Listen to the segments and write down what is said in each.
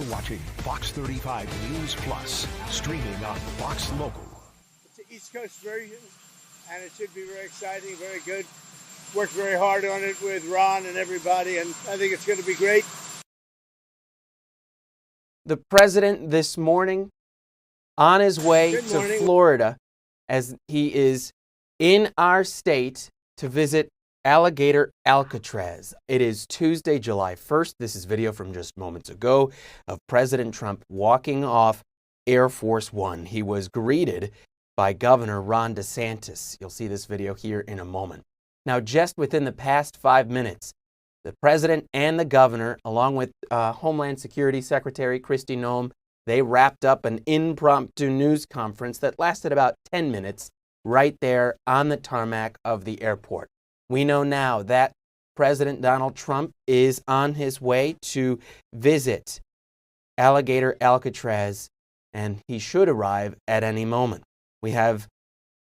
watching Fox 35 News Plus, streaming on Fox Local. It's the East Coast version, and it should be very exciting, very good. Worked very hard on it with Ron and everybody, and I think it's going to be great. The president this morning on his way to Florida, as he is in our state to visit Alligator Alcatraz. It is Tuesday, July 1st. This is video from just moments ago of President Trump walking off Air Force One. He was greeted by Governor Ron DeSantis. You'll see this video here in a moment. Now, just within the past 5 minutes, the president and the governor, along with Homeland Security Secretary Kristi Noem, they wrapped up an impromptu news conference that lasted about 10 minutes right there on the tarmac of the airport. We know now that President Donald Trump is on his way to visit Alligator Alcatraz, and he should arrive at any moment. We have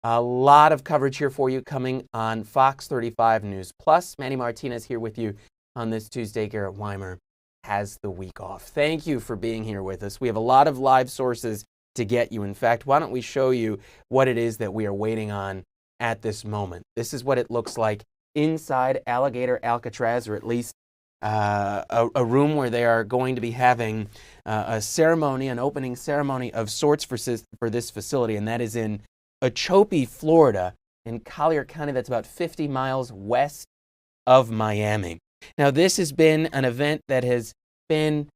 a lot of coverage here for you coming on Fox 35 News Plus. Manny Martinez here with you on this Tuesday. Garrett Weimer has the week off. Thank you for being here with us. We have a lot of live sources to get you. In fact, why don't we show you what it is that we are waiting on at this moment. This is what it looks like inside Alligator Alcatraz, or at least a room where they are going to be having a ceremony, an opening ceremony of sorts for this facility, and that is in Ochopee, Florida, in Collier County. That's about 50 miles west of Miami. Now, this has been an event that has been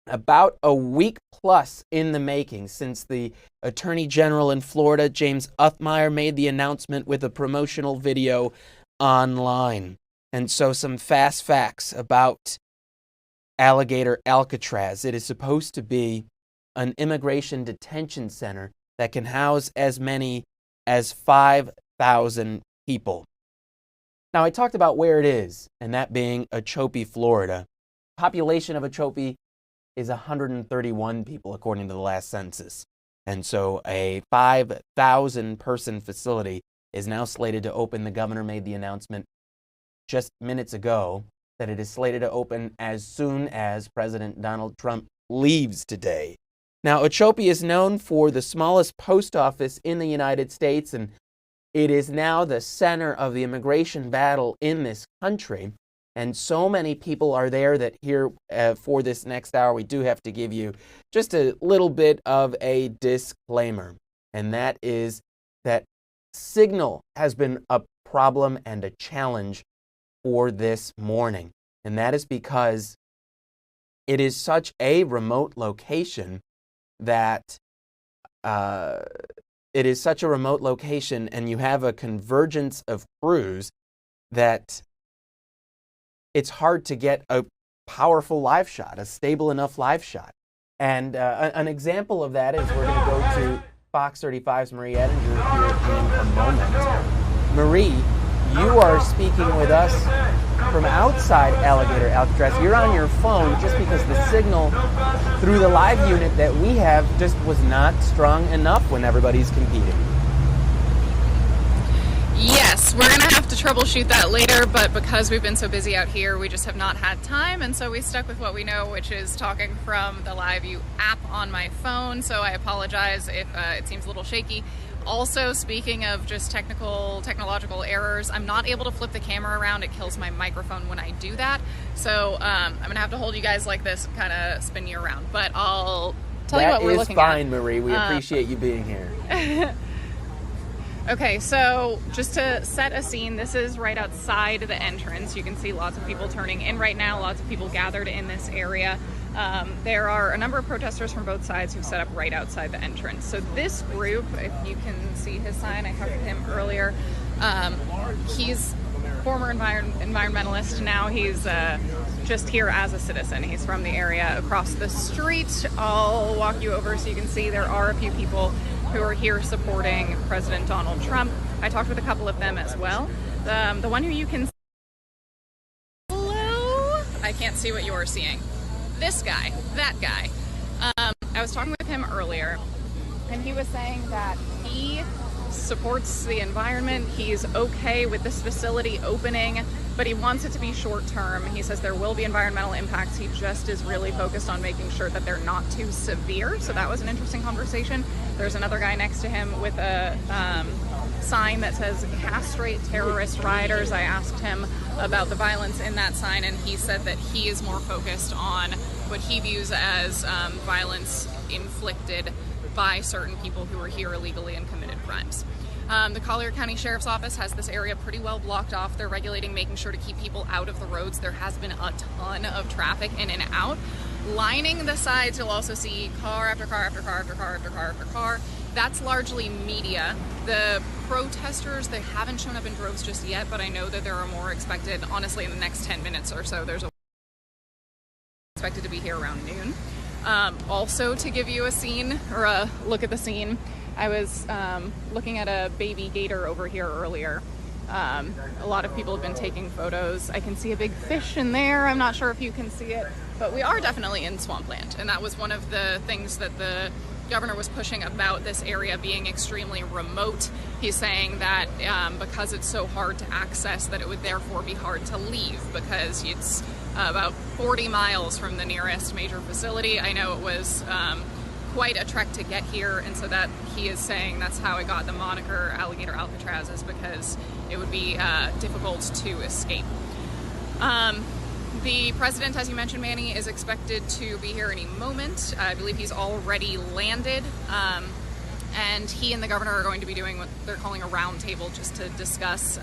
about a week plus in the making since the Attorney General in Florida, James Uthmeier, made the announcement with a promotional video online. And so some fast facts about Alligator Alcatraz. It is supposed to be an immigration detention center that can house as many as 5,000 people. Now, I talked about where it is, and that being Ochopee, Florida. Population of Ochopee is 131 people, according to the last census. And so a 5,000 person facility is now slated to open. The governor made the announcement just minutes ago that it is slated to open as soon as President Donald Trump leaves today. Now, Ochopee is known for the smallest post office in the United States, and it is now the center of the immigration battle in this country. And so many people are there that here for this next hour, we do have to give you just a little bit of a disclaimer. And that is that signal has been a problem and a challenge for this morning. And that is because it is such a remote location that and you have a convergence of crews that it's hard to get a powerful live shot, a stable enough live shot. And an example of that is we're going to go to Fox 35's Marie Edinger here in a moment. Marie, you are speaking with us from outside Alligator Alcatraz. You're on your phone just because the signal through the live unit that we have just was not strong enough when everybody's competing. Yes, we're going to have to troubleshoot that later, but because we've been so busy out here, we just have not had time, and so we stuck with what we know, which is talking from the LiveView app on my phone, so I apologize if it seems a little shaky. Also, speaking of just technological errors, I'm not able to flip the camera around. It kills my microphone when I do that, so I'm going to have to hold you guys like this and kind of spin you around, but I'll tell you what we're looking at. That is fine, Marie. We appreciate you being here. Okay, so just to set a scene, this is right outside the entrance. You can see lots of people turning in right now, lots of people gathered in this area. There are a number of protesters from both sides who've set up right outside the entrance. So this group, if you can see his sign, I talked to him earlier, he's former environmentalist. Now he's just here as a citizen. He's from the area across the street. I'll walk you over so you can see there are a few people who are here supporting President Donald Trump. I talked with a couple of them as well. The one who you can see, hello? I can't see what you're seeing. This guy, that guy. I was talking with him earlier, and he was saying that he supports the environment. He's okay with this facility opening, but he wants it to be short term. He says there will be environmental impacts. He just is really focused on making sure that they're not too severe. So that was an interesting conversation. There's another guy next to him with a sign that says castrate terrorist rioters. I asked him about the violence in that sign, and he said that he is more focused on what he views as violence inflicted by certain people who are here illegally and committed crimes. The Collier County Sheriff's Office has this area pretty well blocked off. They're regulating, making sure to keep people out of the roads. There has been a ton of traffic in and out. Lining the sides, you'll also see car after car after car after car after car after car. That's largely media. The protesters, they haven't shown up in droves just yet, but I know that there are more expected, honestly, in the next 10 minutes or so. There's expected to be here around noon. Also, to give you a scene, or a look at the scene, I was looking at a baby gator over here earlier. A lot of people have been taking photos. I can see a big fish in there. I'm not sure if you can see it, but we are definitely in swampland, and that was one of the things that the governor was pushing about this area being extremely remote. He's saying that because it's so hard to access, that it would therefore be hard to leave, because it's about 40 miles from the nearest major facility. I know it was quite a trek to get here, and so that he is saying that's how it got the moniker Alligator Alcatraz, is because it would be difficult to escape. The president, as you mentioned, Manny, is expected to be here any moment. I believe he's already landed, and he and the governor are going to be doing what they're calling a roundtable, just to discuss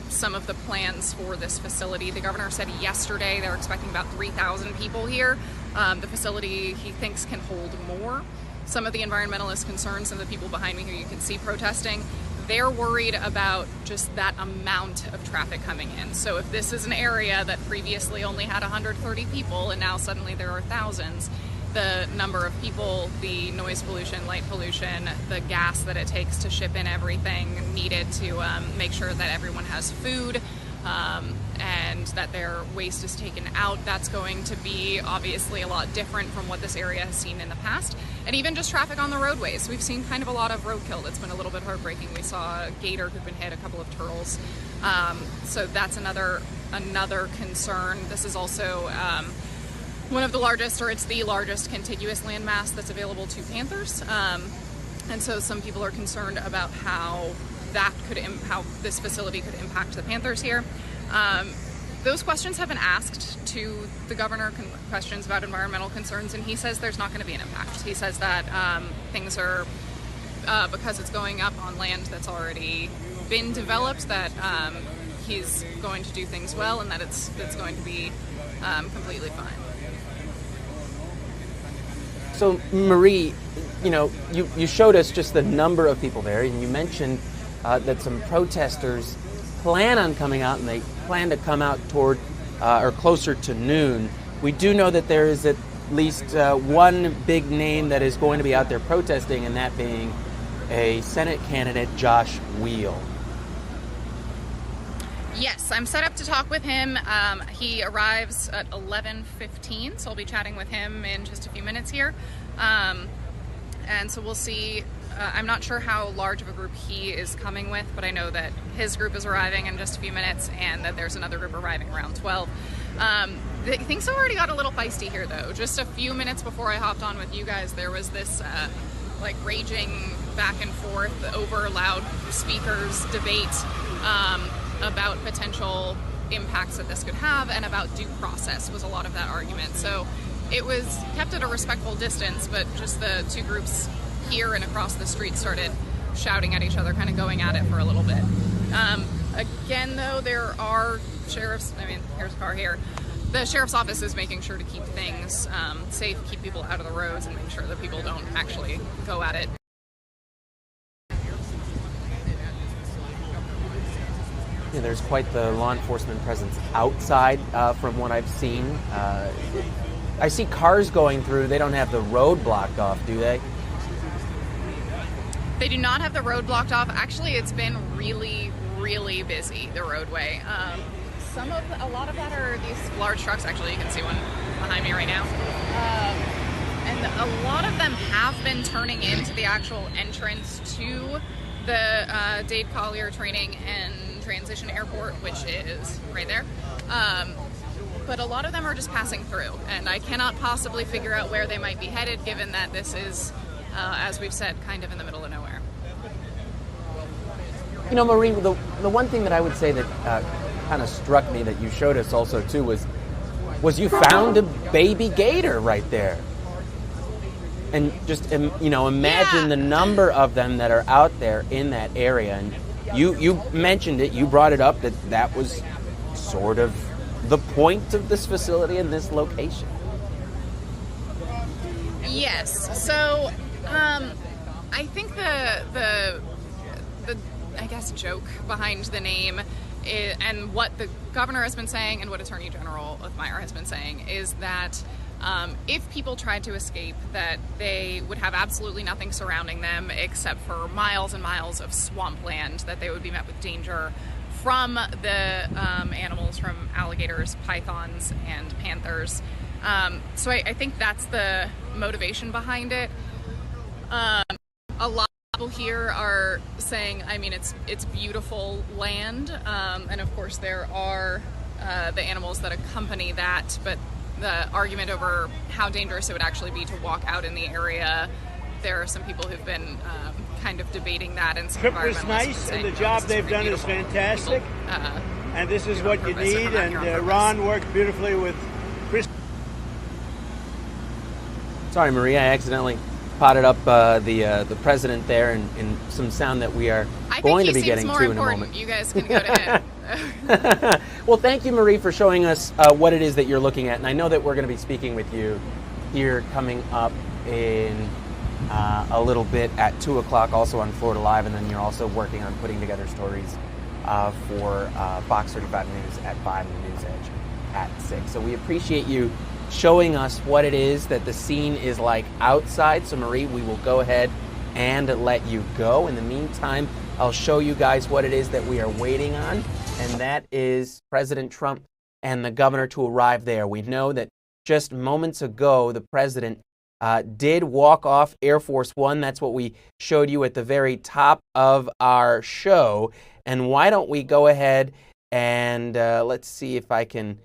some of the plans for this facility. The governor said yesterday they're expecting about 3,000 people here. The facility, he thinks, can hold more. Some of the environmentalist concerns, some of the people behind me who you can see protesting, they're worried about just that amount of traffic coming in. So if this is an area that previously only had 130 people and now suddenly there are thousands, the number of people, the noise pollution, light pollution, the gas that it takes to ship in everything needed to make sure that everyone has food and that their waste is taken out, that's going to be obviously a lot different from what this area has seen in the past. And even just traffic on the roadways. We've seen kind of a lot of roadkill that's been a little bit heartbreaking. We saw a gator who'd been hit, a couple of turtles. So that's another concern. This is also one of the largest, or it's the largest contiguous landmass that's available to panthers. And so some people are concerned about how this facility could impact the panthers here. Those questions have been asked to the governor, questions about environmental concerns, and he says there's not going to be an impact. He says that things are, because it's going up on land that's already been developed, that he's going to do things well, and that it's going to be completely fine. So, Marie, you showed us just the number of people there, and you mentioned that some protesters plan on coming out, and they plan to come out toward or closer to noon. We do know that there is at least one big name that is going to be out there protesting, and that being a Senate candidate, Josh Weil. Yes, I'm set up to talk with him. He arrives at 11:15, so I'll be chatting with him in just a few minutes here. And so we'll see. I'm not sure how large of a group he is coming with, but I know that his group is arriving in just a few minutes, and that there's another group arriving around 12. Things have already got a little feisty here, though. Just a few minutes before I hopped on with you guys, there was this raging back and forth over loud speakers debate about potential impacts that this could have, and about due process was a lot of that argument. So it was kept at a respectful distance, but just the two groups here and across the street started shouting at each other, kind of going at it for a little bit. Again, though, there are here's a car here. The sheriff's office is making sure to keep things safe, keep people out of the roads, and make sure that people don't actually go at it. Yeah, there's quite the law enforcement presence outside from what I've seen. I see cars going through. They don't have the road blocked off, do they? They do not have the road blocked off. Actually, it's been really, really busy, the roadway. A lot of that are these large trucks. Actually, you can see one behind me right now. and a lot of them have been turning into the actual entrance to the Dade Collier Training and Transition Airport, which is right there. But a lot of them are just passing through, and I cannot possibly figure out where they might be headed, given that this is, as we've said, kind of in the middle of nowhere. You know, Marie, the one thing that I would say that kind of struck me that you showed us also too was you found a baby gator right there. And just, you know, imagine the number of them that are out there in that area. And you mentioned it, you brought it up that was sort of the point of this facility and this location. Yes. So I think the I guess joke behind the name is, and what the governor has been saying and what Attorney General Uthmeier has been saying, is that if people tried to escape, that they would have absolutely nothing surrounding them except for miles and miles of swampland, that they would be met with danger from the animals, from alligators, pythons, and panthers. So I think that's the motivation behind it. A lot of people here are saying, I mean, it's beautiful land, and of course there are the animals that accompany that, but the argument over how dangerous it would actually be to walk out in the area, there are some people who've been kind of debating that, and some trip was environmentalists nice, saying, and the job they've done is fantastic. And this is what you need, and Ron worked beautifully with Kristi. Sorry, Marie, I accidentally potted up the president there in some sound that we are going to be getting to in a moment. You guys can go to him. Well, thank you, Marie, for showing us what it is that you're looking at. And I know that we're going to be speaking with you here coming up in a little bit at 2 o'clock, also on Florida Live. And then you're also working on putting together stories for Fox 35 News at 5 and the News Edge at 6. So we appreciate you showing us what it is that the scene is like outside. So, Marie, we will go ahead and let you go. In the meantime, I'll show you guys what it is that we are waiting on, and that is President Trump and the governor to arrive there. We know that just moments ago, the president did walk off Air Force One. That's what we showed you at the very top of our show. And why don't we go ahead and let's see if I can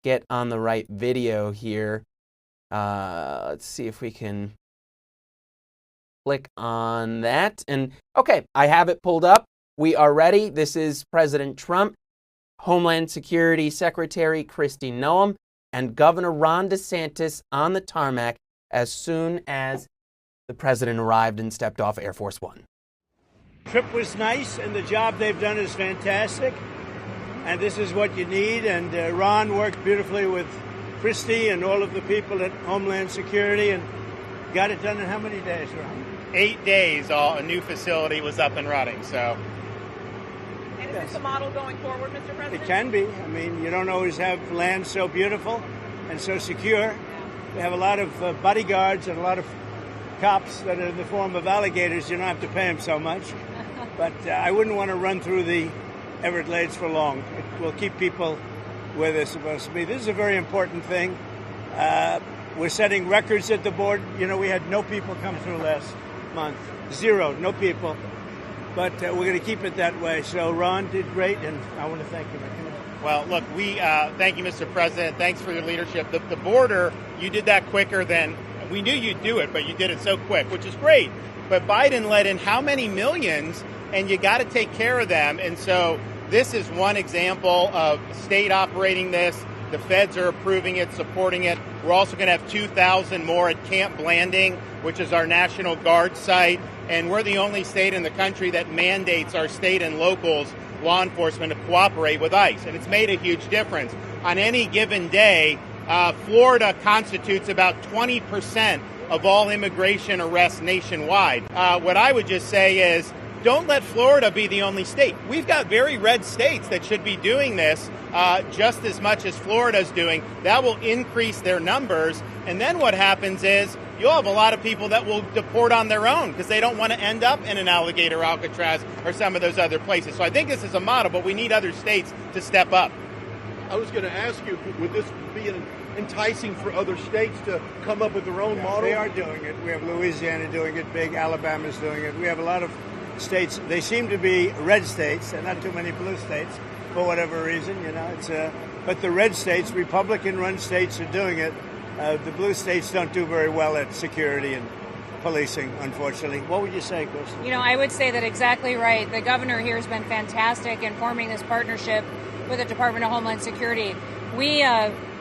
get on the right video here. Let's see if we can click on that. And okay, I have it pulled up. We are ready. This is President Trump, Homeland Security Secretary Kristi Noem, and Governor Ron DeSantis on the tarmac as soon as the president arrived and stepped off Air Force One. Trip was nice, and the job they've done is fantastic. And this is what you need. And Ron worked beautifully with Kristi and all of the people at Homeland Security and got it done in how many days, Ron? 8 days, a new facility was up and running. So, and is this the model going forward, Mr. President? It can be. I mean, you don't always have land so beautiful and so secure. We have a lot of bodyguards and a lot of cops that are in the form of alligators. You don't have to pay them so much. But I wouldn't want to run through the Everglades for long. It will keep people where they're supposed to be. This is a very important thing. We're setting records at the board. You know, we had no people come through last month. Zero, no people. But we're going to keep it that way. So Ron did great, and I want to thank you. Well, look, we thank you, Mr. President. Thanks for your leadership. The border, you did that quicker than we knew you'd do it, but you did it so quick, which is great. But Biden let in how many millions, and you got to take care of them. And so this is one example of state operating this. The feds are approving it, supporting it. We're also going to have 2,000 more at Camp Blanding, which is our National Guard site. And we're the only state in the country that mandates our state and locals, law enforcement, to cooperate with ICE. And it's made a huge difference. On any given day, Florida constitutes about 20% of all immigration arrests nationwide. What I would just say is, don't let Florida be the only state. We've got very red states that should be doing this just as much as Florida's doing. That will increase their numbers. And then what happens is you'll have a lot of people that will deport on their own because they don't want to end up in an Alligator Alcatraz or some of those other places. So I think this is a model, but we need other states to step up. I was going to ask you, would this be enticing for other states to come up with their own model? They are doing it. We have Louisiana doing it big. Alabama's doing it. We have a lot of states. They seem to be red states, and not too many blue states for whatever reason. But the red states, Republican-run states, are doing it. The blue states don't do very well at security and policing, unfortunately. What would you say, Kristi? I would say that exactly right. The governor here has been fantastic in forming this partnership with the Department of Homeland Security. We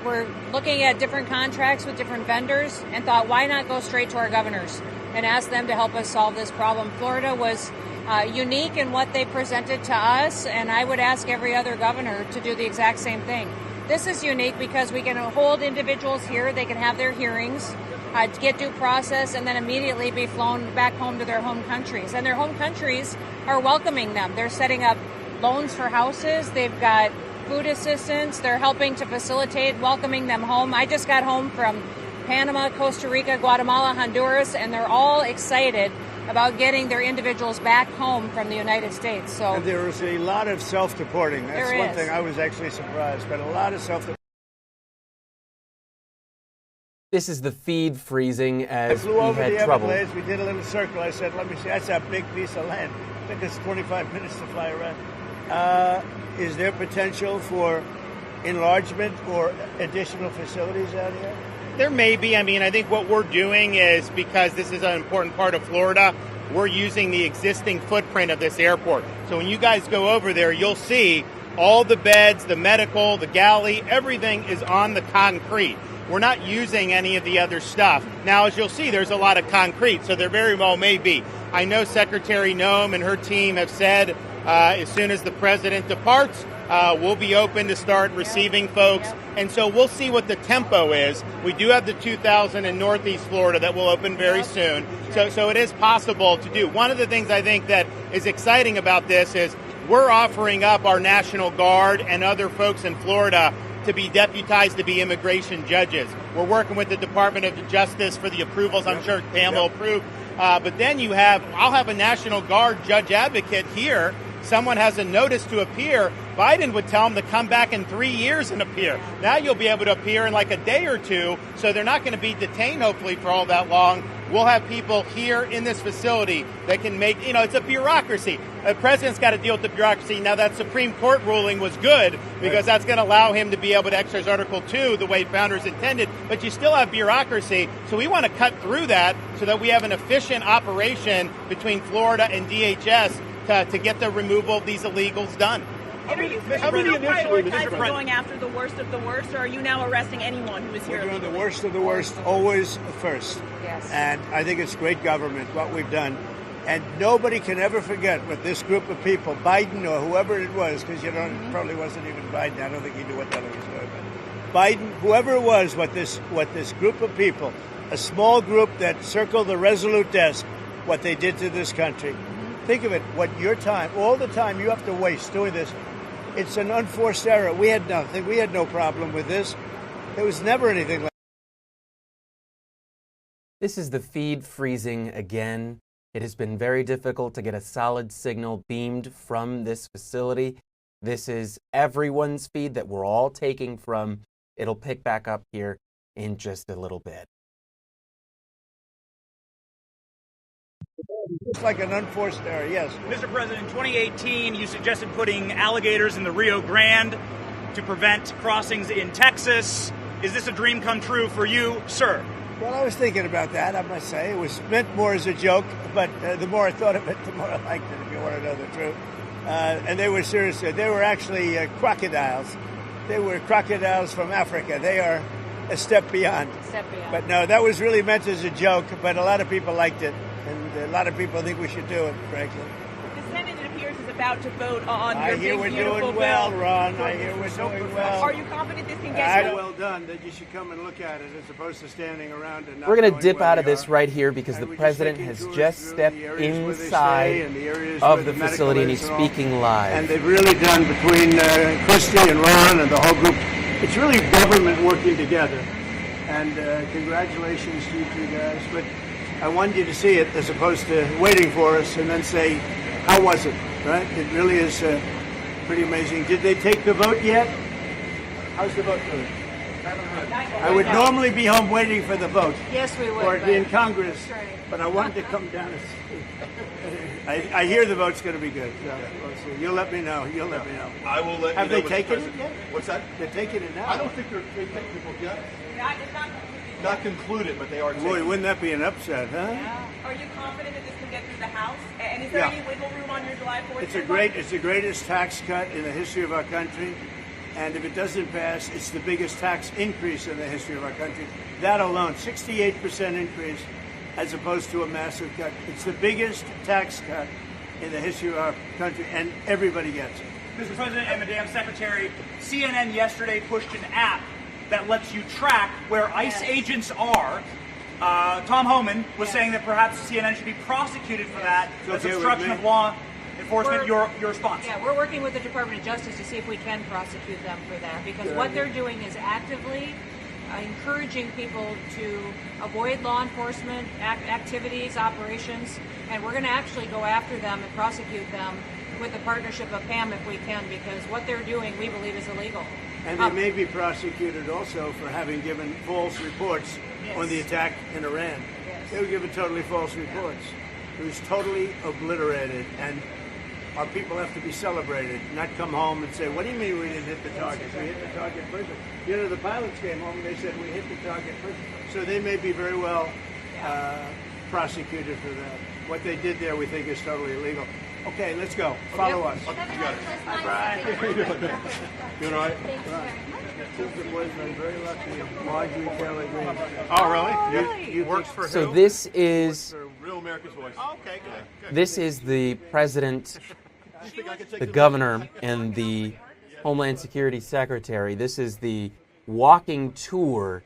were looking at different contracts with different vendors and thought, why not go straight to our governors and ask them to help us solve this problem? Florida was unique in what they presented to us, and I would ask every other governor to do the exact same thing. This is unique because we can hold individuals here, they can have their hearings, get due process, and then immediately be flown back home to their home countries. And their home countries are welcoming them. They're setting up loans for houses. They've got food assistance. They're helping to facilitate welcoming them home. I just got home from Panama, Costa Rica, Guatemala, Honduras, and they're all excited about getting their individuals back home from the United States. So and there is a lot of self-deporting. That's one thing I was actually surprised, but a lot of self-deporting. This is the feed freezing as I flew over we the had trouble. Everglades. We did a little circle. I said, let me see. That's a big piece of land. It took us 25 minutes to fly around. Is there potential for enlargement or additional facilities out here? There may be. I think what we're doing is, because this is an important part of Florida, we're using the existing footprint of this airport. So when you guys go over there, you'll see all the beds, the medical, the galley, everything is on the concrete. We're not using any of the other stuff. Now, as you'll see, there's a lot of concrete, so there very well may be. I know Secretary Noem and her team have said as soon as the president departs, we'll be open to start receiving folks. And so we'll see what the tempo is. We do have the 2,000 in Northeast Florida that will open very soon. So it is possible to do. One of the things I think that is exciting about this is we're offering up our National Guard and other folks in Florida to be deputized to be immigration judges. We're working with the Department of Justice for the approvals. I'm sure Pam will approve. But then I'll have a National Guard judge advocate here. Someone has a notice to appear. Biden would tell them to come back in 3 years and appear. Now you'll be able to appear in like a day or two, so they're not going to be detained, hopefully, for all that long. We'll have people here in this facility that can make, it's a bureaucracy. The president's got to deal with the bureaucracy. Now, that Supreme Court ruling was good because that's going to allow him to be able to exercise Article 2 the way founders intended, but you still have bureaucracy. So we want to cut through that so that we have an efficient operation between Florida and DHS to get the removal of these illegals done. And are you prioritizing going after the worst of the worst, or are you now arresting anyone who is here? We're doing the worst of the worst always first. Yes. And I think it's great government, what we've done. And nobody can ever forget what this group of people, Biden or whoever it was, because it probably wasn't even Biden. I don't think he knew what that was doing. But Biden, whoever it was, what this group of people, a small group that circled the Resolute desk, what they did to this country. Think of it, all the time you have to waste doing this. It's an unforced error. We had nothing. We had no problem with this. There was never anything like This is the feed freezing again. It has been very difficult to get a solid signal beamed from this facility. This is everyone's feed that we're all taking from. It'll pick back up here in just a little bit. It's like an unforced error, yes. Mr. President, in 2018, you suggested putting alligators in the Rio Grande to prevent crossings in Texas. Is this a dream come true for you, sir? Well, I was thinking about that, I must say. It was meant more as a joke, but the more I thought of it, the more I liked it, if you want to know the truth. And they were serious. They were actually crocodiles. They were crocodiles from Africa. They are a step beyond. But no, that was really meant as a joke, but a lot of people liked it. And a lot of people think we should do it, frankly. The Senate, it appears, is about to vote on your big, beautiful bill. I hear we're doing well, Ron. I hear we're doing well. Are you confident this can get so well done that you should come and look at it as opposed to standing around and not We're going to dip out of we this are. right here because the president has just stepped inside of the facility and he's speaking live. And they've really done, between Kristi and Ron and the whole group, it's really government working together. And congratulations to you two guys. But I wanted you to see it as opposed to waiting for us and then say, how was it, right? It really is pretty amazing. Did they take the vote yet? How's the vote doing? I would normally be home waiting for the vote. Yes, we would. Or be in Congress, That's right. but I wanted to come down and see. I hear the vote's going to be good. So we'll see. You'll let me know. You'll let me know. I will let Have you know. they taken it yet? What's that? They're taking it now. I don't think they've technical yet. Not concluded, but they are taking Boy, wouldn't that be an upset, huh? Yeah. Are you confident that this can get through the House? And is there any wiggle room on your July 4th? It's the greatest tax cut in the history of our country. And if it doesn't pass, it's the biggest tax increase in the history of our country. That alone, 68% increase as opposed to a massive cut. It's the biggest tax cut in the history of our country, and everybody gets it. Mr. President and Madam Secretary, CNN yesterday pushed an app that lets you track where ICE agents are. Tom Homan was saying that perhaps CNN should be prosecuted for that. That's obstruction of law enforcement. Your response? Yeah, we're working with the Department of Justice to see if we can prosecute them for that, because what they're doing is actively encouraging people to avoid law enforcement activities, operations, and we're going to actually go after them and prosecute them with the partnership of PAM if we can, because what they're doing we believe is illegal. And they may be prosecuted also for having given false reports on the attack in Iran. Yes. They were given totally false reports. It was totally obliterated, and our people have to be celebrated, not come home and say, what do you mean we didn't hit the target? We hit the target first. You know, the pilots came home and they said we hit the target first. So they may be very well prosecuted for that. What they did there we think is totally illegal. Okay, let's go. Follow us. You got it. Right. You all right? Sister boyfriend, very lucky. Marjorie Taylor Greene. Oh, really? You Works for So who? this is For Real America's Voice. Oh, okay, good. this is the president, You think I can take the the governor, and the Homeland Security Secretary. This is the walking tour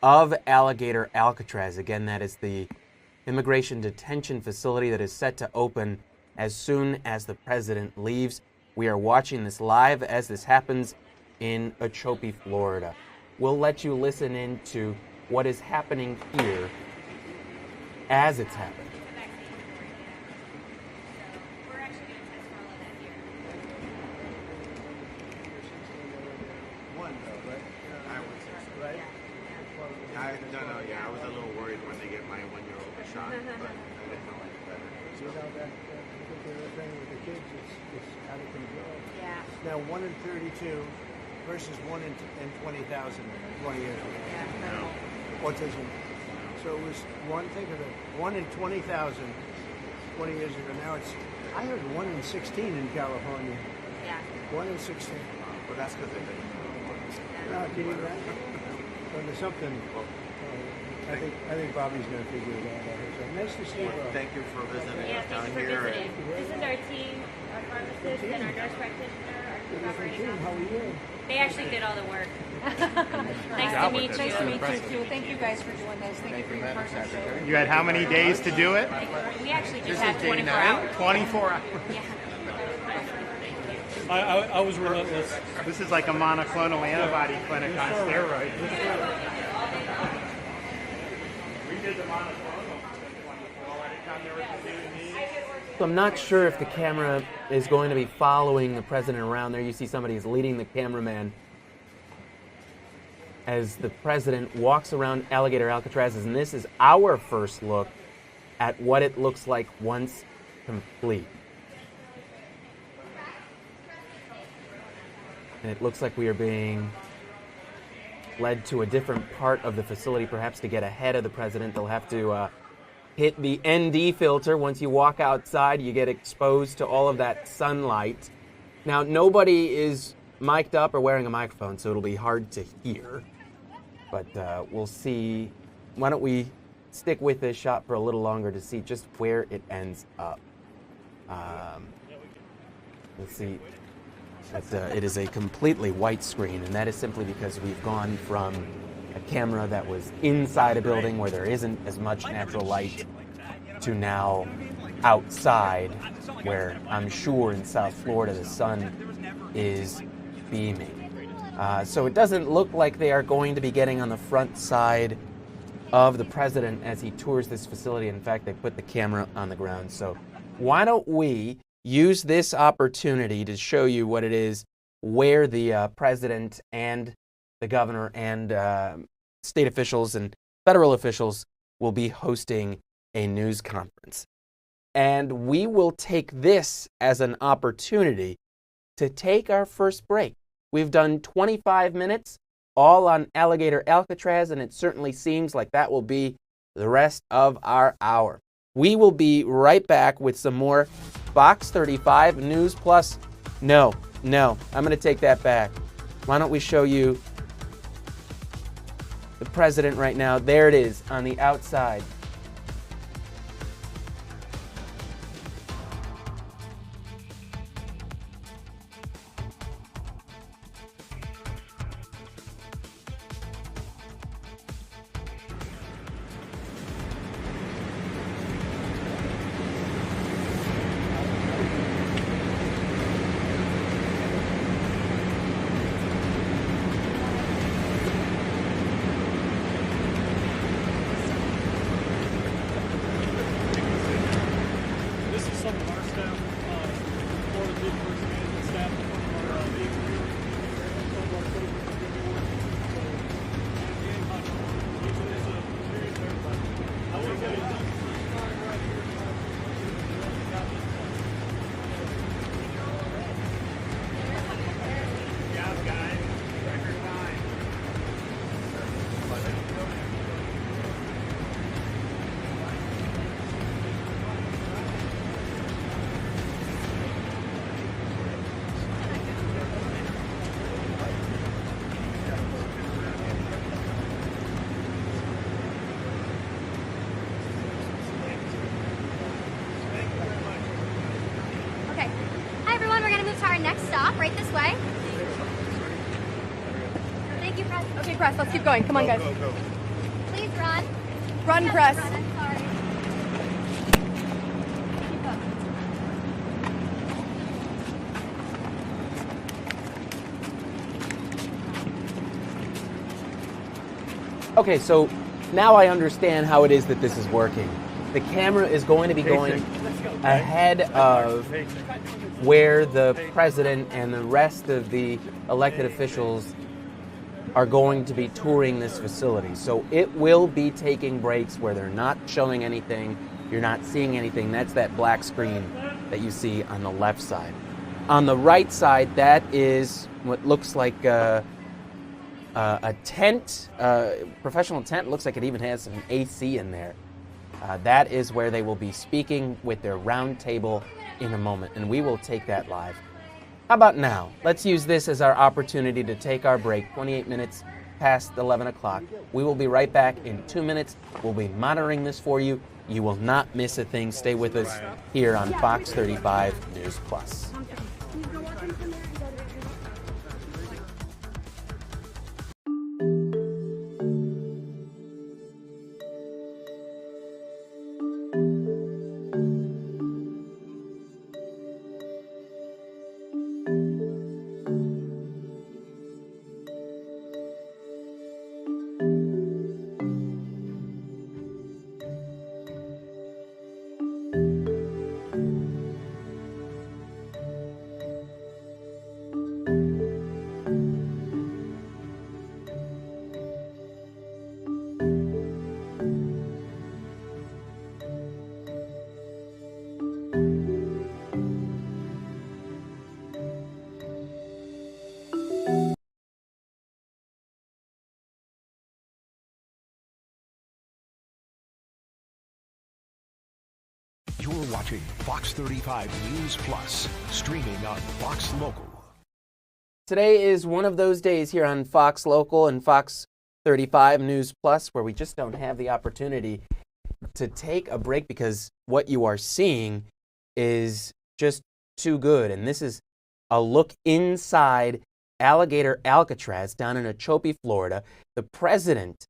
of Alligator Alcatraz. Again, that is the immigration detention facility that is set to open as soon as the president leaves. We are watching this live as this happens in Ochope, Florida. We'll let you listen in to what is happening here as it's happening. I was a little worried when they get my 1-year-old shot, but I didn't know any better. See how that thing with the kids is out of control. Yeah. Now 1 in 32 versus 1 in 20,000 20 years ago. Yeah. Autism. So it was think of it, 1 in 20,000 20 years ago. Now it's, I heard 1 in 16 in California. Yeah. 1 in 16. Well, that's because they didn't. Now, can you imagine? So there's something. I think Bobby's going to figure it out. So nice to see you. Thank you for visiting us down Thanks for here. visiting. This is our team, our pharmacist, and our nurse practitioner, our operating How are you? They actually did all the work. Nice to meet you. Nice to meet you too. Thank you guys for doing this. Thank you for your partnership. You had how many days to do it? We actually just had 24 hours. 24 hours. Yeah. I was relentless. This is like a monoclonal antibody clinic on steroids. We did the monoclonal in 24. By the time they were doing these. So I'm not sure if the camera is going to be following the president around. There you see somebody is leading the cameraman as the president walks around Alligator Alcatraz, and this is our first look at what it looks like once complete. And it looks like we are being led to a different part of the facility, perhaps to get ahead of the president. They'll have to hit the ND filter. Once you walk outside, you get exposed to all of that sunlight. Now, nobody is mic'd up or wearing a microphone, so it'll be hard to hear. But we'll see. Why don't we stick with this shot for a little longer to see just where it ends up. Let's see. It is a completely white screen, and that is simply because we've gone from a camera that was inside a building where there isn't as much natural light to now outside, where I'm sure in South Florida the sun is beaming. So it doesn't look like they are going to be getting on the front side of the president as he tours this facility. In fact, they put the camera on the ground. So why don't we use this opportunity to show you what it is, where the president and the governor and state officials and federal officials will be hosting a news conference. And we will take this as an opportunity to take our first break. We've done 25 minutes, all on Alligator Alcatraz, and it certainly seems like that will be the rest of our hour. We will be right back with some more Fox 35 News Plus. No, I'm going to take that back. Why don't we show you the president right now? There it is on the outside. Right this way. Thank you, Press. Okay, Press, let's keep going. Come on, guys. Go. Please run. Run, Press. Run, I'm sorry. Okay, so now I understand how it is that this is working. The camera is going to be going ahead of where the president and the rest of the elected officials are going to be touring this facility. So it will be taking breaks where they're not showing anything, you're not seeing anything. That's that black screen that you see on the left side. On the right side, that is what looks like a tent, professional tent. It looks like it even has some AC in there. That is where they will be speaking with their roundtable in a moment, and we will take that live. How about now? Let's use this as our opportunity to take our break, 28 minutes past 11 o'clock. We will be right back in 2 minutes. We'll be monitoring this for you. You will not miss a thing. Stay with us here on Fox 35 News Plus. You're watching Fox 35 News Plus, streaming on Fox Local. Today is one of those days here on Fox Local and Fox 35 News Plus where we just don't have the opportunity to take a break because what you are seeing is just too good. And this is a look inside Alligator Alcatraz down in Okeechobee, Florida. The president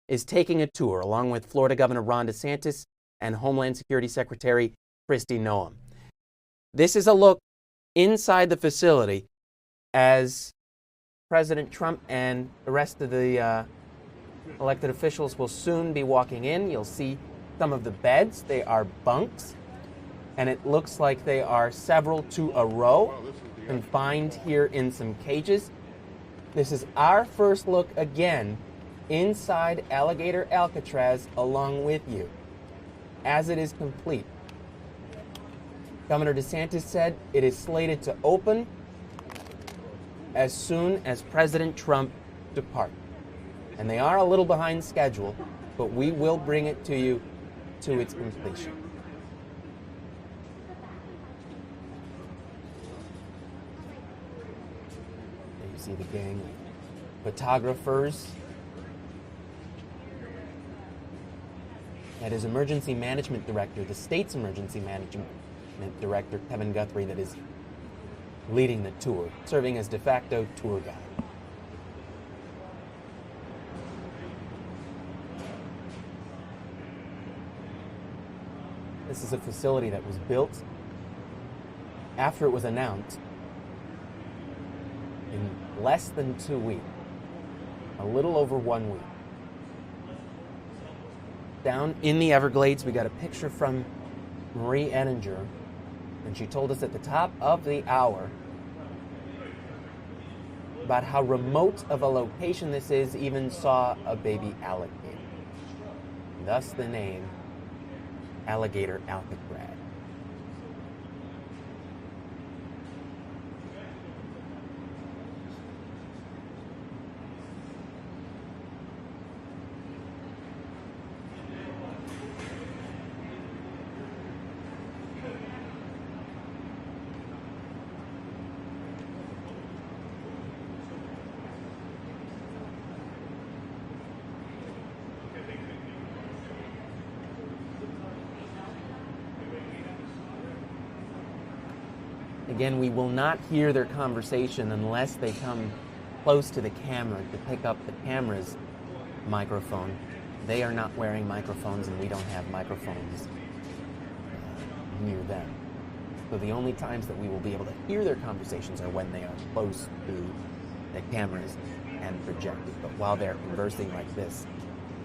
is taking a tour along with Florida Governor Ron DeSantis and Homeland Security Secretary Kristi Noem. This is a look inside the facility as President Trump and the rest of the elected officials will soon be walking in. You'll see some of the beds. They are bunks, and it looks like they are several to a row, confined here in some cages. This is our first look again inside Alligator Alcatraz along with you, as it is complete. Governor DeSantis said it is slated to open as soon as President Trump departs. And they are a little behind schedule, but we will bring it to you to its completion. There you see the gang of photographers. That is Emergency Management Director, the state's Emergency Management Director, Kevin Guthrie, that is leading the tour, serving as de facto tour guide. This is a facility that was built after it was announced in less than 2 weeks, a little over 1 week. Down in the Everglades, we got a picture from Marie Ettinger, and she told us at the top of the hour about how remote of a location this is, even saw a baby alligator. Thus the name Alligator Alcatraz. Again, we will not hear their conversation unless they come close to the camera to pick up the camera's microphone. They are not wearing microphones, and we don't have microphones near them. So the only times that we will be able to hear their conversations are when they are close to the cameras and projected. But while they're conversing like this,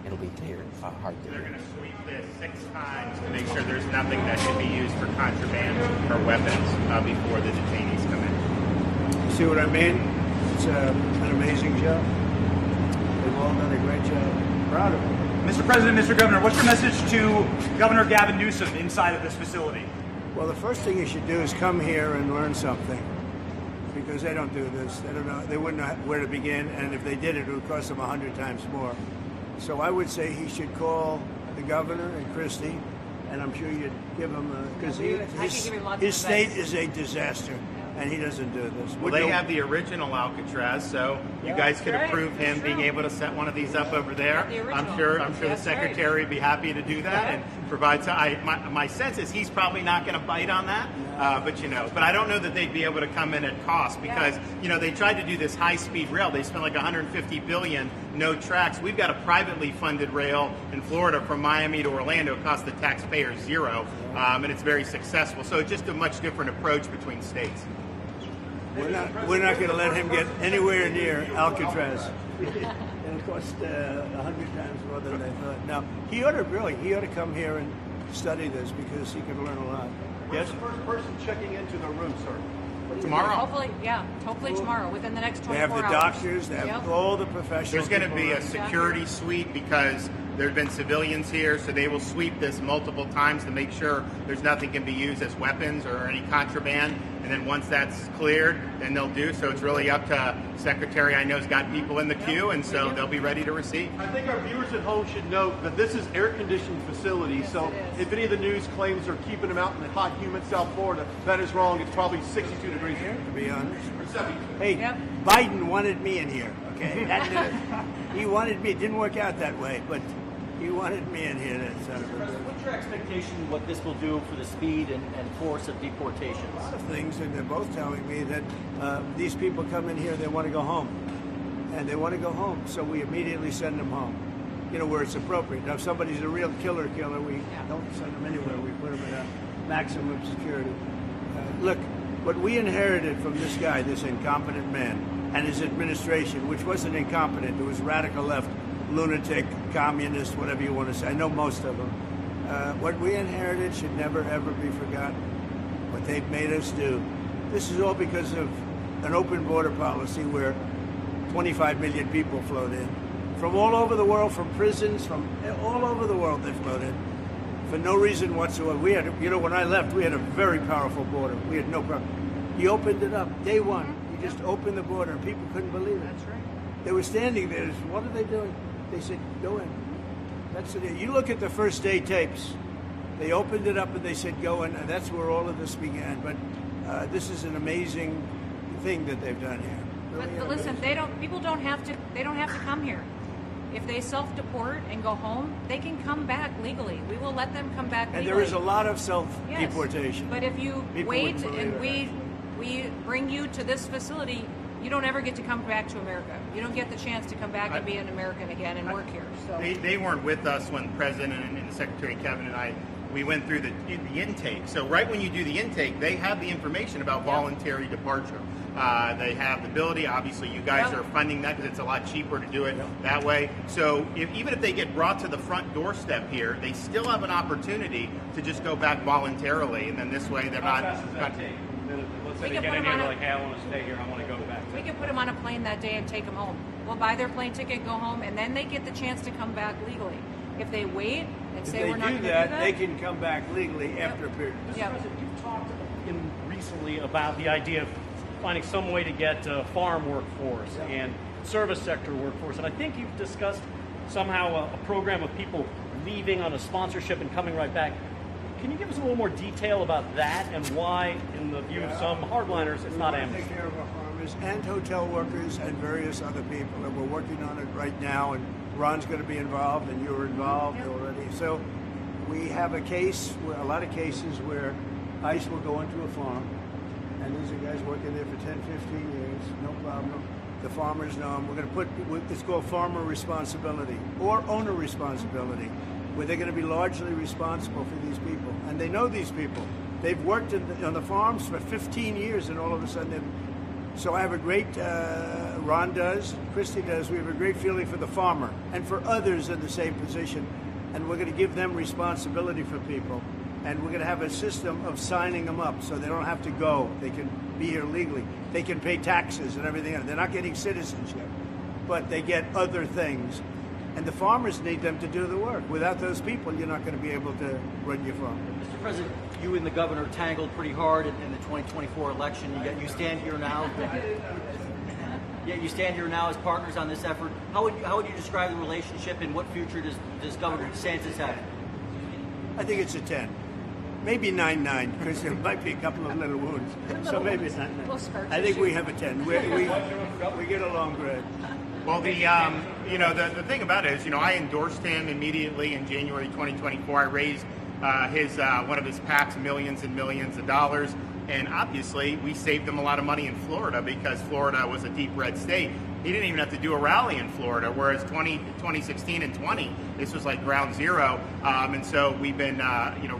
it'll be hard to hear. They're going to sweep this 6 times to make sure there's nothing that should be used for contraband or weapons before the detainees come in. See what I mean? It's an amazing job. They've all done a great job. Proud of them. Mr. President, Mr. Governor, what's your message to Governor Gavin Newsom inside of this facility? Well, the first thing you should do is come here and learn something, because they don't do this. They don't know. They wouldn't know where to begin, and if they did, it would cost them 100 times more. So I would say he should call the governor and Kristi, and I'm sure you'd give him because his state is a disaster, and he doesn't do this. Well, they have the original Alcatraz, so you guys could approve him being able to set one of these up over there. I'm sure the secretary would be happy to do that and provide. My sense is he's probably not going to bite on that, but I don't know that they'd be able to come in at cost because they tried to do this high-speed rail. They spent like $150 billion, no tracks. We've got a privately funded rail in Florida from Miami to Orlando. It costs the taxpayers $0, and it's very successful. So it's just a much different approach between states. We're not going to let him get anywhere near Alcatraz. It'll cost 100 times more than they thought. Now, he ought to come here and study this because he could learn a lot. Yes? The first person checking into the room, sir. Tomorrow. Hopefully tomorrow, within the next 24 hours. They have the doctors, they have all the professionals. There's going to be a security sweep because there have been civilians here, so they will sweep this multiple times to make sure there's nothing can be used as weapons or any contraband. And then once that's cleared, then they'll do. So it's really up to Secretary. I know has got people in the queue, and so they'll be ready to receive. I think our viewers at home should note that this is air-conditioned facility. So if any of the news claims are keeping them out in the hot, humid South Florida, that is wrong. It's probably 62 degrees here, to be honest. Hey, Biden wanted me in here. Okay, he wanted me. It didn't work out that way, but he wanted me in here. What's your expectation what this will do for the speed and force of deportation? A lot of things, and they're both telling me that these people come in here, they want to go home. And they want to go home, so we immediately send them home, where it's appropriate. Now, if somebody's a real killer, we don't send them anywhere. We put them in a maximum security. Look, what we inherited from this guy, this incompetent man, and his administration, which wasn't incompetent, it was radical left, lunatic, communist, whatever you want to say. I know most of them. What we inherited should never, ever be forgotten. What they've made us do. This is all because of an open border policy where 25 million people flowed in. From all over the world, from prisons, from all over the world they flowed in. For no reason whatsoever. We had, when I left, we had a very powerful border. We had no problem. He opened it up, day one. He just opened the border, and people couldn't believe it. That's right. They were standing there. What are they doing? They said, go in. That's it. You look at the first day tapes. They opened it up and they said, go in, and that's where all of this began. But this is an amazing thing that they've done here. Really but listen, people don't have to come here. If they self-deport and go home, they can come back legally. We will let them come back legally. And there is a lot of self-deportation. Yes. But if you wait and we bring you to this facility, you don't ever get to come back to America. You don't get the chance to come back and be an American again and work here. So they weren't with us when the President and Secretary Kevin and I, we went through the intake. So right when you do the intake, they have the information about voluntary departure. They have the ability. Obviously, you guys are funding that because it's a lot cheaper to do it that way. So even if they get brought to the front doorstep here, they still have an opportunity to just go back voluntarily, and then this way they're not. Let's say they get in here like, hey, I want to stay here, I want to go back. We can put them on a plane that day and take them home. We'll buy their plane ticket, go home, and then they get the chance to come back legally. If they wait and say we're not going to do that, they can come back legally after a period. Mr. President, you've talked recently about the idea of finding some way to get farm workforce and service sector workforce, and I think you've discussed somehow a program of people leaving on a sponsorship and coming right back. Can you give us a little more detail about that and why, in the view of some hardliners, it's not amnesty? Take care of our farmers and hotel workers and various other people, and we're working on it right now, and Ron's going to be involved, and you're involved already. So we have a lot of cases where ICE will go into a farm, and these are guys working there for 10, 15 years, no problem. The farmers know them. We're going to put, it's called farmer responsibility or owner responsibility, where they're going to be largely responsible for these people. And they know these people. They've worked on the farms for 15 years, and all of a sudden, so I have a great, Ron does, Kristi does, we have a great feeling for the farmer and for others in the same position. And we're going to give them responsibility for people. And we're going to have a system of signing them up so they don't have to go. They can be here legally. They can pay taxes and everything else. They're not getting citizenship, but they get other things. And the farmers need them to do the work. Without those people, you're not going to be able to run your farm. Mr. President, you and the governor tangled pretty hard in the 2024 election. You stand here now. You stand here now as partners on this effort. How would you describe the relationship, and what future does Governor DeSantis have? I think it's a 10. Maybe 9-9, because there might be a couple of little wounds. So maybe it's 9-9. I think we have a 10. We get along great. Well, the thing about it is, I endorsed him immediately in January 2024. I raised one of his PACs millions and millions of dollars, and obviously we saved him a lot of money in Florida because Florida was a deep red state. He didn't even have to do a rally in Florida, whereas 2016 and 20, this was like ground zero. And so we've been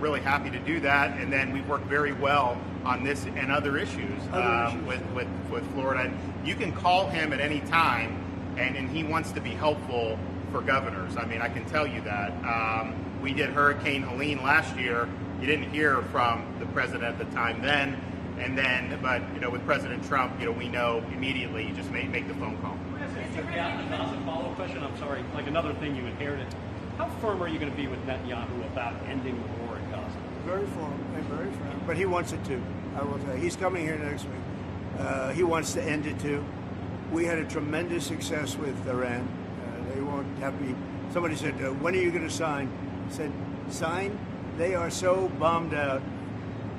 really happy to do that, and then we've worked very well on this and other issues with Florida. And you can call him at any time, and he wants to be helpful for governors. I mean, I can tell you that. We did Hurricane Helene last year. You didn't hear from the president at the time then. But with President Trump, we know immediately. You just make the phone call. As a follow-up question, I'm sorry, like another thing you inherited. How firm are you going to be with Netanyahu about ending the war in Gaza? Very firm, very firm. But he wants it too. I will tell you. He's coming here next week. He wants to end it too. We had a tremendous success with Iran. They won't have me. Somebody said, when are you going to sign? I said, sign? They are so bombed out.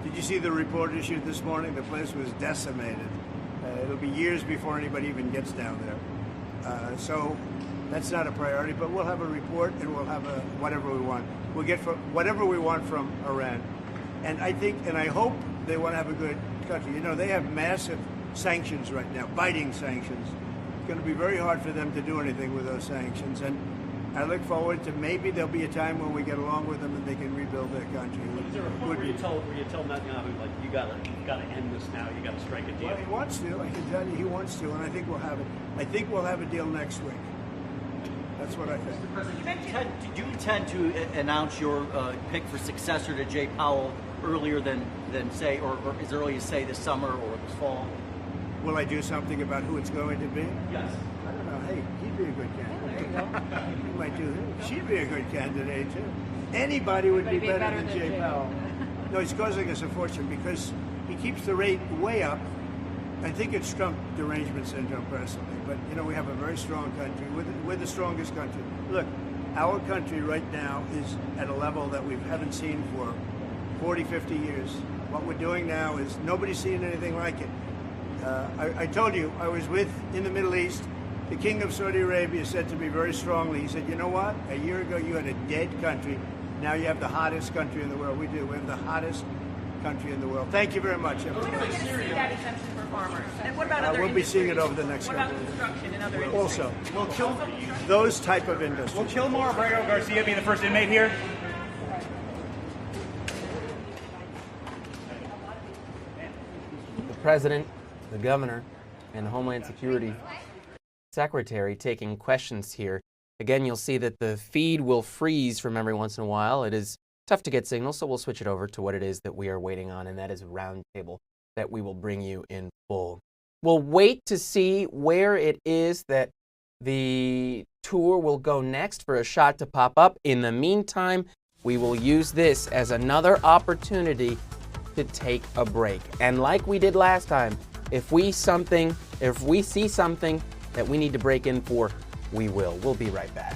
Did you see the report issued this morning? The place was decimated. It'll be years before anybody even gets down there. So that's not a priority, but we'll have a report and we'll have whatever we want. We'll get whatever we want from Iran. And I think, and I hope they want to have a good country. They have massive sanctions right now, biting sanctions. It's going to be very hard for them to do anything with those sanctions. And I look forward to maybe there'll be a time when we get along with them and they can rebuild their country. Is there a point where you tell Netanyahu, like, you got to end this now, you got to strike a deal? Well, he wants to. I can tell you he wants to, and I think we'll have it. I think we'll have a deal next week. That's what I think. Mr. President, do you intend to announce your pick for successor to Jay Powell earlier than say, or as early as say this summer or this fall? Will I do something about who it's going to be? Yes. I don't know. Hey, he'd be a good candidate. You might do that. She'd be a good candidate, too. Anybody would be better than Jay Powell. No, he's causing us a fortune because he keeps the rate way up. I think it's Trump derangement syndrome, personally. But, you know, we have a very strong country. We're the strongest country. Look, our country right now is at a level that we haven't seen for 40, 50 years. What we're doing now is nobody's seen anything like it. I told you, I was in the Middle East. The King of Saudi Arabia said to me very strongly, he said, you know what? A year ago you had a dead country. Now you have the hottest country in the world. We do. We have the hottest country in the world. Thank you very much, everybody. When are we going to see that exemption for farmers? And what about other We'll be seeing it industries? over the next What couple about of construction and other years. Also, Will those type of industries. Will Kilmore Abrego Garcia be the first inmate here? The president, the governor, and the Homeland Security Secretary taking questions here. Again, you'll see that the feed will freeze from every once in a while. It is tough to get signal, so we'll switch it over to what it is that we are waiting on, and that is a roundtable that we will bring you in full. We'll wait to see where it is that the tour will go next for a shot to pop up. In the meantime, we will use this as another opportunity to take a break. And like we did last time, if we see something that we need to break in for, we will. We'll be right back.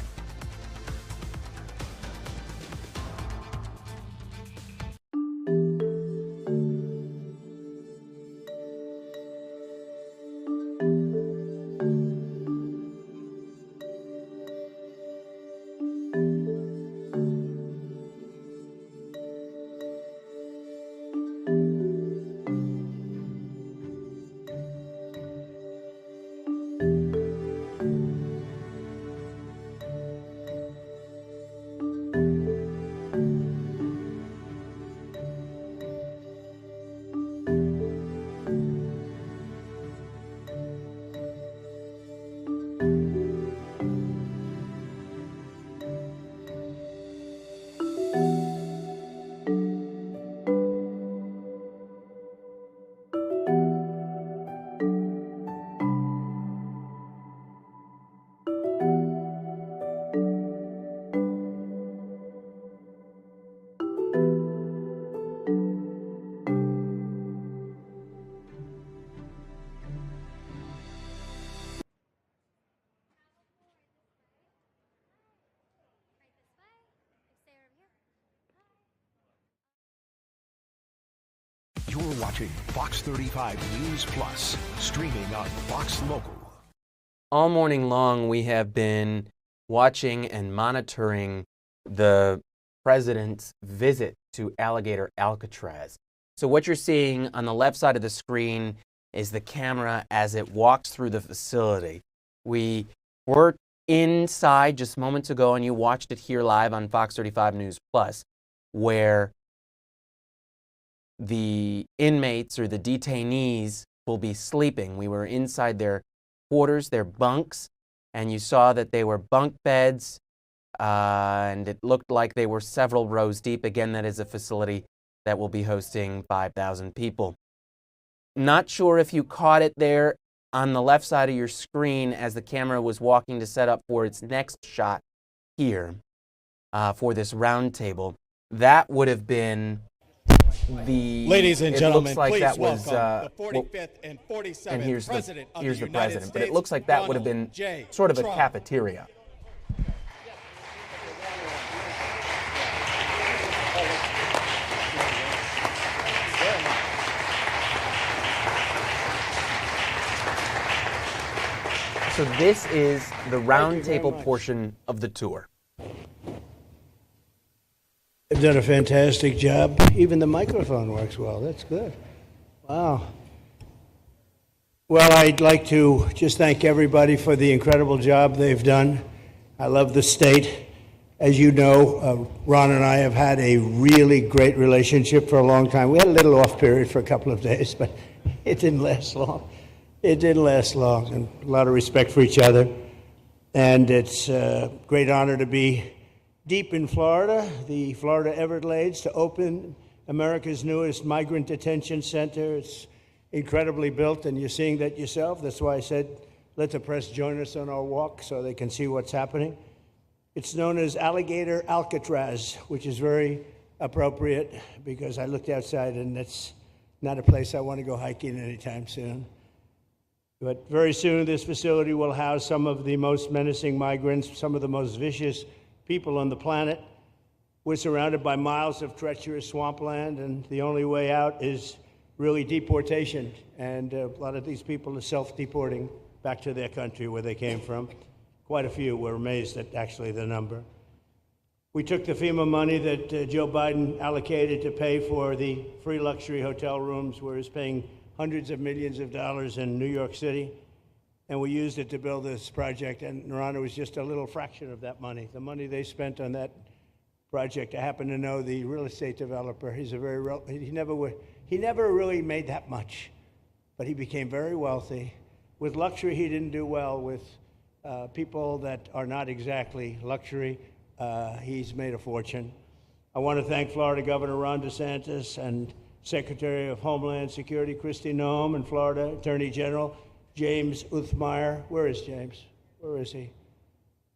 You're watching Fox 35 News Plus, streaming on Fox Local. All morning long, we have been watching and monitoring the president's visit to Alligator Alcatraz. So what you're seeing on the left side of the screen is the camera as it walks through the facility. We were inside just moments ago, and you watched it here live on Fox 35 News Plus, where the inmates or the detainees will be sleeping. We were inside their quarters, their bunks, and you saw that they were bunk beds, and it looked like they were several rows deep. Again, that is a facility that will be hosting 5,000 people. Not sure if you caught it there on the left side of your screen as the camera was walking to set up for its next shot here for this roundtable. That would have been Ladies and gentlemen, like please that was, welcome the 45th and 47th and here's President of the the United president. States, But it looks like that would have been Donald J. sort of a Trump. cafeteria. So this is the roundtable portion of the tour. They've done a fantastic job. Even the microphone works well. That's good. Wow. Well, I'd like to just thank everybody for the incredible job they've done. I love the state. As you know, Ron and I have had a really great relationship for a long time. We had a little off period for a couple of days, but it didn't last long. It didn't last long, and a lot of respect for each other. And it's a great honor to be deep in Florida, the Florida Everglades, to open America's newest migrant detention center. It's incredibly built, and you're seeing that yourself. That's why I said, let the press join us on our walk so they can see what's happening. It's known as Alligator Alcatraz, which is very appropriate because I looked outside and that's not a place I want to go hiking anytime soon. But very soon this facility will house some of the most menacing migrants, some of the most vicious people on the planet. We're surrounded by miles of treacherous swampland, and the only way out is really deportation. And a lot of these people are self-deporting back to their country where they came from. Quite a few. We're amazed at actually the number. We took the FEMA money that Joe Biden allocated to pay for the free luxury hotel rooms, where he's paying hundreds of millions of dollars in New York City, and we used it to build this project. And Narana was just a little fraction of that money. The money they spent on that project, I happen to know the real estate developer. He's a very he never really made that much, but he became very wealthy. With luxury, he didn't do well. With people that are not exactly luxury, he's made a fortune. I want to thank Florida Governor Ron DeSantis and Secretary of Homeland Security Kristi Noem, and Florida Attorney General James Uthmeier. Where is James? Where is he?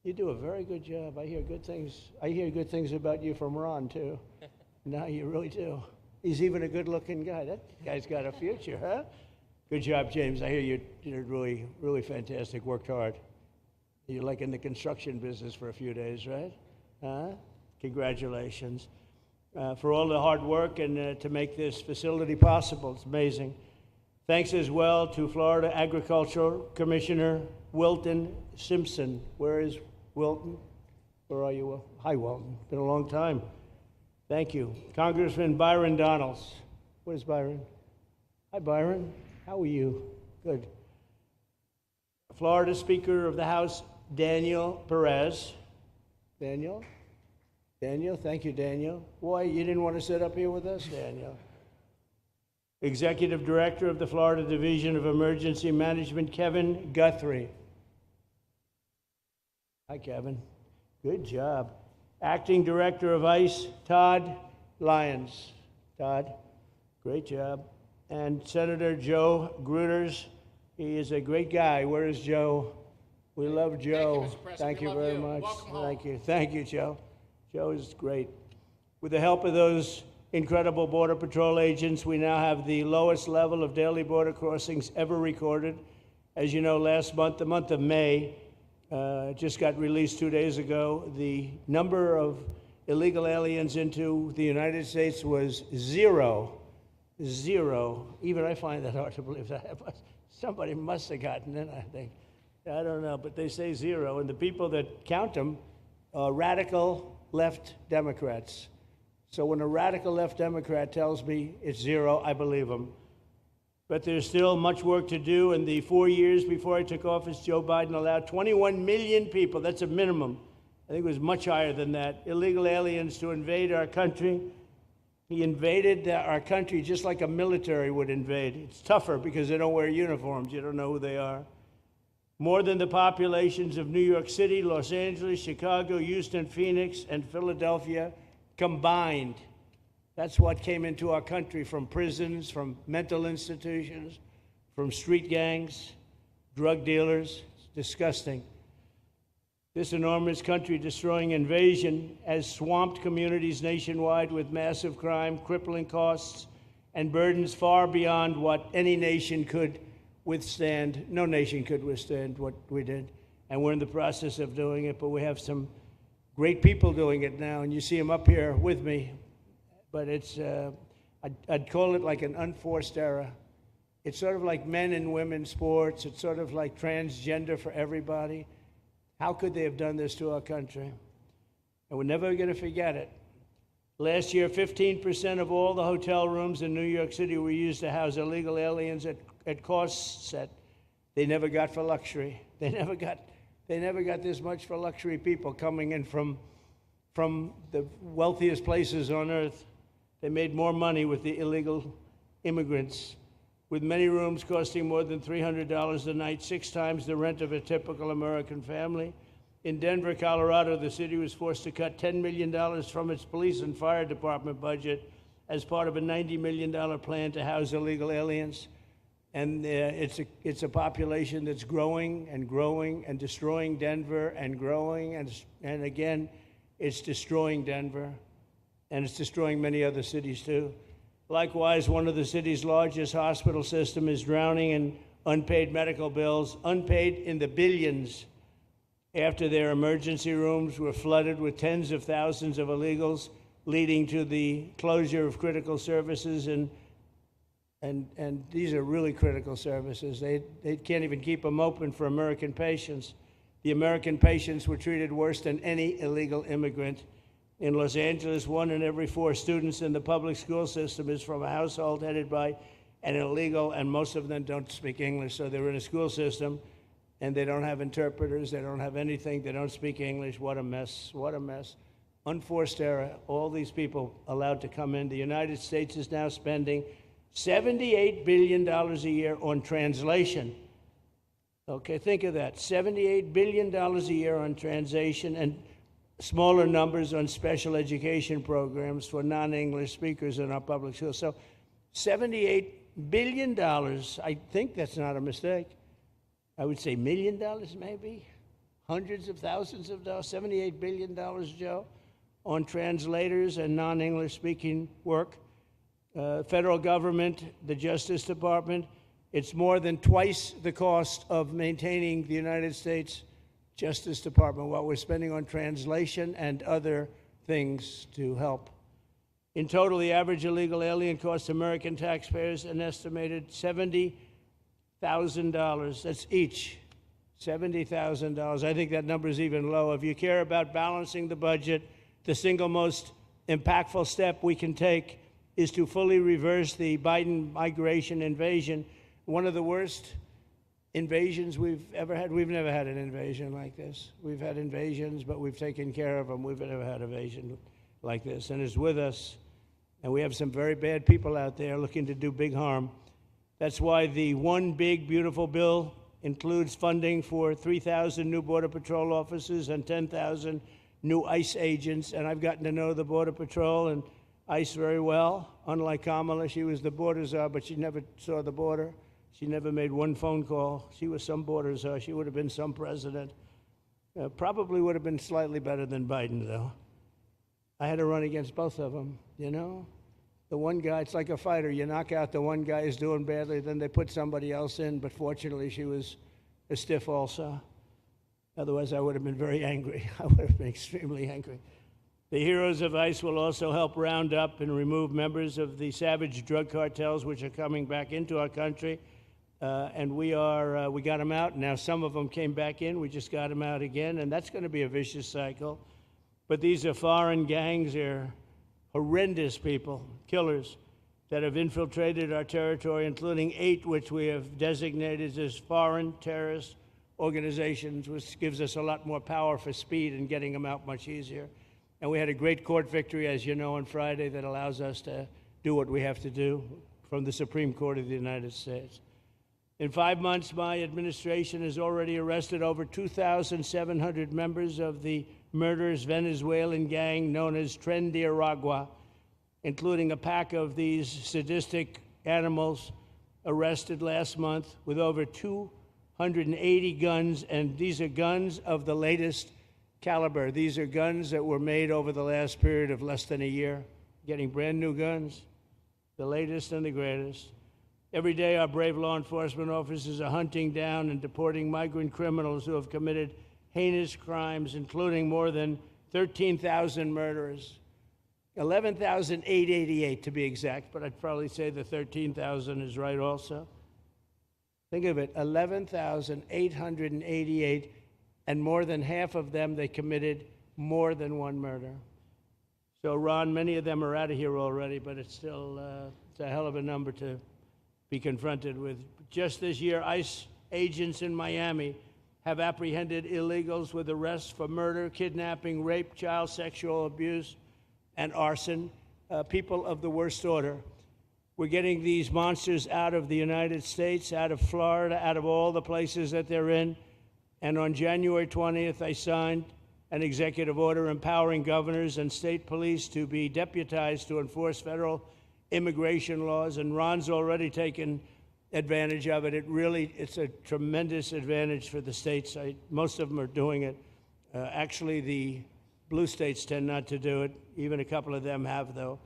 You do a very good job. I hear good things. I hear good things about you from Ron too. No, you really do. He's even a good-looking guy. That guy's got a future, huh? Good job, James. I hear you did really, really fantastic. Worked hard. You're like in the construction business for a few days, right? Huh? Congratulations. For all the hard work and to make this facility possible. It's amazing. Thanks as well to Florida Agricultural Commissioner Wilton Simpson. Where is Wilton? Where are you, Will? Hi, Wilton. Been a long time. Thank you. Congressman Byron Donalds. Where's Byron? Hi, Byron. How are you? Good. Florida Speaker of the House, Daniel Perez. Daniel? Daniel, thank you, Daniel. Why, you didn't want to sit up here with us, Daniel? Executive Director of the Florida Division of Emergency Management, Kevin Guthrie. Hi, Kevin. Good job. Acting Director of ICE, Todd Lyons. Todd, great job. And Senator Joe Gruters. He is a great guy. Where is Joe? We love Joe. Thank you very much. Thank you. Thank you, Joe. Joe is great. With the help of those incredible Border Patrol agents, we now have the lowest level of daily border crossings ever recorded. As you know, last month, the month of May, just got released 2 days ago, the number of illegal aliens into the United States was zero. Zero. Even I find that hard to believe. That somebody must have gotten in, I think. I don't know, but they say zero. And the people that count them are radical left Democrats. So when a radical left Democrat tells me it's zero, I believe him. But there's still much work to do. In the 4 years before I took office, Joe Biden allowed 21 million people, that's a minimum, I think it was much higher than that, illegal aliens to invade our country. He invaded our country just like a military would invade. It's tougher because they don't wear uniforms. You don't know who they are. More than the populations of New York City, Los Angeles, Chicago, Houston, Phoenix, and Philadelphia combined. That's what came into our country from prisons, from mental institutions, from street gangs, drug dealers. It's disgusting. This enormous country-destroying invasion has swamped communities nationwide with massive crime, crippling costs, and burdens far beyond what any nation could withstand. No nation could withstand what we did, and we're in the process of doing it, but we have some great people doing it now, and you see them up here with me, but it's, I'd call it like an unforced era. It's sort of like men and women sports. It's sort of like transgender for everybody. How could they have done this to our country? And we're never going to forget it. Last year, 15% of all the hotel rooms in New York City were used to house illegal aliens at costs that they never got for luxury. They never got this much for luxury people coming in from the wealthiest places on earth. They made more money with the illegal immigrants, with many rooms costing more than $300 a night, 6 times the rent of a typical American family. In Denver, Colorado, the city was forced to cut $10 million from its police and fire department budget as part of a $90 million plan to house illegal aliens. And it's a population that's growing and growing and destroying Denver and growing, and again, it's destroying Denver, and it's destroying many other cities too. Likewise, one of the city's largest hospital system is drowning in unpaid medical bills, unpaid in the billions, after their emergency rooms were flooded with tens of thousands of illegals, leading to the closure of critical services. And these are really critical services. They can't even keep them open for American patients. The American patients were treated worse than any illegal immigrant. In Los Angeles, 1 in every 4 students in the public school system is from a household headed by an illegal, and most of them don't speak English, so they're in a school system, and they don't have interpreters, they don't have anything, they don't speak English. What a mess, what a mess. Unforced error, all these people allowed to come in. The United States is now spending $78 billion a year on translation. Okay, think of that. $78 billion a year on translation, and smaller numbers on special education programs for non-English speakers in our public schools. So $78 billion, I think that's not a mistake. I would say $1 million maybe, hundreds of thousands of dollars, $78 billion, Joe, on translators and non-English speaking work. Federal government, the Justice Department, it's more than twice the cost of maintaining the United States Justice Department, what we're spending on translation and other things to help. In total, the average illegal alien costs American taxpayers an estimated $70,000. That's each, $70,000. I think that number is even low. If you care about balancing the budget, the single most impactful step we can take is to fully reverse the Biden migration invasion. One of the worst invasions we've ever had. We've never had an invasion like this. We've had invasions, but we've taken care of them. We've never had an invasion like this, and it's with us. And we have some very bad people out there looking to do big harm. That's why the One Big Beautiful Bill includes funding for 3,000 new Border Patrol officers and 10,000 new ICE agents. And I've gotten to know the Border Patrol and ICE very well. Unlike Kamala, she was the border czar, but she never saw the border. She never made one phone call. She was some border czar. She would have been some president. Probably would have been slightly better than Biden, though. I had to run against both of them, you know? The one guy, it's like a fighter. You knock out the one guy who's doing badly, then they put somebody else in, but fortunately she was a stiff also. Otherwise, I would have been very angry. I would have been extremely angry. The heroes of ICE will also help round up and remove members of the savage drug cartels which are coming back into our country. And we got them out. Now some of them came back in. We just got them out again. And that's going to be a vicious cycle. But these are foreign gangs. They're horrendous people, killers, that have infiltrated our territory, including 8 which we have designated as foreign terrorist organizations, which gives us a lot more power for speed and getting them out much easier. And we had a great court victory, as you know, on Friday that allows us to do what we have to do from the Supreme Court of the United States. In 5 months, my administration has already arrested over 2,700 members of the murderous Venezuelan gang known as Tren de Aragua, including a pack of these sadistic animals arrested last month with over 280 guns, and these are guns of the latest caliber. These are guns that were made over the last period of less than a year, getting brand new guns, the latest and the greatest. Every day, our brave law enforcement officers are hunting down and deporting migrant criminals who have committed heinous crimes, including more than 13,000 murderers, 11,888 to be exact, but I'd probably say the 13,000 is right also. Think of it, 11,888, and more than half of them, they committed more than one murder. So, Ron, many of them are out of here already, but it's still it's a hell of a number to be confronted with. Just this year, ICE agents in Miami have apprehended illegals with arrests for murder, kidnapping, rape, child sexual abuse, and arson, people of the worst order. We're getting these monsters out of the United States, out of Florida, out of all the places that they're in. And on January 20th, I signed an executive order empowering governors and state police to be deputized to enforce federal immigration laws. And Ron's already taken advantage of it. It's a tremendous advantage for the states. Most of them are doing it. Actually, the blue states tend not to do it. Even a couple of them have, though.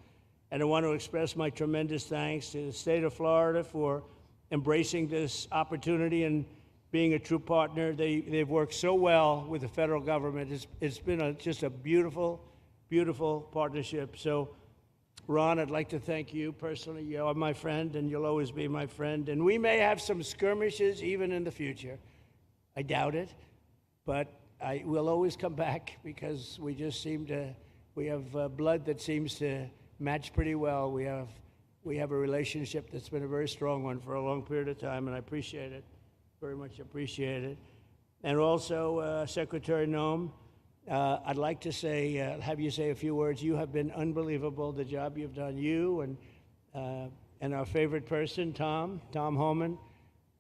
And I want to express my tremendous thanks to the state of Florida for embracing this opportunity and being a true partner. They've worked so well with the federal government. It's been just a beautiful, beautiful partnership. So, Ron, I'd like to thank you personally. You are my friend, and you'll always be my friend. And we may have some skirmishes even in the future. I doubt it, but we'll always come back because we just we have blood that seems to match pretty well. We have a relationship that's been a very strong one for a long period of time, and I appreciate it, very much appreciate it. And also, Secretary Noem, I'd like to have you say a few words. You have been unbelievable, the job you've done. You and our favorite person, Tom Homan,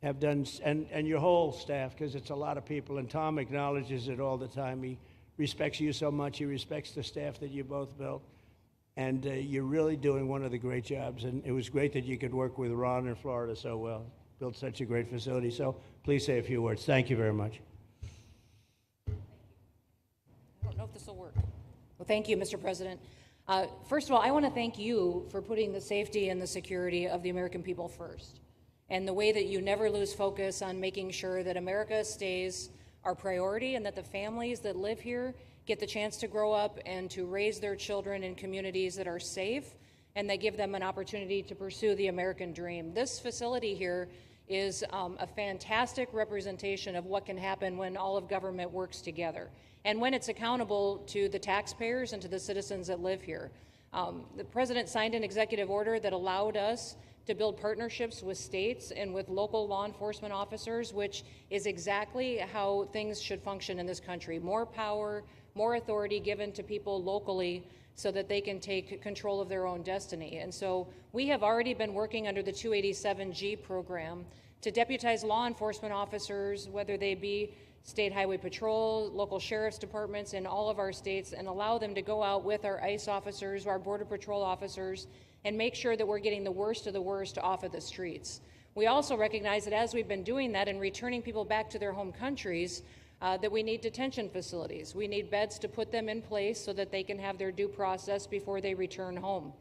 have done, and your whole staff, because it's a lot of people, and Tom acknowledges it all the time. He respects you so much. He respects the staff that you both built. And you're really doing one of the great jobs. And it was great that you could work with Ron in Florida so well. Built such a great facility. So please say a few words. Thank you very much. I don't know if this will work. Well, thank you, Mr. President. First of all, I want to thank you for putting the safety and the security of the American people first, and the way that you never lose focus on making sure that America stays our priority and that the families that live here get the chance to grow up and to raise their children in communities that are safe and that give them an opportunity to pursue the American dream. This facility here is a fantastic representation of what can happen when all of government works together and when it's accountable to the taxpayers and to the citizens that live here. The President signed an executive order that allowed us to build partnerships with states and with local law enforcement officers, which is exactly how things should function in this country. More power, more authority given to people locally so that they can take control of their own destiny. And so we have already been working under the 287G program to deputize law enforcement officers, whether they be state highway patrol, local sheriff's departments in all of our states, and allow them to go out with our ICE officers, our border patrol officers, and make sure that we're getting the worst of the worst off of the streets. We also recognize that as we've been doing that and returning people back to their home countries, that we need detention facilities. We need beds to put them in place so that they can have their due process before they return home.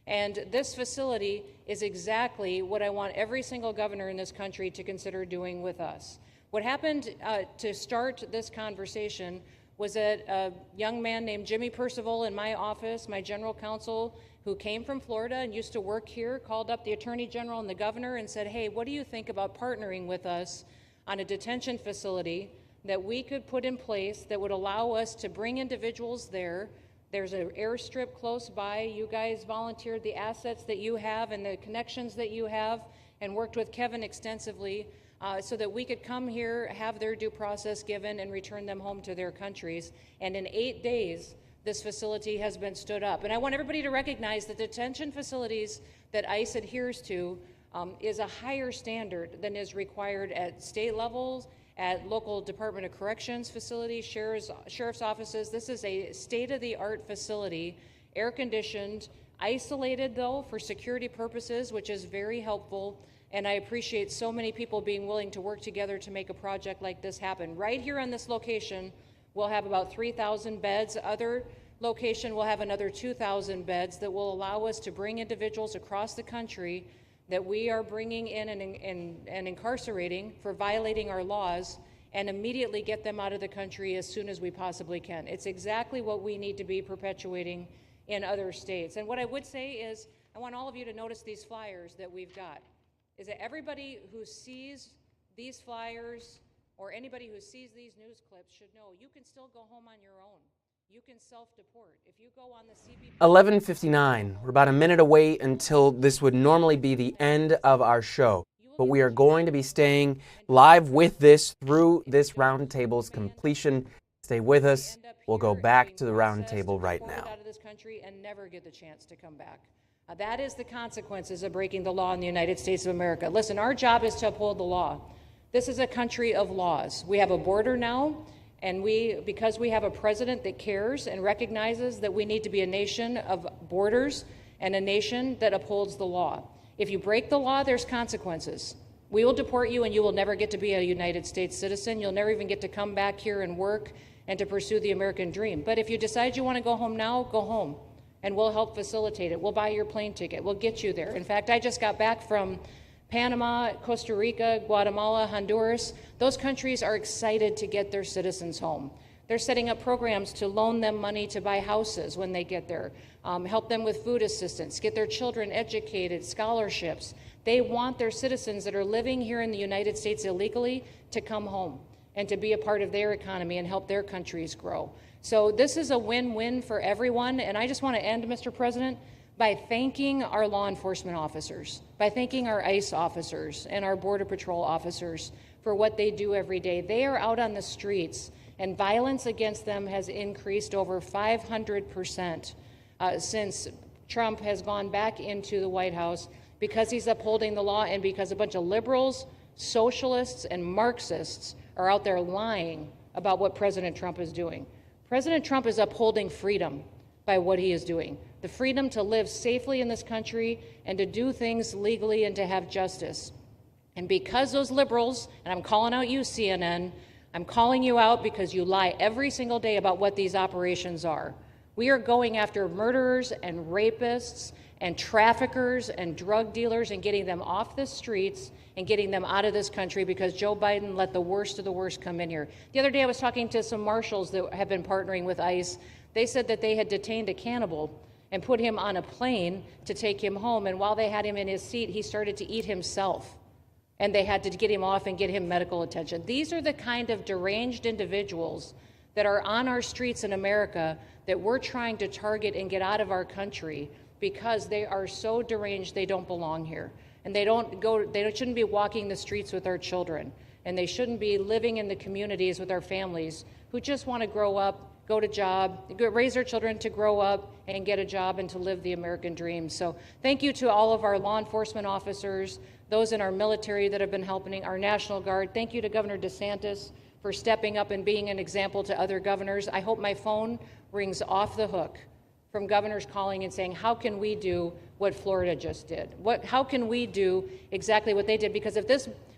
And this facility is exactly what I want every single governor in this country to consider doing with us. What happened to start this conversation was that a young man named Jimmy Percival in my office, my general counsel, who came from Florida and used to work here, called up the Attorney General and the governor and said, hey, what do you think about partnering with us on a detention facility that we could put in place that would allow us to bring individuals there? There's an airstrip close by. You guys volunteered the assets that you have and the connections that you have and worked with Kevin extensively so that we could come here, have their due process given, and return them home to their countries. And in 8 days, this facility has been stood up. And I want everybody to recognize that detention facilities that ICE adheres to is a higher standard than is required at state levels, at local Department of Corrections facilities, sheriff's offices. This is a state-of-the-art facility, air-conditioned, isolated, though, for security purposes, which is very helpful. And I appreciate so many people being willing to work together to make a project like this happen. Right here on this location, we'll have about 3,000 beds. Other location will have another 2,000 beds that will allow us to bring individuals across the country that we are bringing in and incarcerating for violating our laws and immediately get them out of the country as soon as we possibly can. It's exactly what we need to be perpetuating in other states. And what I would say is, I want all of you to notice these flyers that we've got, is that everybody who sees these flyers or anybody who sees these news clips should know you can still go home on your own. You can self-deport. If you go on the CBP... 11:59. We're about a minute away until this would normally be the end of our show. But we are going to be staying live with this through this roundtable's completion. Stay with us. We'll go back to the roundtable right now. Out of this country and never get the chance to come back. That is the consequences of breaking the law in the United States of America. Listen, our job is to uphold the law. This is a country of laws. We have a border now. And because we have a president that cares and recognizes that we need to be a nation of borders and a nation that upholds the law. If you break the law, there's consequences. We will deport you and you will never get to be a United States citizen. You'll never even get to come back here and work and to pursue the American dream. But if you decide you want to go home now, go home. And we'll help facilitate it. We'll buy your plane ticket. We'll get you there. In fact, I just got back from Panama, Costa Rica, Guatemala, Honduras. Those countries are excited to get their citizens home. They're setting up programs to loan them money to buy houses when they get there, help them with food assistance, get their children educated, scholarships. They want their citizens that are living here in the United States illegally to come home and to be a part of their economy and help their countries grow. So this is a win-win for everyone, and I just want to end, Mr. President, by thanking our law enforcement officers, by thanking our ICE officers and our Border Patrol officers for what they do every day. They are out on the streets, and violence against them has increased over 500% since Trump has gone back into the White House, because he's upholding the law and because a bunch of liberals, socialists, and Marxists are out there lying about what President Trump is doing. President Trump is upholding freedom by what he is doing. The freedom to live safely in this country and to do things legally and to have justice. And because those liberals, and I'm calling out you, CNN, I'm calling you out because you lie every single day about what these operations are. We are going after murderers and rapists and traffickers and drug dealers and getting them off the streets and getting them out of this country because Joe Biden let the worst of the worst come in here. The other day I was talking to some marshals that have been partnering with ICE. They said that they had detained a cannibal and put him on a plane to take him home, and while they had him in his seat, he started to eat himself, and they had to get him off and get him medical attention. These are the kind of deranged individuals that are on our streets in America that we're trying to target and get out of our country because they are so deranged they don't belong here. And they shouldn't be walking the streets with our children. And they shouldn't be living in the communities with our families who just want to grow up, go to job, raise their children to grow up and get a job and to live the American dream. So thank you to all of our law enforcement officers, those in our military that have been helping, our National Guard. Thank you to Governor DeSantis for stepping up and being an example to other governors. I hope my phone rings off the hook from governors calling and saying, how can we do what Florida just did? How can we do exactly what they did? Because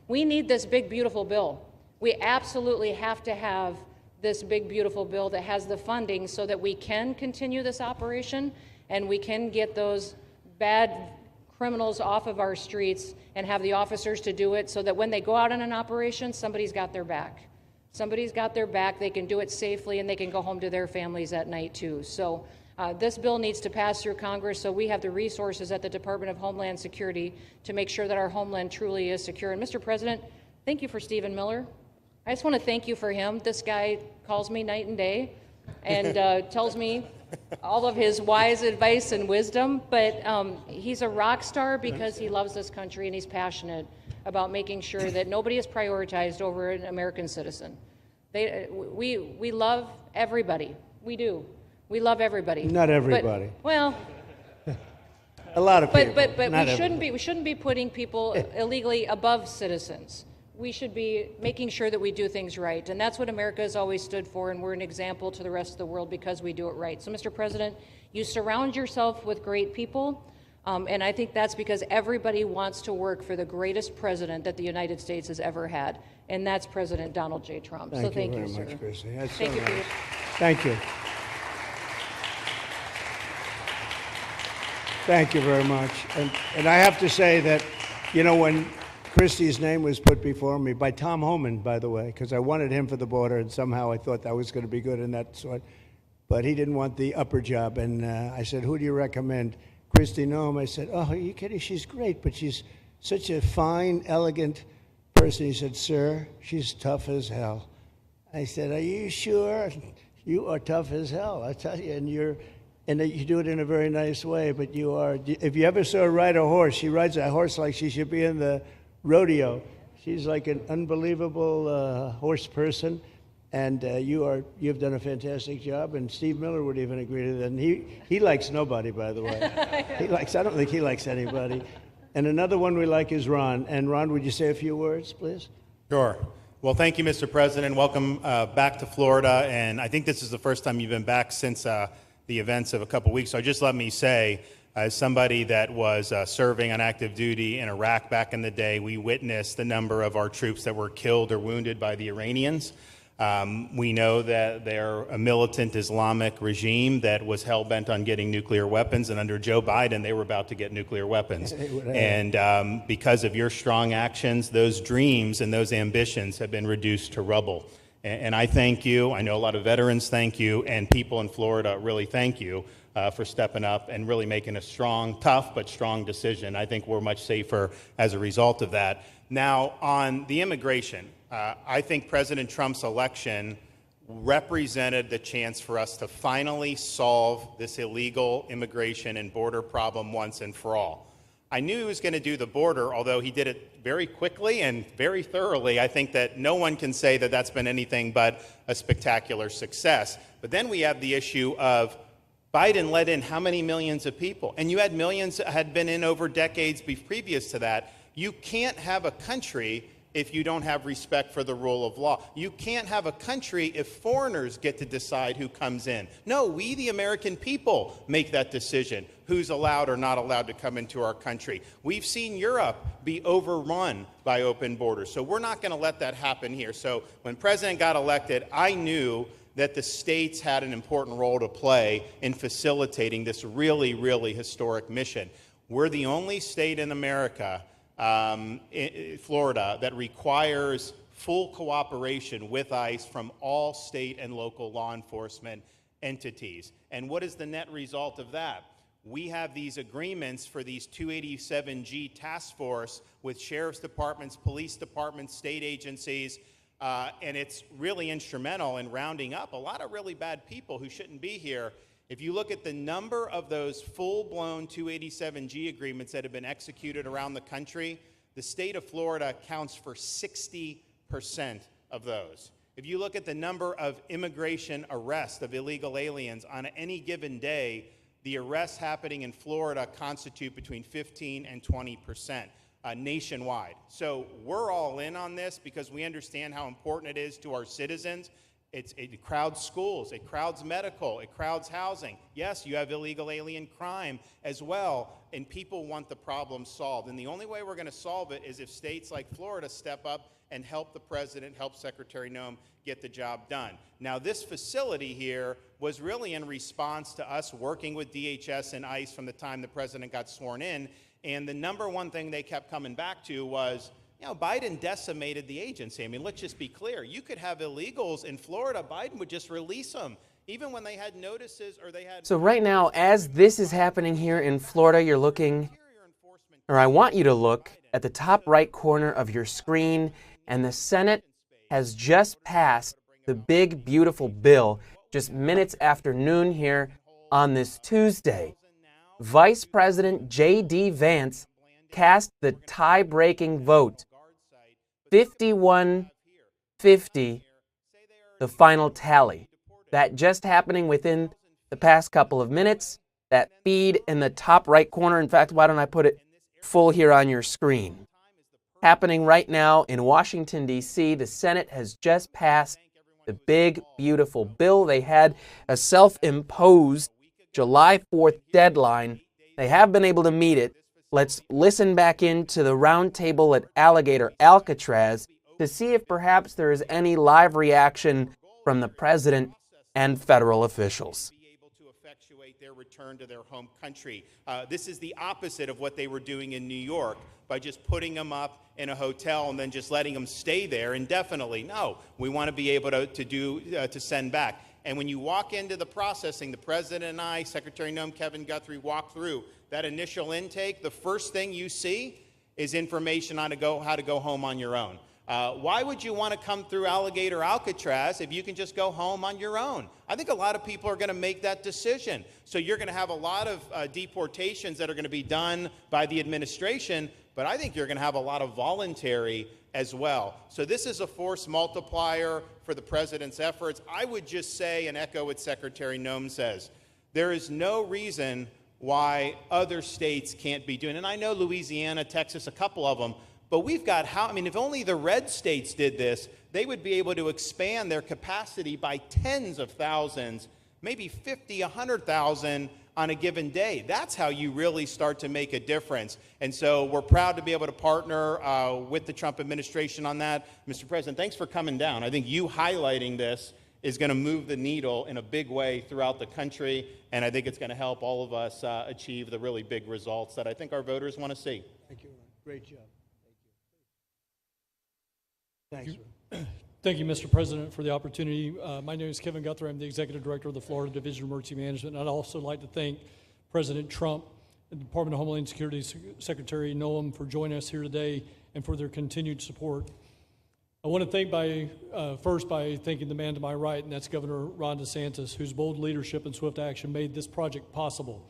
we need this big, beautiful bill. We absolutely have to have this big, beautiful bill that has the funding so that we can continue this operation and we can get those bad criminals off of our streets and have the officers to do it so that when they go out on an operation, somebody's got their back. Somebody's got their back, they can do it safely, and they can go home to their families at night too. So this bill needs to pass through Congress so we have the resources at the Department of Homeland Security to make sure that our homeland truly is secure. And Mr. President, thank you for Stephen Miller. I just want to thank you for him. This guy calls me night and day and tells me all of his wise advice and wisdom, but he's a rock star because he loves this country and he's passionate about making sure that nobody is prioritized over an American citizen. We love everybody. We do. We love everybody. Not everybody. But, well, a lot of people. But we shouldn't be putting people illegally above citizens. We should be making sure that we do things right, and that's what America has always stood for, and we're an example to the rest of the world because we do it right. So, Mr. President, you surround yourself with great people, and I think that's because everybody wants to work for the greatest president that the United States has ever had, and that's President Donald J. Trump. Thank you very much, Kristi. That's so nice. Thank you. Thank you very much. And I have to say that, you know, when Kristi's name was put before me by Tom Homan, by the way, because I wanted him for the border, and somehow I thought that was going to be good in that sort. But he didn't want the upper job, and I said, who do you recommend? Kristi Noem. I said, oh, are you kidding? She's great, but she's such a fine, elegant person. He said, sir, she's tough as hell. I said, are you sure? You are tough as hell, I tell you, and you do it in a very nice way, but you are, if you ever saw her ride a horse, she rides a horse like she should be in the rodeo. She's like an unbelievable horse person, and you've done a fantastic job, and Steve Miller would even agree to that. And he likes nobody, by the way. I don't think he likes anybody. And another one we like is Ron. And Ron, would you say a few words, please? Sure. Well, thank you, Mr. President. Welcome back to Florida, and I think this is the first time you've been back since the events of a couple weeks. So just let me say, As somebody that was serving on active duty in Iraq back in the day, we witnessed the number of our troops that were killed or wounded by the Iranians. We know that they're a militant Islamic regime that was hell-bent on getting nuclear weapons, and under Joe Biden, they were about to get nuclear weapons. And because of your strong actions, those dreams and those ambitions have been reduced to rubble. And I thank you. I know a lot of veterans thank you, and people in Florida really thank you for stepping up and really making a strong, tough, but strong decision. I think we're much safer as a result of that. Now, on the immigration, I think President Trump's election represented the chance for us to finally solve this illegal immigration and border problem once and for all. I knew he was going to do the border, although he did it very quickly and very thoroughly. I think that no one can say that that's been anything but a spectacular success. But then we have the issue of Biden let in how many millions of people? And you had millions that had been in over decades previous to that. You can't have a country if you don't have respect for the rule of law. You can't have a country if foreigners get to decide who comes in. No, we, the American people, make that decision, who's allowed or not allowed to come into our country. We've seen Europe be overrun by open borders, so we're not going to let that happen here. So when President got elected, I knew that the states had an important role to play in facilitating this really, really historic mission. We're the only state in America, Florida, that requires full cooperation with ICE from all state and local law enforcement entities. And what is the net result of that? We have these agreements for these 287G task force with sheriff's departments, police departments, state agencies, and it's really instrumental in rounding up a lot of really bad people who shouldn't be here. If you look at the number of those full-blown 287G agreements that have been executed around the country, the state of Florida counts for 60% of those. If you look at the number of immigration arrests of illegal aliens on any given day, the arrests happening in Florida constitute between 15 and 20%. Nationwide. So we're all in on this because we understand how important it is to our citizens. It crowds schools, it crowds medical, it crowds housing. Yes, you have illegal alien crime as well, and people want the problem solved. And the only way we're going to solve it is if states like Florida step up and help the president, help Secretary Noem get the job done. Now, this facility here was really in response to us working with DHS and ICE from the time the president got sworn in. And the number one thing they kept coming back to was, you know, Biden decimated the agency. I mean, let's just be clear. You could have illegals in Florida. Biden would just release them, even when they had notices or they had... So right now, as this is happening here in Florida, you're looking, or I want you to look at the top right corner of your screen, and the Senate has just passed the big, beautiful bill just minutes after noon here on this Tuesday. Vice President J.D. Vance cast the tie-breaking vote. 51-50, the final tally. That just happening within the past couple of minutes. That feed in the top right corner. In fact, why don't I put it full here on your screen? Happening right now in Washington, D.C., the Senate has just passed the big, beautiful bill. They had a self-imposed July 4th deadline. They have been able to meet it. Let's listen back into the roundtable at Alligator Alcatraz to see if perhaps there is any live reaction from the president and federal officials. Their return to their home country. This is the opposite of what they were doing in New York by just putting them up in a hotel and then just letting them stay there indefinitely. No, we want to be able to send back. And when you walk into the processing, the president and I, Secretary Noem, Kevin Guthrie, walk through that initial intake. The first thing you see is information on how to go home on your own. Why would you want to come through Alligator Alcatraz if you can just go home on your own? I think a lot of people are going to make that decision. So you're going to have a lot of deportations that are going to be done by the administration, but I think you're going to have a lot of voluntary as well. So this is a force multiplier for the president's efforts. I would just say and echo what Secretary Noem says. There is no reason why other states can't be doing it. And I know Louisiana, Texas, a couple of them, but we've got if only the red states did this, they would be able to expand their capacity by tens of thousands, maybe 50, 100,000 on a given day. That's how you really start to make a difference. And so we're proud to be able to partner with the Trump administration on that. Mr. President, thanks for coming down. I think you highlighting this is going to move the needle in a big way throughout the country, and I think it's going to help all of us achieve the really big results that I think our voters want to see. Thank you, Ron. Great job. Thanks, Ron. Thank you, Mr. President, for the opportunity. My name is Kevin Guthrie. I'm the Executive Director of the Florida Division of Emergency Management. And I'd also like to thank President Trump and the Department of Homeland Security Secretary Noem for joining us here today and for their continued support. I want to thank first by thanking the man to my right, and that's Governor Ron DeSantis, whose bold leadership and swift action made this project possible.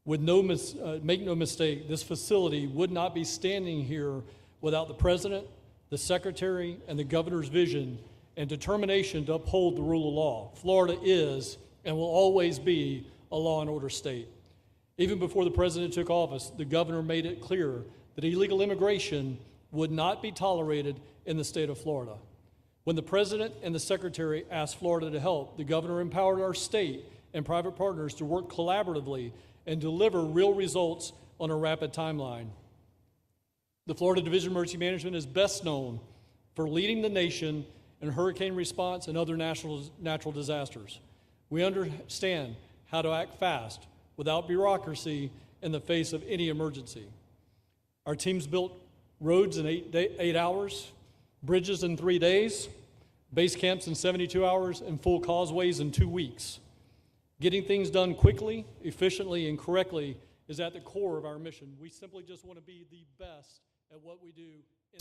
Make no mistake, this facility would not be standing here without the President, the Secretary, and the Governor's vision and determination to uphold the rule of law. Florida is and will always be a law and order state. Even before the President took office, the Governor made it clear that illegal immigration would not be tolerated in the state of Florida. When the President and the Secretary asked Florida to help, the Governor empowered our state and private partners to work collaboratively and deliver real results on a rapid timeline. The Florida Division of Emergency Management is best known for leading the nation in hurricane response and other natural disasters. We understand how to act fast without bureaucracy in the face of any emergency. Our teams built roads in 8 hours, bridges in 3 days, base camps in 72 hours, and full causeways in 2 weeks. Getting things done quickly, efficiently, and correctly is at the core of our mission. We simply just want to be the best at what we do.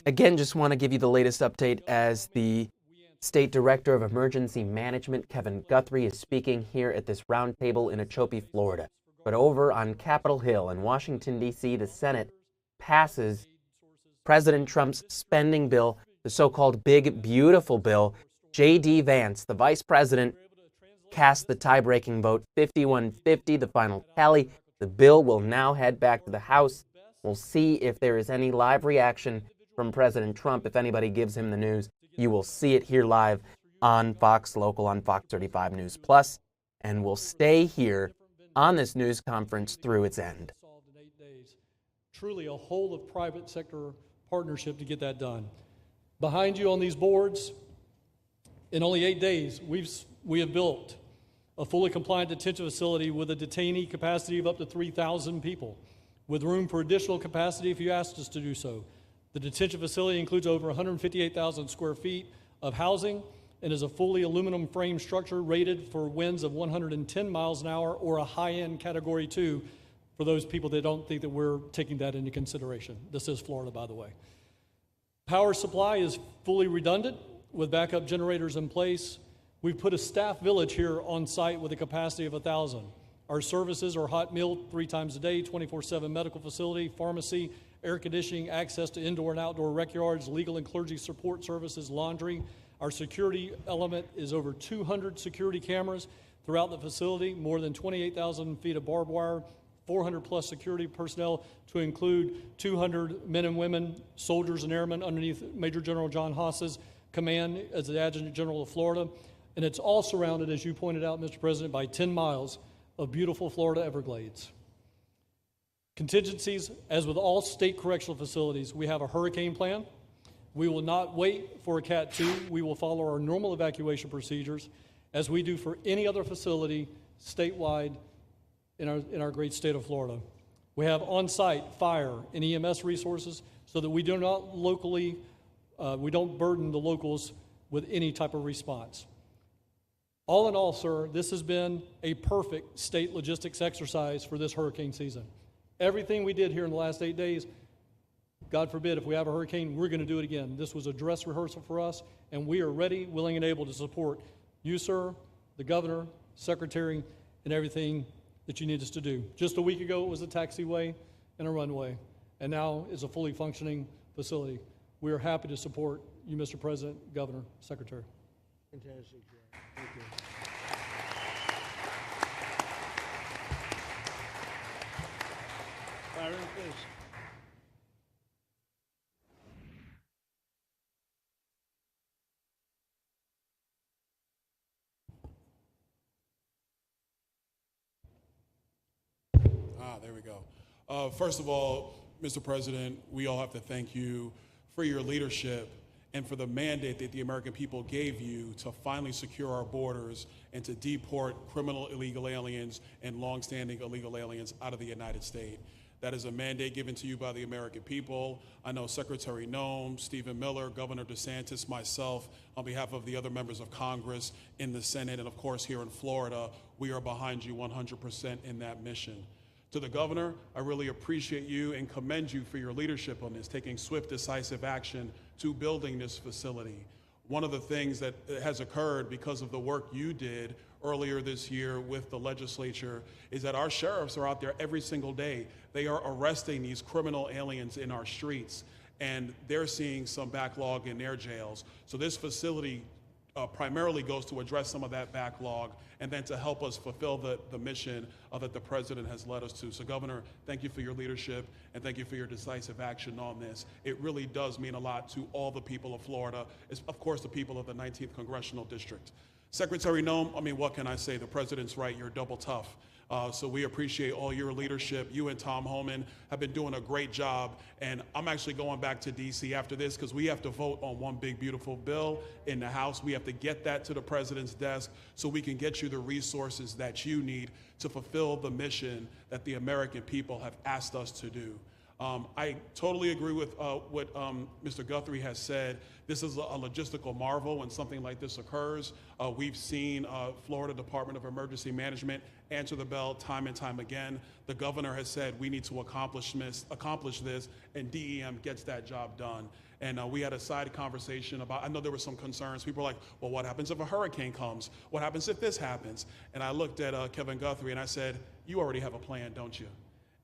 Again, just want to give you the latest update as the State Director of Emergency Management, Kevin Guthrie, is speaking here at this roundtable in Okeechobee, Florida. But over on Capitol Hill in Washington, D.C., the Senate passes President Trump's spending bill, the so-called Big Beautiful Bill. J.D. Vance, the Vice President, cast the tie-breaking vote, 51-50, the final tally. The bill will now head back to the House. We'll see if there is any live reaction from President Trump. If anybody gives him the news, you will see it here live on Fox Local, on Fox 35 News Plus, and we'll stay here on this news conference through its end. Truly a whole of private sector partnership to get that done. Behind you on these boards, in only 8 days, we have built a fully compliant detention facility with a detainee capacity of up to 3,000 people, with room for additional capacity if you asked us to do so. The detention facility includes over 158,000 square feet of housing and is a fully aluminum frame structure rated for winds of 110 miles an hour or a high-end Category 2 for those people that don't think that we're taking that into consideration. This is Florida, by the way. Power supply is fully redundant with backup generators in place. We've put a staff village here on site with a capacity of 1,000. Our services are hot meal 3 times a day, 24/7 medical facility, pharmacy, air conditioning, access to indoor and outdoor rec yards, legal and clergy support services, laundry. Our security element is over 200 security cameras throughout the facility, more than 28,000 feet of barbed wire, 400 plus security personnel to include 200 men and women, soldiers and airmen underneath Major General John Haas's command as the Adjutant General of Florida. And it's all surrounded, as you pointed out, Mr. President, by 10 miles of beautiful Florida Everglades. Contingencies, as with all state correctional facilities, we have a hurricane plan. We will not wait for a Cat 2. We will follow our normal evacuation procedures as we do for any other facility statewide in our great state of Florida. We have on-site fire and EMS resources so that we do not we don't burden the locals with any type of response. All in all, sir, this has been a perfect state logistics exercise for this hurricane season. Everything we did here in the last 8 days, God forbid, if we have a hurricane, we're going to do it again. This was a dress rehearsal for us, and we are ready, willing, and able to support you, sir, the governor, secretary, and everything that you need us to do. Just a week ago, it was a taxiway and a runway, and now it's a fully functioning facility. We are happy to support you, Mr. President, Governor, Secretary. Fantastic job. Thank you. Byron, please. There we go. First of all, Mr. President, we all have to thank you for your leadership and for the mandate that the American people gave you to finally secure our borders and to deport criminal illegal aliens and longstanding illegal aliens out of the United States. That is a mandate given to you by the American people. I know Secretary Noem, Stephen Miller, Governor DeSantis, myself, on behalf of the other members of Congress in the Senate, and of course here in Florida, we are behind you 100% in that mission. To the governor, I really appreciate you and commend you for your leadership on this, taking swift, decisive action to building this facility. One of the things that has occurred because of the work you did earlier this year with the legislature is that our sheriffs are out there every single day. They are arresting these criminal aliens in our streets, and they're seeing some backlog in their jails. So this facility primarily goes to address some of that backlog and then to help us fulfill the mission that the president has led us to. So Governor, thank you for your leadership and thank you for your decisive action on this. It really does mean a lot to all the people of Florida, of course the people of the 19th Congressional District. Secretary Noem, I mean, what can I say? The president's right, you're double tough. So we appreciate all your leadership. You and Tom Homan have been doing a great job. And I'm actually going back to DC after this because we have to vote on one big, beautiful bill in the House. We have to get that to the president's desk so we can get you the resources that you need to fulfill the mission that the American people have asked us to do. I totally agree with what Mr. Guthrie has said. This is a logistical marvel when something like this occurs. We've seen Florida Department of Emergency Management answer the bell time and time again. The governor has said we need to accomplish this, and DEM gets that job done. And we had a side conversation about, I know there were some concerns. People were like, well, what happens if a hurricane comes? What happens if this happens? And I looked at Kevin Guthrie and I said, you already have a plan, don't you?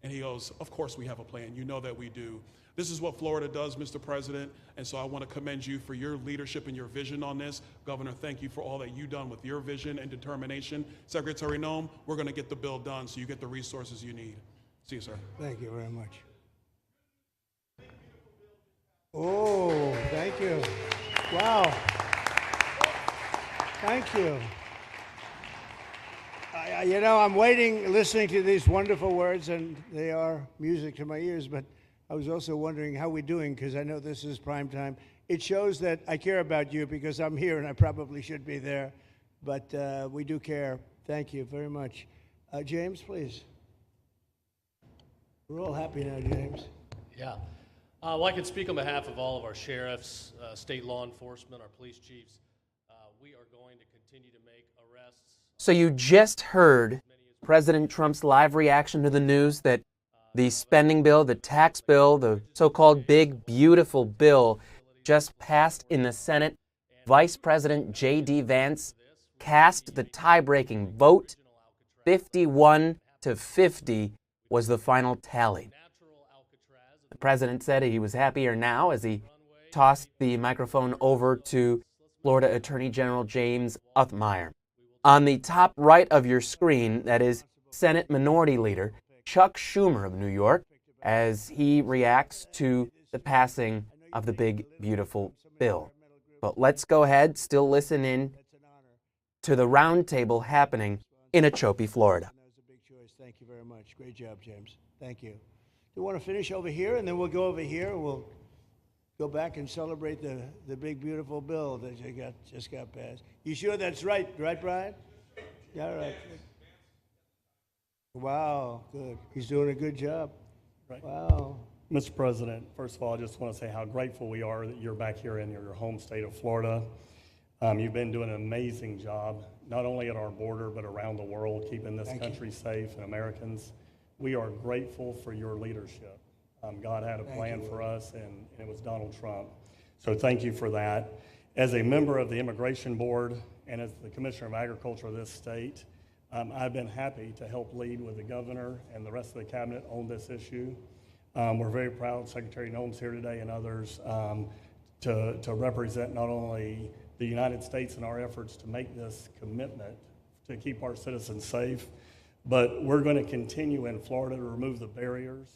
And he goes, of course we have a plan. You know that we do. This is what Florida does, Mr. President, and so I want to commend you for your leadership and your vision on this. Governor, thank you for all that you've done with your vision and determination. Secretary Noem, we're going to get the bill done so you get the resources you need. See you, sir. Thank you very much. Oh, thank you. Wow. Thank you. You know, I'm waiting, listening to these wonderful words, and they are music to my ears, but I was also wondering how we're doing, because I know this is prime time. It shows that I care about you because I'm here and I probably should be there, but we do care. Thank you very much. James, please. We're all happy now, James. Yeah. Well, I can speak on behalf of all of our sheriffs, state law enforcement, our police chiefs. We are going to continue to make arrests. So you just heard President Trump's live reaction to the news that the spending bill, the tax bill, the so-called big, beautiful bill just passed in the Senate. Vice President J.D. Vance cast the tie-breaking vote. 51-50 was the final tally. The president said he was happier now as he tossed the microphone over to Florida Attorney General James Uthmeier. On the top right of your screen, that is Senate Minority Leader Chuck Schumer of New York, as he reacts to the passing of the big, beautiful bill. But let's go ahead, still listen in to the roundtable happening in Ochope, Florida. That was a big choice. Thank you very much. Great job, James. Thank you. You want to finish over here, and then we'll go over here. We'll go back and celebrate the big, beautiful bill that you just got passed. You sure that's right? Right, Brian? Yeah, all right. Wow, good. He's doing a good job. Right. Wow. Mr. President, first of all, I just want to say how grateful we are that you're back here in your home state of Florida. You've been doing an amazing job, not only at our border, but around the world, keeping this country safe and Americans. We are grateful for your leadership. God had a plan for us, and it was Donald Trump. So thank you for that. As a member of the Immigration Board and as the Commissioner of Agriculture of this state, I've been happy to help lead with the governor and the rest of the cabinet on this issue. We're very proud Secretary Noem's here today and others to represent not only the United States in our efforts to make this commitment to keep our citizens safe, but we're going to continue in Florida to remove the barriers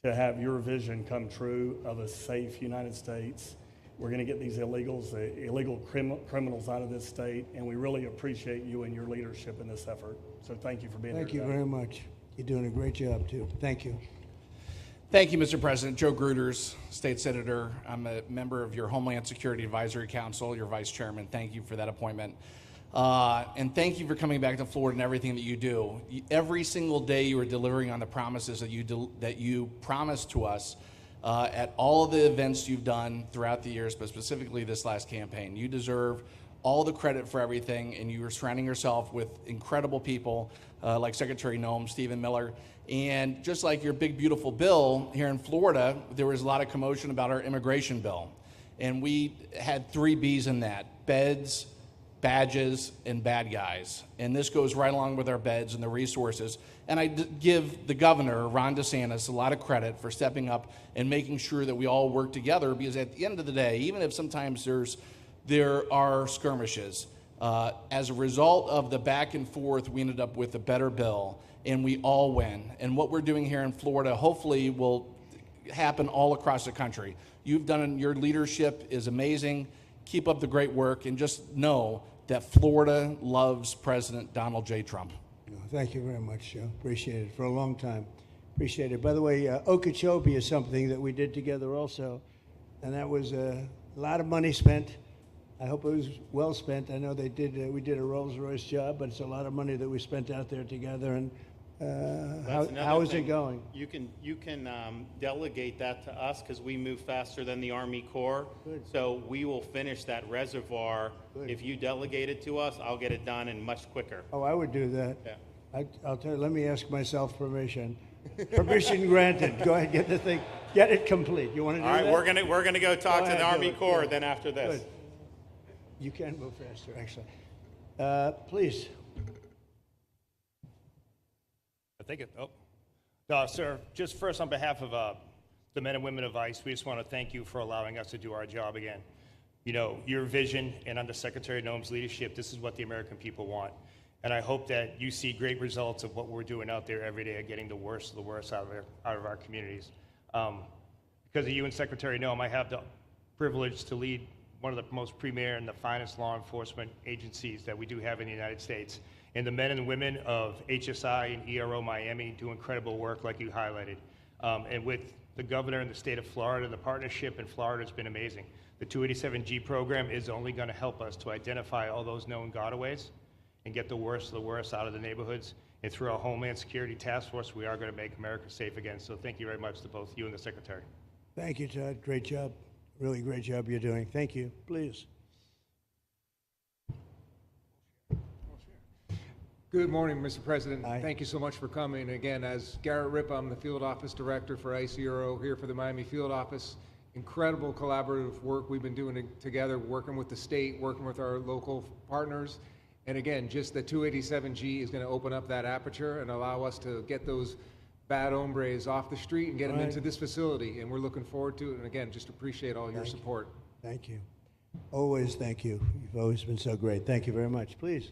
to have your vision come true of a safe United States. We're going to get these illegal criminals out of this state, and we really appreciate you and your leadership in this effort. So thank you for being here today. Thank you very much. You're doing a great job, too. Thank you. Thank you, Mr. President. Joe Gruters, State Senator. I'm a member of your Homeland Security Advisory Council, your Vice Chairman. Thank you for that appointment. And thank you for coming back to Florida and everything that you do. Every single day you are delivering on the promises that you promised to us at all of the events you've done throughout the years, but specifically this last campaign. You deserve all the credit for everything, and you are surrounding yourself with incredible people like Secretary Noem, Stephen Miller, and just like your big, beautiful bill here in Florida, there was a lot of commotion about our immigration bill. And we had 3 B's in that: beds, badges, and bad guys. And this goes right along with our beds and the resources. And I give the governor, Ron DeSantis, a lot of credit for stepping up and making sure that we all work together, because at the end of the day, even if sometimes there are skirmishes, as a result of the back and forth, we ended up with a better bill, and we all win. And what we're doing here in Florida hopefully will happen all across the country. You've done, your leadership is amazing. Keep up the great work, and just know that Florida loves President Donald J. Trump. Thank you very much, Joe. Appreciate it for a long time. Appreciate it. By the way, Okeechobee is something that we did together also, and that was a lot of money spent. I hope it was well spent. I know we did a Rolls-Royce job, but it's a lot of money that we spent out there together. And how is it going? You can delegate that to us, because we move faster than the Army Corps. Good. So we will finish that reservoir. Good. If you delegate it to us, I'll get it done and much quicker. Oh, I would do that. Yeah. I'll tell you. Let me ask myself permission. Permission granted. Go ahead, get the thing, get it complete. You want to do that? All right, we're gonna go talk to the Army Corps Yeah. then after this. Good. You can move faster, actually. Please. Thank you. No, sir, just first on behalf of the men and women of ICE, we just want to thank you for allowing us to do our job again. You know, your vision and under Secretary Noem's leadership, this is what the American people want. And I hope that you see great results of what we're doing out there every day of getting the worst of the worst out of our communities. Because of you and Secretary Noem, I have the privilege to lead one of the most premier and the finest law enforcement agencies that we do have in the United States. And the men and women of HSI and ERO Miami do incredible work like you highlighted. And with the governor in the state of Florida, the partnership in Florida has been amazing. The 287G program is only going to help us to identify all those known gotaways and get the worst of the worst out of the neighborhoods. And through our Homeland Security Task Force, we are going to make America safe again. So thank you very much to both you and the Secretary. Thank you, Todd. Great job. Really great job you're doing. Thank you. Please. Good morning, Mr. President. Thank you so much for coming. Again, as Garrett Ripp, I'm the Field Office Director for ICRO here for the Miami Field Office. Incredible collaborative work we've been doing together, working with the state, working with our local partners. And again, just the 287G is going to open up that aperture and allow us to get those bad hombres off the street and get them into this facility. And we're looking forward to it. And again, just appreciate all your support. Thank you. Always thank you. You've always been so great. Thank you very much. Please.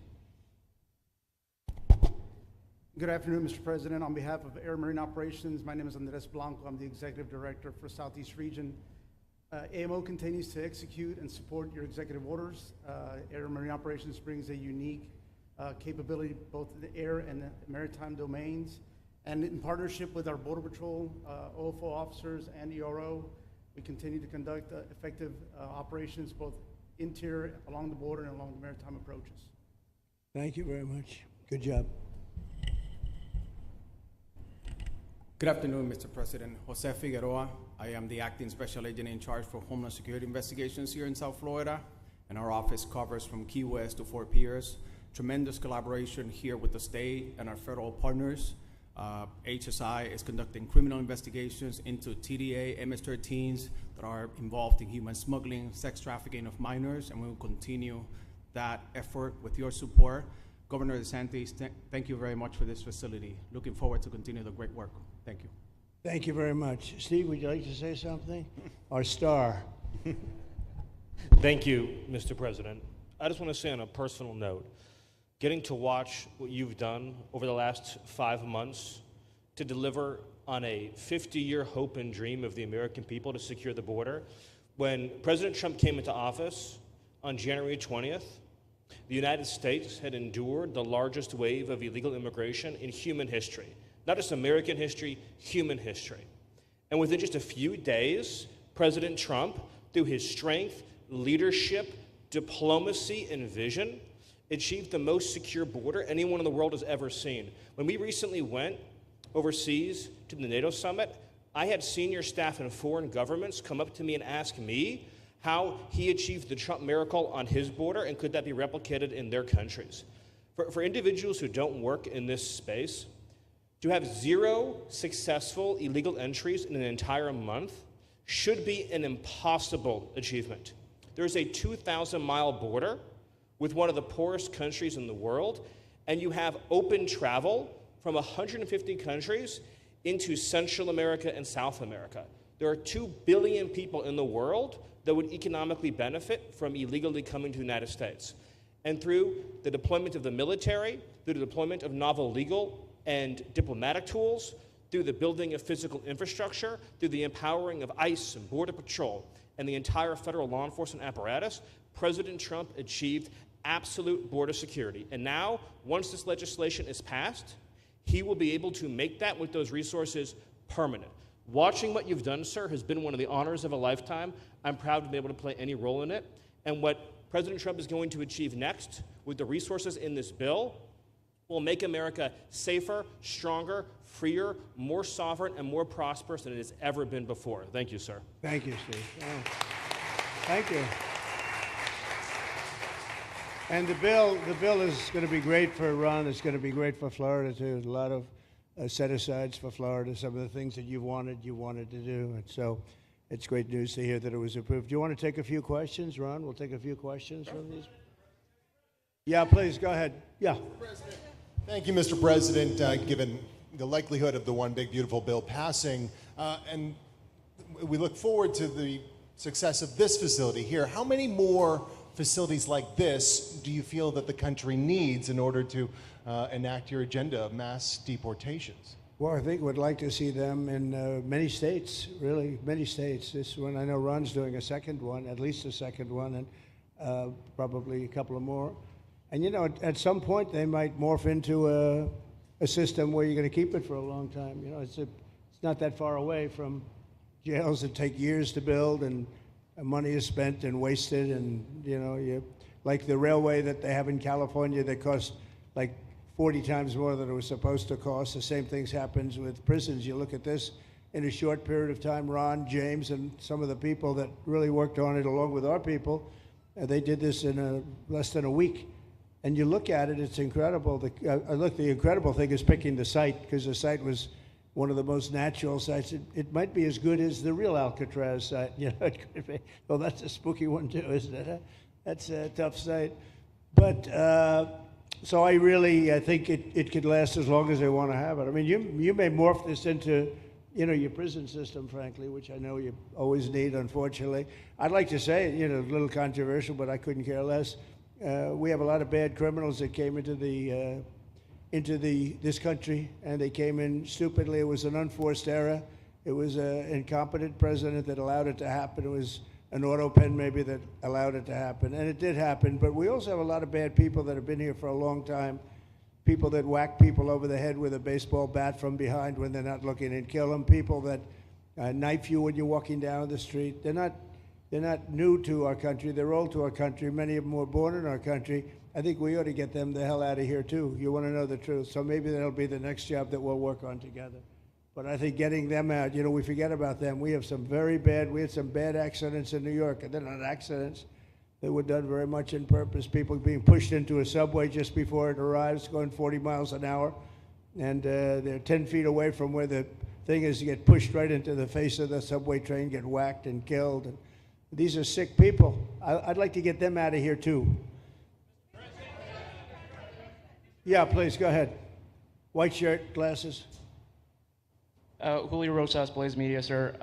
Good afternoon, Mr. President. On behalf of Air Marine Operations, my name is Andres Blanco. I'm the Executive Director for Southeast Region. AMO continues to execute and support your executive orders. Air Marine Operations brings a unique capability both in the air and the maritime domains. And in partnership with our Border Patrol, OFO officers, and ERO, we continue to conduct effective operations both interior, along the border, and along the maritime approaches. Thank you very much. Good job. Good afternoon, Mr. President. Jose Figueroa. I am the Acting Special Agent in charge for Homeland Security Investigations here in South Florida, and our office covers from Key West to Fort Pierce. Tremendous collaboration here with the state and our federal partners. HSI is conducting criminal investigations into TDA, MS-13s that are involved in human smuggling, sex trafficking of minors, and we will continue that effort with your support. Governor DeSantis, thank you very much for this facility. Looking forward to continue the great work. Thank you. Thank you very much. Steve, would you like to say something? Our star. Thank you, Mr. President. I just want to say on a personal note, getting to watch what you've done over the last 5 months to deliver on a 50-year hope and dream of the American people to secure the border. When President Trump came into office on January 20th, the United States had endured the largest wave of illegal immigration in human history. not just American history, human history. And within just a few days, President Trump, through his strength, leadership, diplomacy, and vision, achieved the most secure border anyone in the world has ever seen. When we recently went overseas to the NATO summit, I had senior staff in foreign governments come up to me and ask me how he achieved the Trump miracle on his border and could that be replicated in their countries. For individuals who don't work in this space, to have 0 successful illegal entries in an entire month should be an impossible achievement. There's a 2,000-mile border with one of the poorest countries in the world, and you have open travel from 150 countries into Central America and South America. There are 2 billion people in the world that would economically benefit from illegally coming to the United States. And through the deployment of the military, through the deployment of novel legal and diplomatic tools, through the building of physical infrastructure, through the empowering of ICE and Border Patrol and the entire federal law enforcement apparatus, President Trump achieved absolute border security. And now, once this legislation is passed, he will be able to make that with those resources permanent. Watching what you've done, sir, has been one of the honors of a lifetime. I'm proud to be able to play any role in it. And what President Trump is going to achieve next with the resources in this bill will make America safer, stronger, freer, more sovereign, and more prosperous than it has ever been before. Thank you, sir. Thank you, Steve. Oh. Thank you. And the bill is going to be great for Ron. It's going to be great for Florida, too. A lot of set-asides for Florida, some of the things that you wanted to do. And so it's great news to hear that it was approved. Do you want to take a few questions, Ron? We'll take a few questions from these. Yeah, please, go ahead. Yeah. Thank you, Mr. President. Given the likelihood of the One Big Beautiful Bill passing, and we look forward to the success of this facility here, how many more facilities like this do you feel that the country needs in order to enact your agenda of mass deportations? Well, I think we'd like to see them in many states, really, many states. This one, I know Ron's doing a second one, at least a second one, and probably a couple of more. And, you know, at some point, they might morph into a system where you're going to keep it for a long time. You know, it's not that far away from jails that take years to build, and money is spent and wasted. And, you know, like the railway that they have in California that costs like 40 times more than it was supposed to cost. The same things happens with prisons. You look at this in a short period of time, Ron, James, and some of the people that really worked on it along with our people, they did this in less than a week. And you look at it, it's incredible. The incredible thing is picking the site, because the site was one of the most natural sites. It might be as good as the real Alcatraz site. You know, it could be. Well, that's a spooky one too, isn't it? That's a tough site. But so I think it could last as long as they want to have it. I mean, you may morph this into, you know, your prison system, frankly, which I know you always need, unfortunately. I'd like to say, you know, a little controversial, but I couldn't care less. We have a lot of bad criminals that came into this country, and they came in stupidly. It was an unforced error. It was an incompetent president that allowed it to happen. It was an auto pen maybe that allowed it to happen, and it did happen. But we also have a lot of bad people that have been here for a long time, people that whack people over the head with a baseball bat from behind when they're not looking and kill them, people that knife you when you're walking down the street. They're not new to our country. They're old to our country. Many of them were born in our country. I think we ought to get them the hell out of here, too. You want to know the truth. So maybe that'll be the next job that we'll work on together. But I think getting them out, you know, we forget about them. We had some bad accidents in New York. And they're not accidents. They were done very much on purpose. People being pushed into a subway just before it arrives, going 40 miles an hour. And they're 10 feet away from where the thing is, to get pushed right into the face of the subway train, get whacked and killed. And these are sick people. I'd like to get them out of here, too. Yeah, please, go ahead. White shirt, glasses. Julio Rosas, Blaze Media, sir.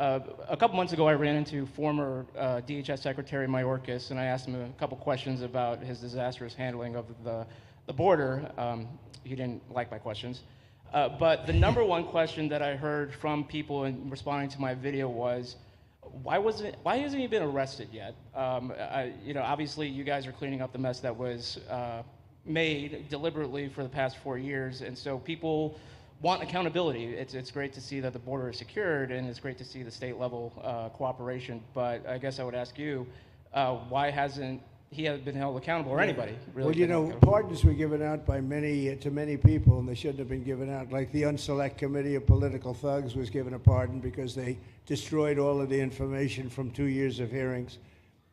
A couple months ago, I ran into former DHS Secretary Mayorkas, and I asked him a couple questions about his disastrous handling of the border. He didn't like my questions. But the number one question that I heard from people in responding to my video was, why hasn't he been arrested yet? You know, obviously you guys are cleaning up the mess that was made deliberately for the past 4 years, and so people want accountability. It's great to see that the border is secured, and it's great to see the state level cooperation. But I guess I would ask you, why hasn't he been held accountable, or anybody really? Well, you know, pardons were given out by to many people, and they shouldn't have been given out. Like the Unselect Committee of Political Thugs was given a pardon because they destroyed all of the information from 2 years of hearings,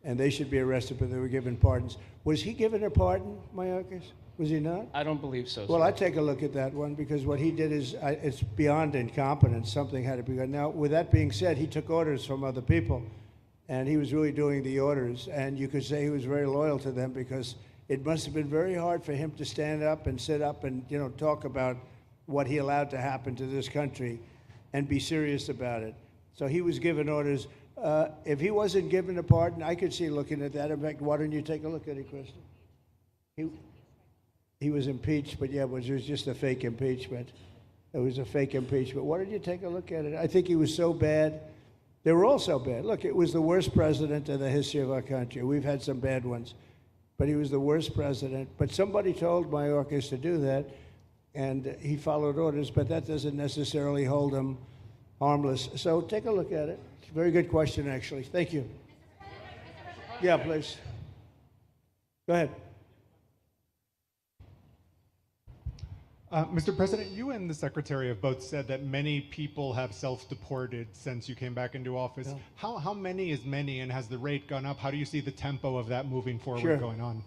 and they should be arrested, but they were given pardons. Was he given a pardon, Mayorkas? Was he not? I don't believe so. Well, sir. I take a look at that one because what he did is it's beyond incompetence. Something had to be done. Now, with that being said, he took orders from other people, and he was really doing the orders. And you could say he was very loyal to them because it must have been very hard for him to stand up and sit up and talk about what he allowed to happen to this country, and be serious about it. So he was given orders. If he wasn't given a pardon, I could see looking at that. In fact, why don't you take a look at it, Kristi? He was impeached, but yeah, it was just a fake impeachment. It was a fake impeachment. Why don't you take a look at it? I think he was so bad. They were all so bad. Look, it was the worst president in the history of our country. We've had some bad ones, but he was the worst president. But somebody told Mayorkas to do that, and he followed orders, but that doesn't necessarily hold him harmless. So take a look at it. Very good question, actually. Thank you. Yeah, please. Go ahead. Mr. President, you and the Secretary have both said that many people have self-deported since you came back into office. Yeah. How many is many, and has the rate gone up? How do you see the tempo of that moving forward going on?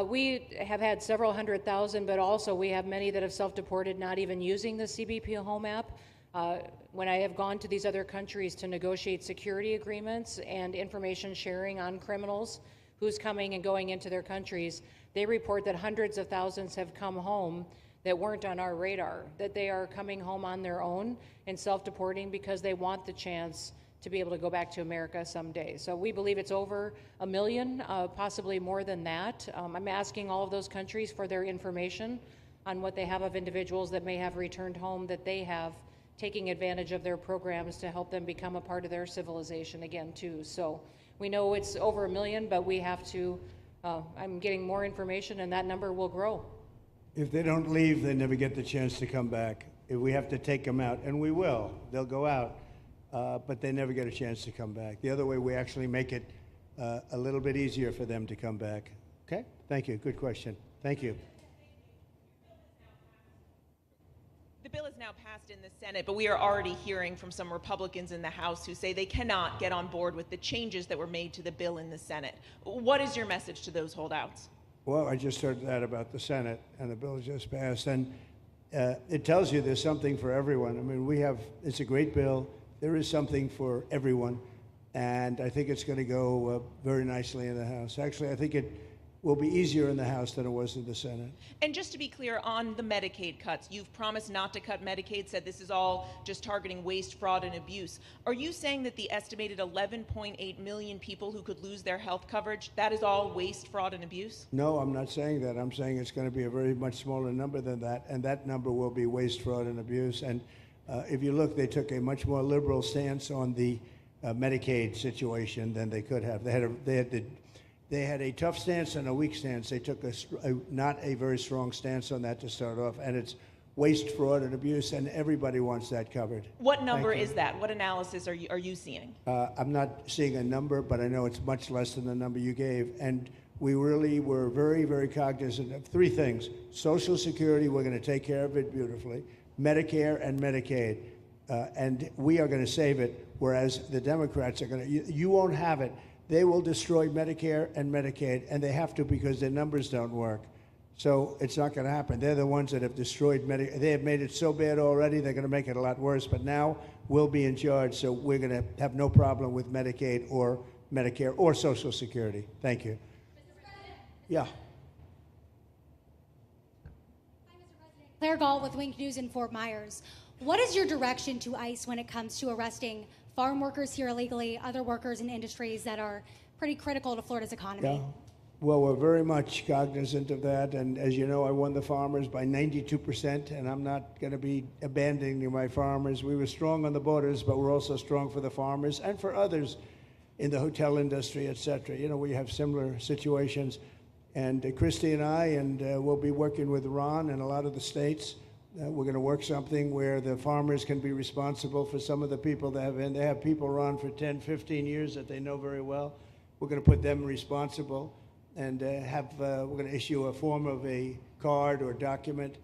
We have had several 100,000, but also we have many that have self-deported not even using the CBP Home app. When I have gone to these other countries to negotiate security agreements and information sharing on criminals, who's coming and going into their countries, they report that hundreds of thousands have come home that weren't on our radar, that they are coming home on their own and self-deporting because they want the chance to be able to go back to America someday. So we believe it's over 1 million, possibly more than that. I'm asking all of those countries for their information on what they have of individuals that may have returned home, that they have taking advantage of their programs to help them become a part of their civilization again too. So we know it's over 1 million, but we have to, I'm getting more information and that number will grow. If they don't leave, they never get the chance to come back. If we have to take them out, and we will, they'll go out, but they never get a chance to come back. The other way, we actually make it a little bit easier for them to come back. Okay, thank you, good question. Thank you. The bill is now passed in the Senate, but we are already hearing from some Republicans in the House who say they cannot get on board with the changes that were made to the bill in the Senate. What is your message to those holdouts? Well, I just heard that about the Senate, and the bill just passed, and it tells you there's something for everyone. I mean, it's a great bill. There is something for everyone, and I think it's going to go very nicely in the House. Actually, I think it will be easier in the House than it was in the Senate. And just to be clear, on the Medicaid cuts, you've promised not to cut Medicaid, said this is all just targeting waste, fraud, and abuse. Are you saying that the estimated 11.8 million people who could lose their health coverage, that is all waste, fraud, and abuse? No, I'm not saying that. I'm saying it's going to be a very much smaller number than that, and that number will be waste, fraud, and abuse. And if you look, they took a much more liberal stance on the Medicaid situation than they could have. They had a tough stance and a weak stance. They took not a very strong stance on that to start off, and it's waste, fraud, and abuse, and everybody wants that covered. What number is that? What analysis are you seeing? I'm not seeing a number, but I know it's much less than the number you gave, and we really were very, very cognizant of three things. Social Security, we're going to take care of it beautifully. Medicare and Medicaid, and we are going to save it, whereas the Democrats are going to, you won't have it. They will destroy Medicare and Medicaid, and they have to because their numbers don't work. So it's not going to happen. They're the ones that have destroyed Medicare. They have made it so bad already, they're going to make it a lot worse. But now we'll be in charge, so we're going to have no problem with Medicaid or Medicare or Social Security. Thank you. Yeah. Claire Gall with Wink News in Fort Myers. What is your direction to ICE when it comes to arresting farm workers here illegally, other workers in industries that are pretty critical to Florida's economy? Yeah. Well, we're very much cognizant of that, and as you know, I won the farmers by 92%, and I'm not going to be abandoning my farmers. We were strong on the borders, but we're also strong for the farmers and for others in the hotel industry, et cetera. You know, we have similar situations. And Kristi and I, and we'll be working with Ron and a lot of the states. We're going to work something where the farmers can be responsible for some of the people that have, and they have people run for 10, 15 years that they know very well. We're going to put them responsible and we're going to issue a form of a card or document,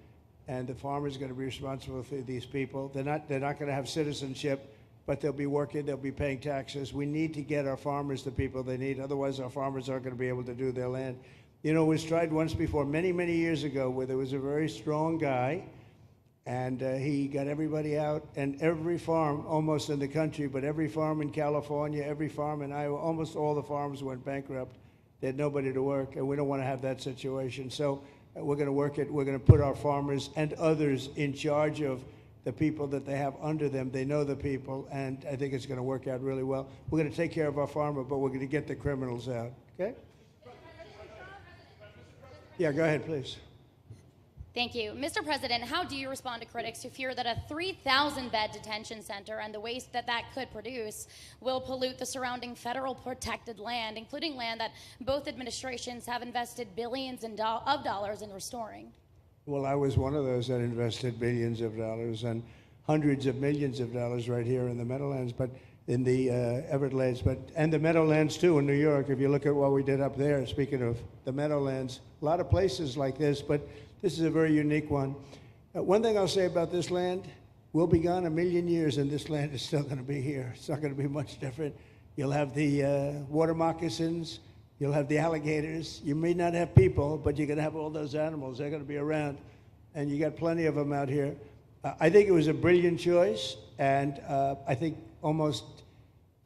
and the farmer's going to be responsible for these people. They're not going to have citizenship, but they'll be working, they'll be paying taxes. We need to get our farmers the people they need, otherwise our farmers aren't going to be able to do their land. You know, it was tried once before, many, many years ago, where there was a very strong guy, and he got everybody out, and every farm almost in the country, but every farm in California, every farm in Iowa, almost all the farms went bankrupt. They had nobody to work, and we don't want to have that situation. So we're going to work it. We're going to put our farmers and others in charge of the people that they have under them. They know the people, and I think it's going to work out really well. We're going to take care of our farmer, but we're going to get the criminals out, okay? Yeah, go ahead, please. Thank you. Mr. President, how do you respond to critics who fear that a 3,000-bed detention center and the waste that that could produce will pollute the surrounding federal protected land, including land that both administrations have invested billions of dollars in restoring? Well, I was one of those that invested billions of dollars and hundreds of millions of dollars right here in the Meadowlands, but in the Everglades, and the Meadowlands too in New York. If you look at what we did up there, speaking of the Meadowlands, a lot of places like this, but this is a very unique one. One thing I'll say about this land, we'll be gone 1,000,000 years and this land is still going to be here. It's not going to be much different. You'll have the water moccasins, you'll have the alligators. You may not have people, but you're going to have all those animals. They're going to be around, and you got plenty of them out here. I think it was a brilliant choice, and I think almost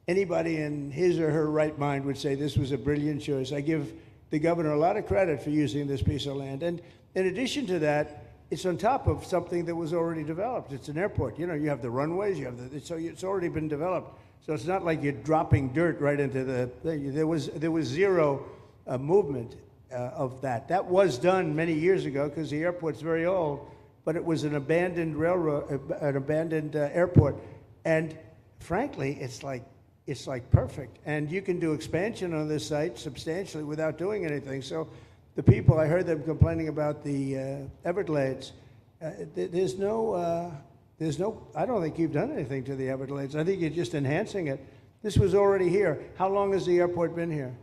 anybody in his or her right mind would say this was a brilliant choice. I give the governor a lot of credit for using this piece of land. And in addition to that, it's on top of something that was already developed. It's an airport. You know, you have the runways, you have so it's already been developed. So it's not like you're dropping dirt right into the thing. There was zero movement of that. That was done many years ago because the airport's very old, but it was an abandoned railroad, an abandoned airport. And frankly, it's like perfect. And you can do expansion on this site substantially without doing anything. So the people, I heard them complaining about the Everglades. There's no, I don't think you've done anything to the Everglades. I think you're just enhancing it. This was already here. How long has the airport been here?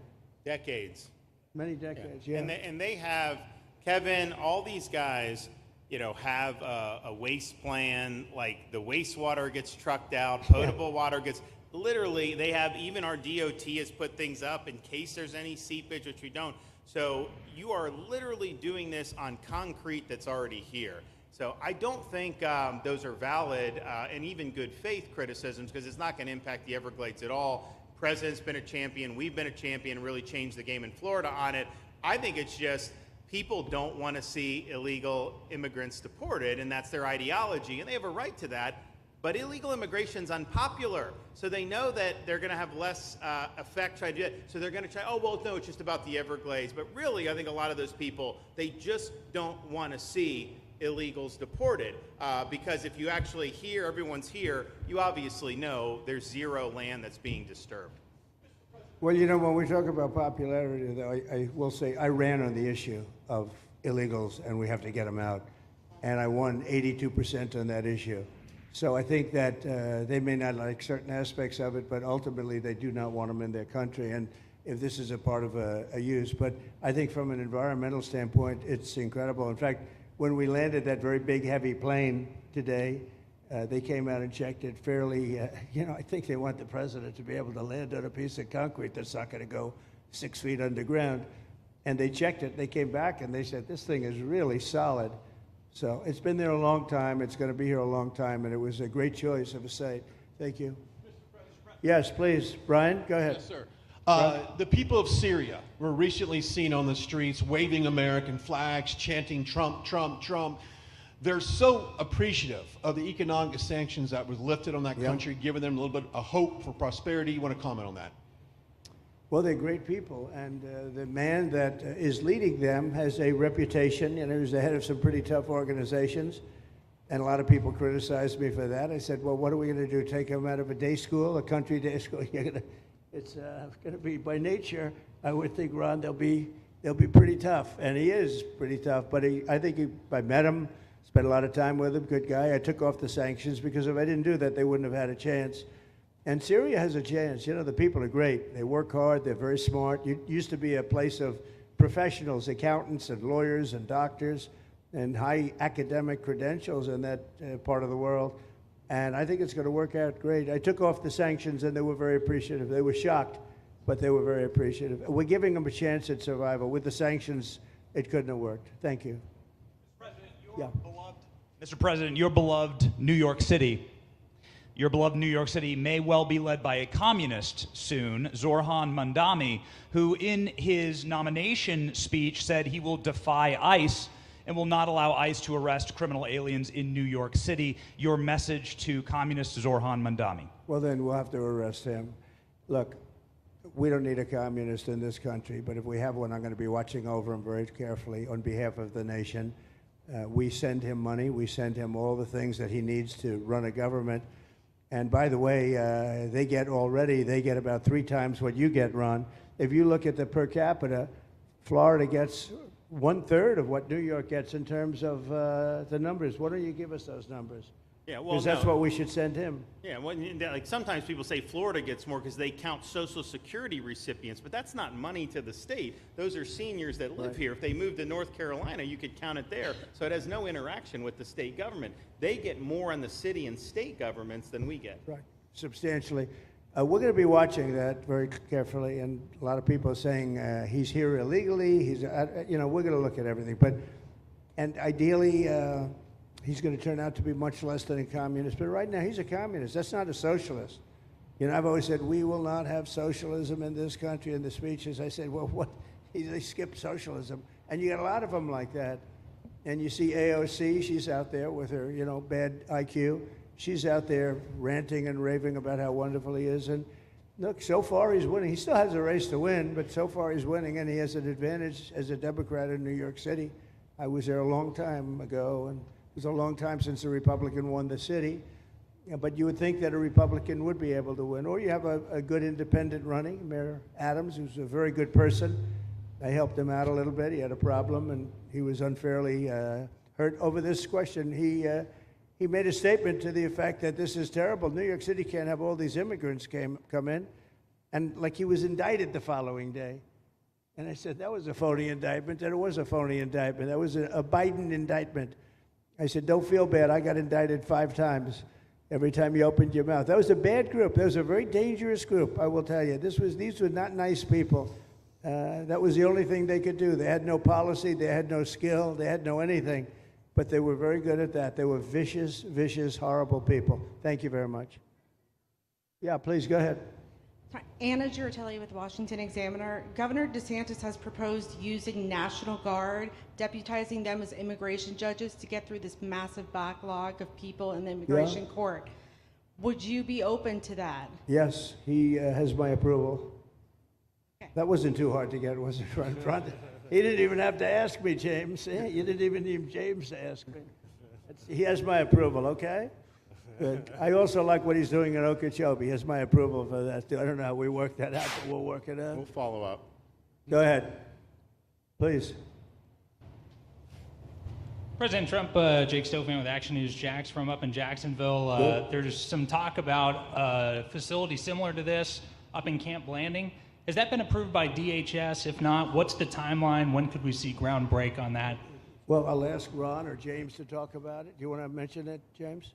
Decades. Many decades, yeah. And they have, Kevin, all these guys, you know, have a waste plan, like the wastewater gets trucked out, potable water gets, literally, they have, even our DOT has put things up in case there's any seepage, which we don't. So you are literally doing this on concrete that's already here. So I don't think those are valid and even good faith criticisms, because it's not going to impact the Everglades at all. President's been a champion, we've been a champion, really changed the game in Florida on it. I think it's just people don't want to see illegal immigrants deported, and that's their ideology, and they have a right to that. But illegal immigration is unpopular, so they know that they're going to have less effect trying to do it. So they're going to try, oh, well, no, it's just about the Everglades. But really, I think a lot of those people, they just don't want to see illegals deported. Because if you actually hear, everyone's here, you obviously know there's zero land that's being disturbed. Well, you know, when we talk about popularity, though, I will say I ran on the issue of illegals, and we have to get them out. And I won 82% on that issue. So I think that they may not like certain aspects of it, but ultimately they do not want them in their country. And if this is a part of a use, but I think from an environmental standpoint, it's incredible. In fact, when we landed that very big, heavy plane today, they came out and checked it fairly. You know, I think they want the president to be able to land on a piece of concrete that's not going to go 6 feet underground. And they checked it. They came back and they said, this thing is really solid. So it's been there a long time. It's going to be here a long time, and it was a great choice of a site. Thank you. Yes, please. Brian, go ahead. Yes, sir. The people of Syria were recently seen on the streets waving American flags, chanting Trump, Trump, Trump. They're so appreciative of the economic sanctions that was lifted on that country, giving them a little bit of hope for prosperity. You want to comment on that? Well, they're great people, and the man that is leading them has a reputation. You know, he was the head of some pretty tough organizations, and a lot of people criticized me for that. I said, well, what are we going to do, take him out of a day school, a country day school? It's going to be, by nature, I would think, Ron, they'll be pretty tough. And he is pretty tough. But I met him, spent a lot of time with him, good guy. I took off the sanctions because if I didn't do that, they wouldn't have had a chance. And Syria has a chance. You know, the people are great. They work hard. They're very smart. It used to be a place of professionals, accountants and lawyers and doctors and high academic credentials in that part of the world. And I think it's going to work out great. I took off the sanctions, and they were very appreciative. They were shocked, but they were very appreciative. We're giving them a chance at survival. With the sanctions, it couldn't have worked. Thank you. Mr. President, your beloved New York City. Your beloved New York City may well be led by a communist soon, Zorhan Mandami, who in his nomination speech said he will defy ICE and will not allow ICE to arrest criminal aliens in New York City. Your message to communist Zorhan Mandami. Well, then we'll have to arrest him. Look, we don't need a communist in this country, but if we have one, I'm going to be watching over him very carefully on behalf of the nation. We send him money. We send him all the things that he needs to run a government. And by the way, they get about 3 times what you get, Ron. If you look at the per capita, Florida gets 1/3 of what New York gets in terms of the numbers. Why don't you give us those numbers? Yeah, well, because that's what we should send him. Yeah, well, like sometimes people say Florida gets more because they count Social Security recipients, but that's not money to the state. Those are seniors that live here. If they moved to North Carolina, you could count it there. So it has no interaction with the state government. They get more on the city and state governments than we get. Right, substantially. We're going to be watching that very carefully, and a lot of people are saying he's here illegally. We're going to look at everything, and ideally. He's going to turn out to be much less than a communist. But right now, he's a communist. That's not a socialist. You know, I've always said, we will not have socialism in this country. In the speeches, I said, well, what? They skipped socialism. And you got a lot of them like that. And you see AOC, she's out there with her, bad IQ. She's out there ranting and raving about how wonderful he is. And look, so far he's winning. He still has a race to win, but so far he's winning, and he has an advantage as a Democrat in New York City. I was there a long time ago, and it was a long time since a Republican won the city, but you would think that a Republican would be able to win. Or you have a good independent running, Mayor Adams, who's a very good person. I helped him out a little bit. He had a problem, and he was unfairly hurt over this question. He made a statement to the effect that this is terrible. New York City can't have all these immigrants come in, and like he was indicted the following day. And I said, that was a phony indictment, and it was a phony indictment. That was a Biden indictment. I said, don't feel bad. I got indicted 5 times every time you opened your mouth. That was a bad group. That was a very dangerous group, I will tell you. These were not nice people. That was the only thing they could do. They had no policy. They had no skill. They had no anything. But they were very good at that. They were vicious, vicious, horrible people. Thank you very much. Yeah, please go ahead. Anna Giratelli with Washington Examiner. Governor DeSantis has proposed using National Guard, deputizing them as immigration judges to get through this massive backlog of people in the immigration court. Would you be open to that? Yes, he has my approval. Okay. That wasn't too hard to get, was it, front? He didn't even have to ask me, James. You didn't even need James to ask me. He has my approval, okay? Good. I also like what he's doing in Okeechobee. He has my approval for that. I don't know how we work that out, but we'll work it out. We'll follow up. Go ahead. Please. President Trump, Jake Stofan with Action News Jax from up in Jacksonville. There's some talk about a facility similar to this up in Camp Blanding. Has that been approved by DHS? If not, what's the timeline? When could we see ground break on that? Well, I'll ask Ron or James to talk about it. Do you want to mention it, James?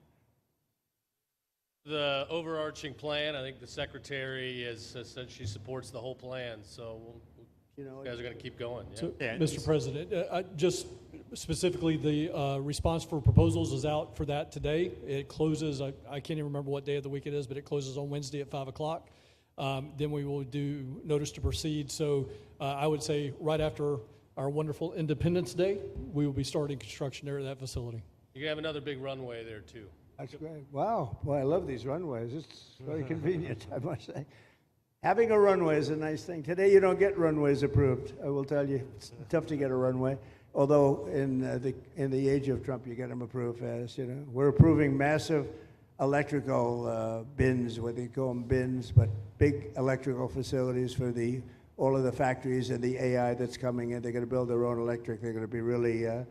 The overarching plan, I think the secretary has said she supports the whole plan, so you guys are going to keep going. Yeah? So, Mr. President, just specifically, the response for proposals is out for that today. It closes, I can't even remember what day of the week it is, but it closes on Wednesday at 5 o'clock. Then we will do notice to proceed. So I would say right after our wonderful Independence Day, we will be starting construction there at that facility. You're going to have another big runway there, too. That's great. Wow. Well, I love these runways. It's very convenient, I must say. Having a runway is a nice thing. Today, you don't get runways approved. I will tell you, it's tough to get a runway. Although in the age of Trump, you get them approved fast. We're approving massive electrical bins, what they call them bins, but big electrical facilities for all of the factories and the AI that's coming in. They're going to build their own electric. They're going to be really, they're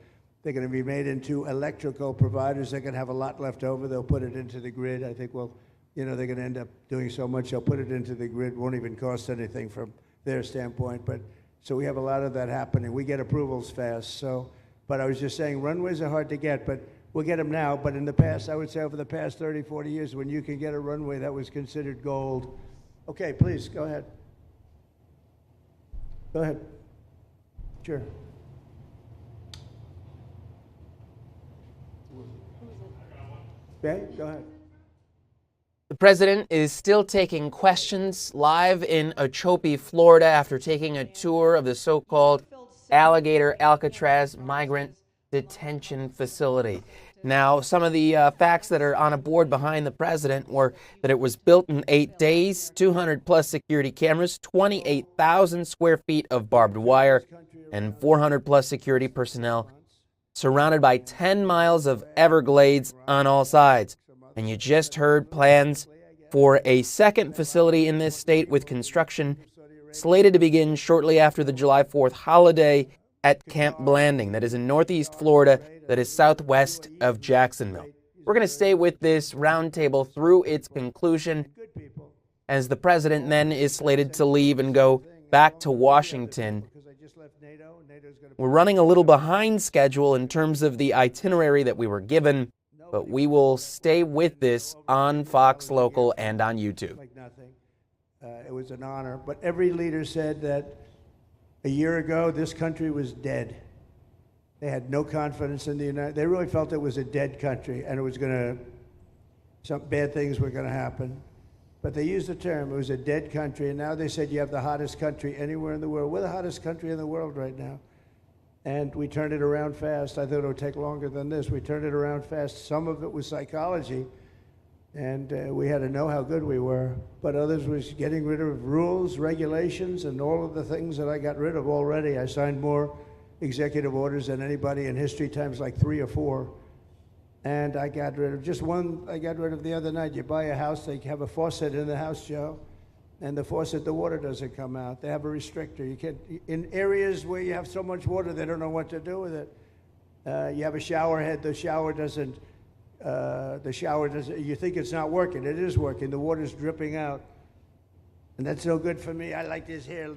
going to be made into electrical providers. They're going to have a lot left over. They'll put it into the grid. I think, well, they're going to end up doing so much. They'll put it into the grid. Won't even cost anything from their standpoint. But so we have a lot of that happening. We get approvals fast. So, but I was just saying, runways are hard to get, but we'll get them now. But in the past, I would say over the past 30, 40 years, when you can get a runway, that was considered gold. Okay, please, go ahead. Go ahead. Sure. Okay, go ahead. The president is still taking questions live in Ochope, Florida, after taking a tour of the so-called Alligator Alcatraz migrant detention facility. Now, some of the facts that are on a board behind the president were that it was built in 8 days, 200-plus security cameras, 28,000 square feet of barbed wire, and 400-plus security personnel, surrounded by 10 miles of Everglades on all sides. And you just heard plans for a second facility in this state with construction slated to begin shortly after the July 4th holiday at Camp Blanding, that is in northeast Florida, that is southwest of Jacksonville. We're going to stay with this roundtable through its conclusion as the president then is slated to leave and go back to Washington. We're running a little behind schedule in terms of the itinerary that we were given, but we will stay with this on Fox Local and on YouTube. It was an honor, but every leader said that a year ago this country was dead. They had no confidence in the United. They really felt it was a dead country, and it was some bad things were going to happen. But they used the term, it was a dead country, and now they said you have the hottest country anywhere in the world. We're the hottest country in the world right now. And we turned it around fast. I thought it would take longer than this. We turned it around fast. Some of it was psychology, and we had to know how good we were. But others was getting rid of rules, regulations, and all of the things that I got rid of already. I signed more executive orders than anybody in history, times like 3 or 4. And I got rid of just one. I got rid of the other night. You buy a house, they have a faucet in the house, Joe, and the faucet, the water doesn't come out. They have a restrictor. You can't, in areas where you have so much water, they don't know what to do with it. You have a shower head, the shower doesn't, you think it's not working. It is working. The water's dripping out. And that's no good for me. I like this hair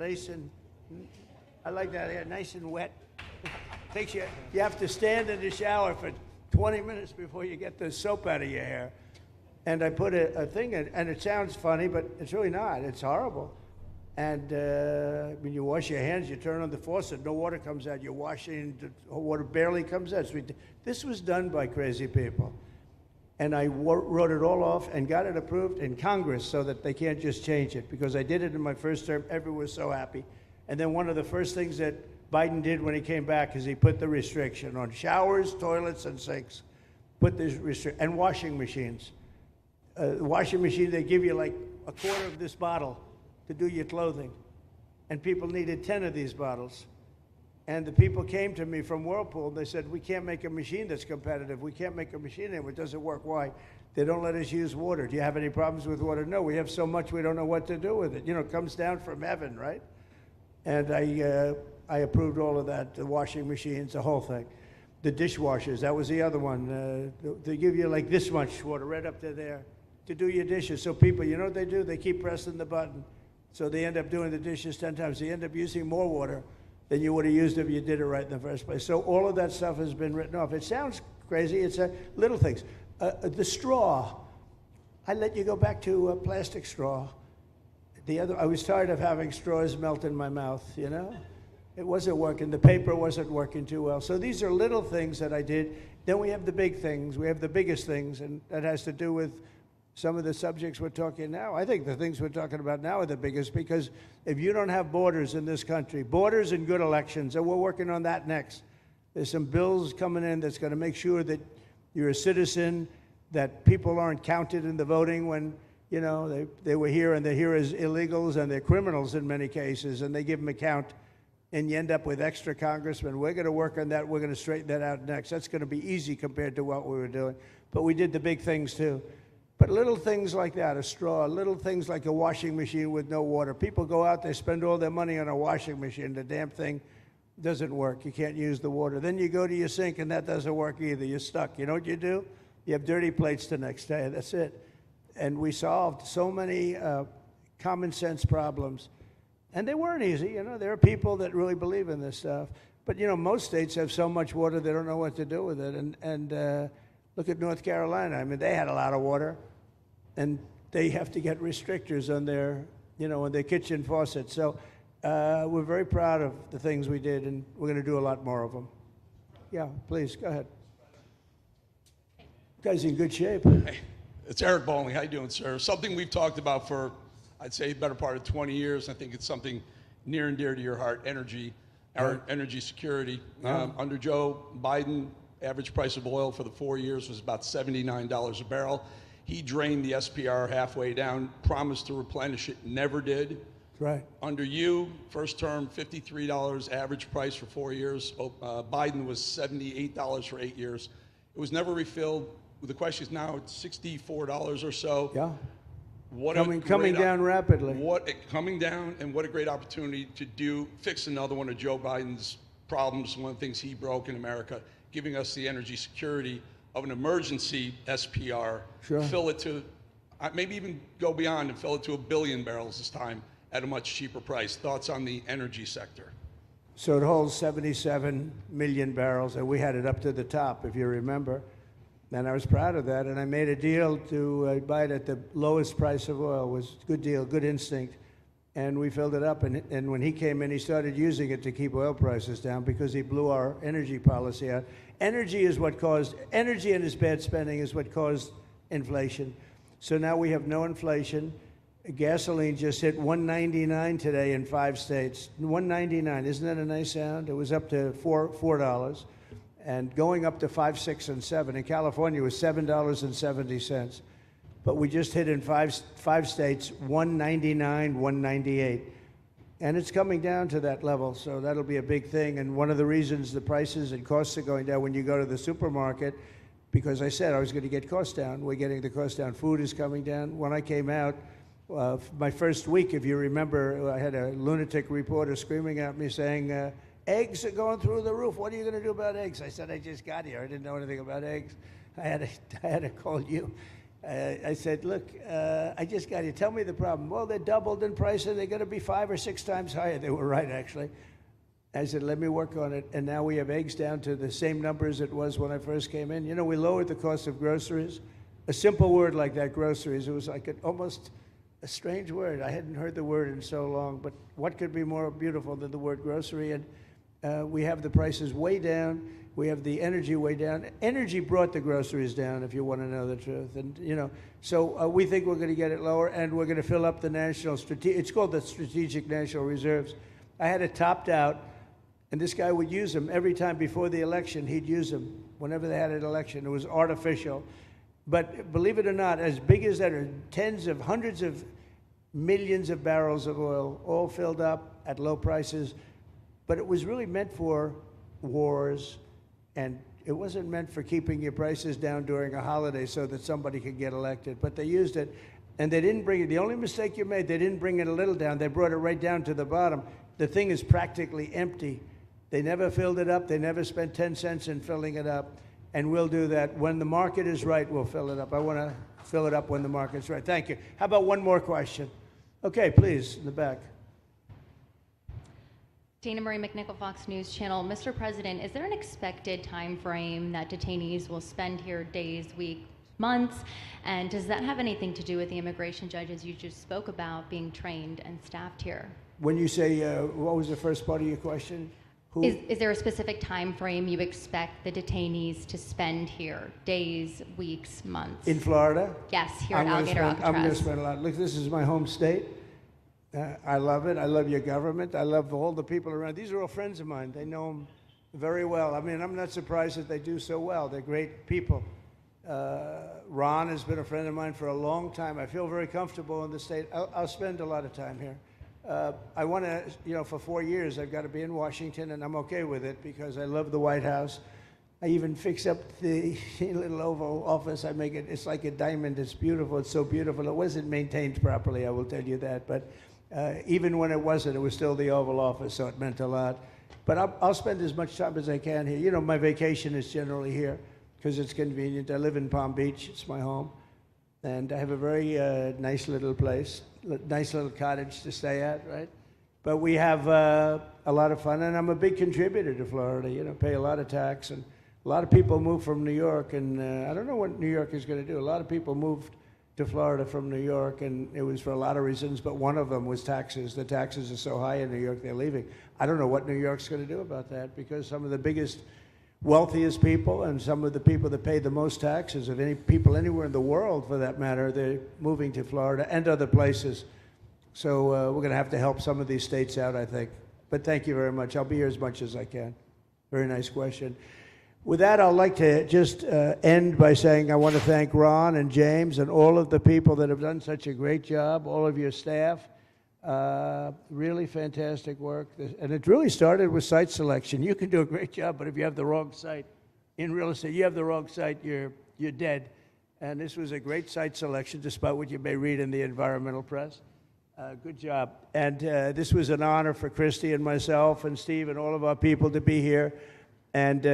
I like that hair nice and wet. Takes you have to stand in the shower for 20 minutes before you get the soap out of your hair. And I put a thing in, and it sounds funny, but it's really not. It's horrible. And when you wash your hands, you turn on the faucet, no water comes out. You're washing, the water barely comes out. This was done by crazy people. And I wrote it all off and got it approved in Congress so that they can't just change it, because I did it in my first term. Everyone was so happy. And then one of the first things that Biden did when he came back is he put the restriction on showers, toilets, and sinks. Put this restriction, and washing machines. Washing machine, they give you like a quarter of this bottle to do your clothing. And people needed 10 of these bottles. And the people came to me from Whirlpool, and they said, we can't make a machine that's competitive. We can't make a machine anymore. It doesn't work. Why? They don't let us use water. Do you have any problems with water? No, we have so much we don't know what to do with it. You know, it comes down from heaven, right? And I approved all of that, the washing machines, the whole thing. The dishwashers, that was the other one. They give you like this much water right up to there to do your dishes. So people, you know what they do? They keep pressing the button. So they end up doing the dishes 10 times. They end up using more water than you would have used if you did it right in the first place. So all of that stuff has been written off. It sounds crazy. It's little things. The straw, I let you go back to a plastic straw. I was tired of having straws melt in my mouth, you know? It wasn't working. The paper wasn't working too well. So these are little things that I did. Then we have the big things. We have the biggest things, and that has to do with some of the subjects we're talking now. I think the things we're talking about now are the biggest, because if you don't have borders in this country, borders and good elections, and we're working on that next. There's some bills coming in that's going to make sure that you're a citizen, that people aren't counted in the voting when, you know, they were here and they're here as illegals and they're criminals in many cases, and they give them a count, and you end up with extra congressmen. We're going to work on that. We're going to straighten that out next. That's going to be easy compared to what we were doing. But we did the big things too. But little things like that, a straw, little things like a washing machine with no water. People go out, they spend all their money on a washing machine. The damn thing doesn't work. You can't use the water. Then you go to your sink, and that doesn't work either. You're stuck. You know what you do? You have dirty plates the next day. That's it. And we solved so many common sense problems. And they weren't easy. You know, there are people that really believe in this stuff. But, you know, most states have so much water, they don't know what to do with it. And look at North Carolina. I mean, they had a lot of water. And they have to get restrictors on their, you know, on their kitchen faucets. So we're very proud of the things we did, and we're going to do a lot more of them. Yeah, please, go ahead. You guys in good shape. Hey, it's Eric Bowling. How you doing, sir? Something we've talked about for, I'd say, the better part of 20 years. I think it's something near and dear to your heart, energy, our energy security. Under Joe Biden, average price of oil for the 4 years was about $79 a barrel. He drained the SPR halfway down, promised to replenish it, never did. Right. Under you, first term, $53 average price for 4 years. Biden was $78 for 8 years. It was never refilled. The question is now it's $64 or so. Yeah. What coming down rapidly. Coming down, and what a great opportunity to fix another one of Joe Biden's problems, one of the things he broke in America, giving us the energy security of an emergency SPR, Sure. fill it to, maybe even go beyond and fill it to 1 billion barrels this time at a much cheaper price. Thoughts on the energy sector? So it holds 77 million barrels, and we had it up to the top, if you remember. And I was proud of that, and I made a deal to buy it at the lowest price of oil. It was a good deal, good instinct. And we filled it up, and when he came in, he started using it to keep oil prices down because he blew our energy policy out. Energy and his bad spending is what caused inflation. So now we have no inflation. Gasoline just hit $1.99 today in 5 states. $1.99, isn't that a nice sound? It was up to $4, and going up to 5, 6, and 7. In California, it was $7.70. But we just hit in five states, $1.99, $1.98. And it's coming down to that level, so that'll be a big thing. And one of the reasons the prices and costs are going down when you go to the supermarket, because I said I was going to get costs down. We're getting the costs down. Food is coming down. When I came out, my first week, if you remember, I had a lunatic reporter screaming at me saying, eggs are going through the roof. What are you going to do about eggs? I said, I just got here. I didn't know anything about eggs. I had to call you. I said, look, I just got here. Tell me the problem. Well, they're doubled in price, and they're going to be 5 or 6 times higher. They were right, actually. I said, let me work on it. And now we have eggs down to the same numbers it was when I first came in. You know, we lowered the cost of groceries. A simple word like that, groceries, it was like almost a strange word. I hadn't heard the word in so long. But what could be more beautiful than the word grocery? And we have the prices way down. We have the energy way down. Energy brought the groceries down, if you want to know the truth. And, you know, so we think we're going to get it lower, and we're going to fill up the it's called the Strategic National Reserves. I had it topped out, and this guy would use them every time before the election. He'd use them whenever they had an election. It was artificial. But believe it or not, as big as that are hundreds of millions of barrels of oil, all filled up at low prices. But it was really meant for wars, and it wasn't meant for keeping your prices down during a holiday so that somebody could get elected. But they used it, and they didn't bring it. The only mistake you made, they didn't bring it a little down. They brought it right down to the bottom. The thing is practically empty. They never filled it up. They never spent 10 cents in filling it up. And we'll do that. When the market is right, we'll fill it up. I want to fill it up when the market's right. Thank you. How about one more question? Okay, please, in the back. Dana Marie McNichol, Fox News Channel. Mr. President, is there an expected time frame that detainees will spend here, days, weeks, months? And does that have anything to do with the immigration judges you just spoke about being trained and staffed here? When you say, what was the first part of your question? Is there a specific time frame you expect the detainees to spend here, days, weeks, months? In Florida? Yes, here at Alligator Alcatraz. I'm going to spend a lot. Look, this is my home state. I love it. I love your government. I love all the people around. These are all friends of mine. They know them very well. I mean, I'm not surprised that they do so well. They're great people. Ron has been a friend of mine for a long time. I feel very comfortable in the state. I'll spend a lot of time here. I want to, for 4 years, I've got to be in Washington, and I'm okay with it because I love the White House. I even fix up the little Oval Office. I make it, it's like a diamond. It's beautiful. It's so beautiful. It wasn't maintained properly, I will tell you that. But even when it wasn't, it was still the Oval Office, so it meant a lot. But I'll spend as much time as I can here. You know, my vacation is generally here because it's convenient. I live in Palm Beach. It's my home. And I have a very nice little place, nice little cottage to stay at, right? But we have a lot of fun, and I'm a big contributor to Florida. You know, pay a lot of tax, and a lot of people move from New York, and I don't know what New York is going to do. A lot of people moved to Florida from New York, and it was for a lot of reasons, but one of them was taxes. The taxes are so high in New York, they're leaving. I don't know what New York's going to do about that, because some of the biggest, wealthiest people and some of the people that pay the most taxes of any people anywhere in the world, for that matter, they're moving to Florida and other places. So we're going to have to help some of these states out, I think. But thank you very much. I'll be here as much as I can. Very nice question. With that, I'd like to just end by saying I want to thank Ron and James and all of the people that have done such a great job, all of your staff. Really fantastic work. And it really started with site selection. You can do a great job, but if you have the wrong site in real estate, you have the wrong site, you're dead. And this was a great site selection, despite what you may read in the environmental press. Good job. And this was an honor for Kristi and myself and Steve and all of our people to be here. And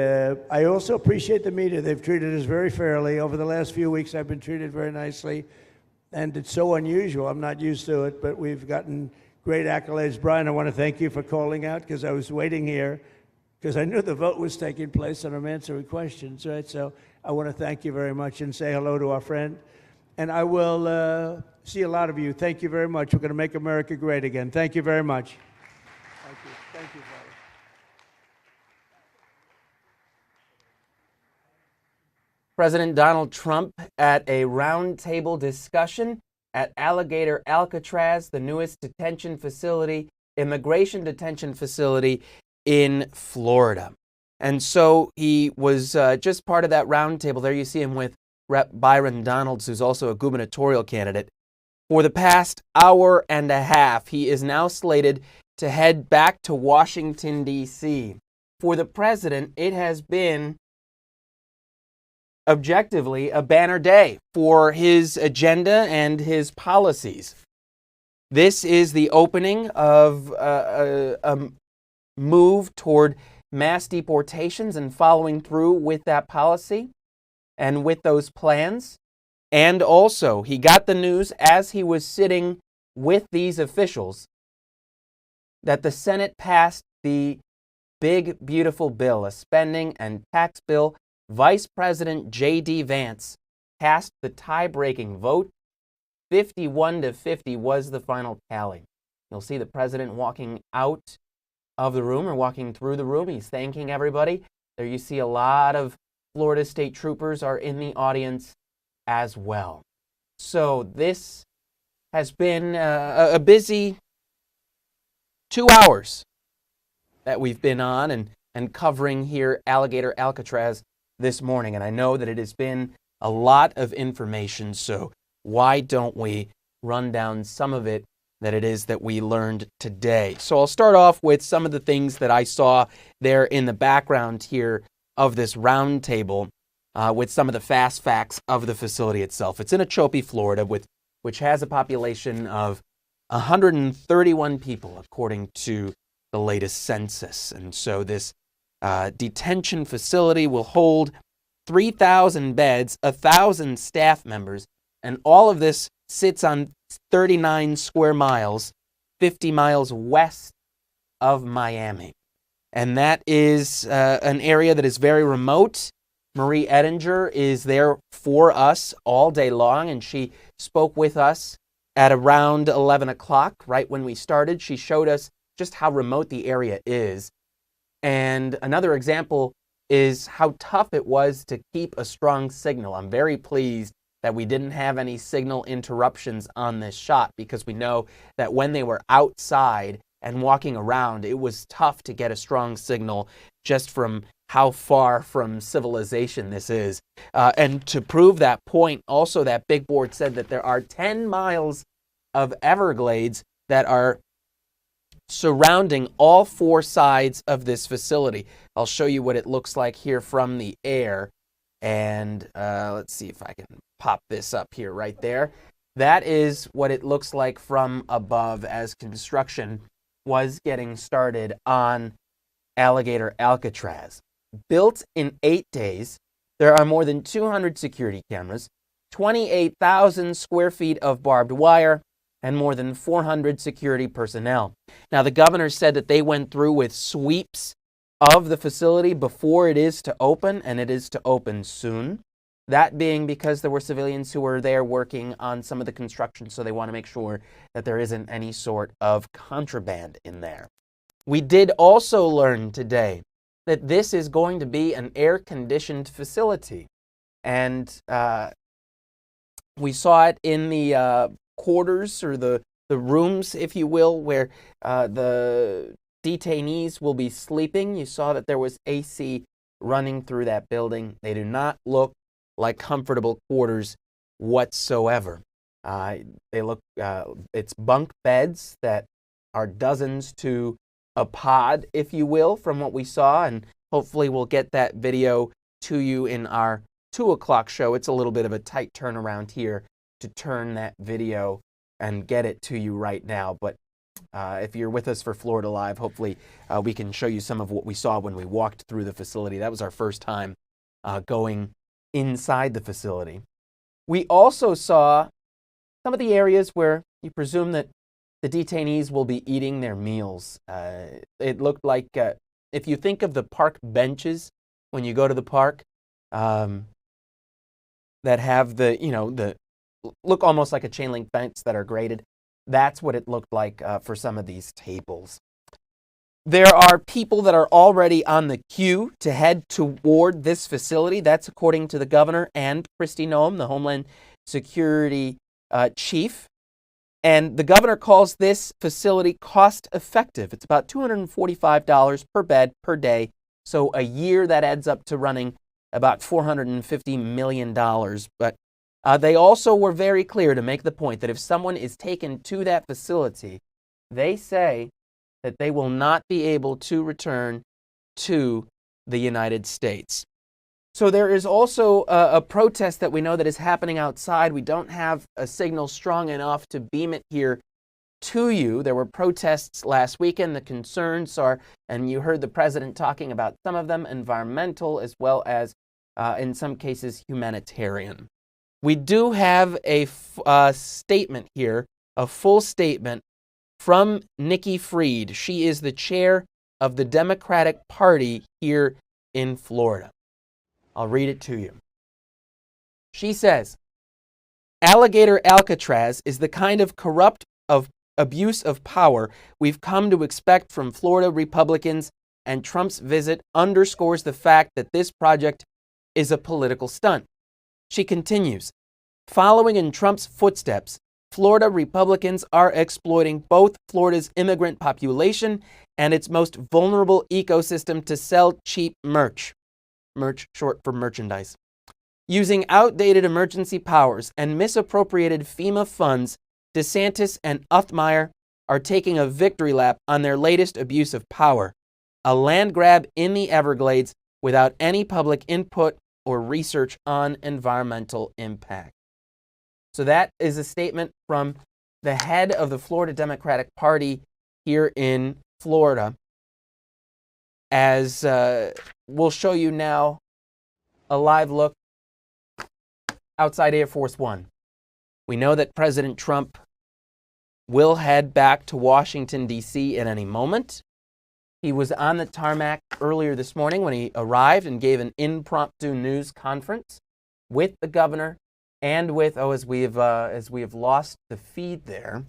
I also appreciate the media. They've treated us very fairly. Over the last few weeks, I've been treated very nicely. And it's so unusual. I'm not used to it, but we've gotten great accolades. Brian, I want to thank you for calling out, because I was waiting here, because I knew the vote was taking place and I'm answering questions, right? So I want to thank you very much and say hello to our friend. And I will see a lot of you. Thank you very much. We're going to make America great again. Thank you very much. Thank you. Thank you, brother. President Donald Trump at a roundtable discussion at Alligator Alcatraz, the newest detention facility, immigration detention facility in Florida. And so he was just part of that roundtable. There you see him with Rep. Byron Donalds, who's also a gubernatorial candidate. For the past hour and a half, he is now slated to head back to Washington, D.C. For the president, it has been objectively a banner day for his agenda and his policies. This is the opening of a move toward mass deportations and following through with that policy and with those plans. And also, he got the news as he was sitting with these officials that the Senate passed the big, beautiful bill, a spending and tax bill. Vice President J.D. Vance cast the tie-breaking vote. 51-50 was the final tally. You'll see the president walking out of the room or walking through the room. He's thanking everybody. There you see a lot of Florida state troopers are in the audience as well. So this has been a busy 2 hours that we've been on and covering here Alligator Alcatraz this morning. And I know that it has been a lot of information, so why don't we run down some of it that it is that we learned today. So I'll start off with some of the things that I saw there in the background here of this round table with some of the fast facts of the facility itself. It's in Okeechobee, Florida, which has a population of 131 people, according to the latest census. And so this detention facility will hold 3,000 beds, 1,000 staff members, and all of this sits on 39 square miles, 50 miles west of Miami. And that is an area that is very remote. Marie Ettinger is there for us all day long, and she spoke with us at around 11 o'clock, right when we started. She showed us just how remote the area is. And another example is how tough it was to keep a strong signal. I'm very pleased that we didn't have any signal interruptions on this shot, because we know that when they were outside and walking around, it was tough to get a strong signal just from how far from civilization this is. And to prove that point, also that big board said that there are 10 miles of Everglades that are surrounding all four sides of this facility. I'll show you what it looks like here from the air. And let's see if I can pop this up here right there. That is what it looks like from above as construction was getting started on Alligator Alcatraz. Built in 8 days, there are more than 200 security cameras, 28,000 square feet of barbed wire, and more than 400 security personnel. Now, the governor said that they went through with sweeps of the facility before it is to open, and it is to open soon. That being because there were civilians who were there working on some of the construction, so they want to make sure that there isn't any sort of contraband in there. We did also learn today that this is going to be an air-conditioned facility. And we saw it in the quarters, or the rooms, if you will, where the detainees will be sleeping. You saw that there was AC running through that building. They do not look like comfortable quarters whatsoever. They look, it's bunk beds that are dozens to a pod, if you will, from what we saw, and hopefully we'll get that video to you in our 2 o'clock show. It's a little bit of a tight turnaround here to turn that video and get it to you right now, but if you're with us for Florida Live, hopefully we can show you some of what we saw when we walked through the facility. That was our first time going inside the facility. We also saw some of the areas where you presume that the detainees will be eating their meals. It looked like, if you think of the park benches when you go to the park, that have the look almost like a chain link fence that are graded. That's what it looked like for some of these tables. There are people that are already on the queue to head toward this facility. That's according to the governor and Kristi Noem, the Homeland Security chief. And the governor calls this facility cost effective. It's about $245 per bed per day. So a year that adds up to running about $450 million. But they also were very clear to make the point that if someone is taken to that facility, they say that they will not be able to return to the United States. So there is also a protest that we know that is happening outside. We don't have a signal strong enough to beam it here to you. There were protests last weekend. The concerns are, and you heard the president talking about some of them, environmental as well as, in some cases, humanitarian. We do have a statement here, a full statement from Nikki Fried. She is the chair of the Democratic Party here in Florida. I'll read it to you. She says, Alligator Alcatraz is the kind of corrupt abuse of power we've come to expect from Florida Republicans, and Trump's visit underscores the fact that this project is a political stunt. She continues, following in Trump's footsteps, Florida Republicans are exploiting both Florida's immigrant population and its most vulnerable ecosystem to sell cheap merch. Merch, short for merchandise. Using outdated emergency powers and misappropriated FEMA funds, DeSantis and Uthmeier are taking a victory lap on their latest abuse of power, a land grab in the Everglades without any public input or research on environmental impact. So that is a statement from the head of the Florida Democratic Party here in Florida. As we'll show you now a live look outside Air Force One. We know that President Trump will head back to Washington, D.C. at any moment. He was on the tarmac earlier this morning when he arrived and gave an impromptu news conference with the governor and with, as we have lost the feed there.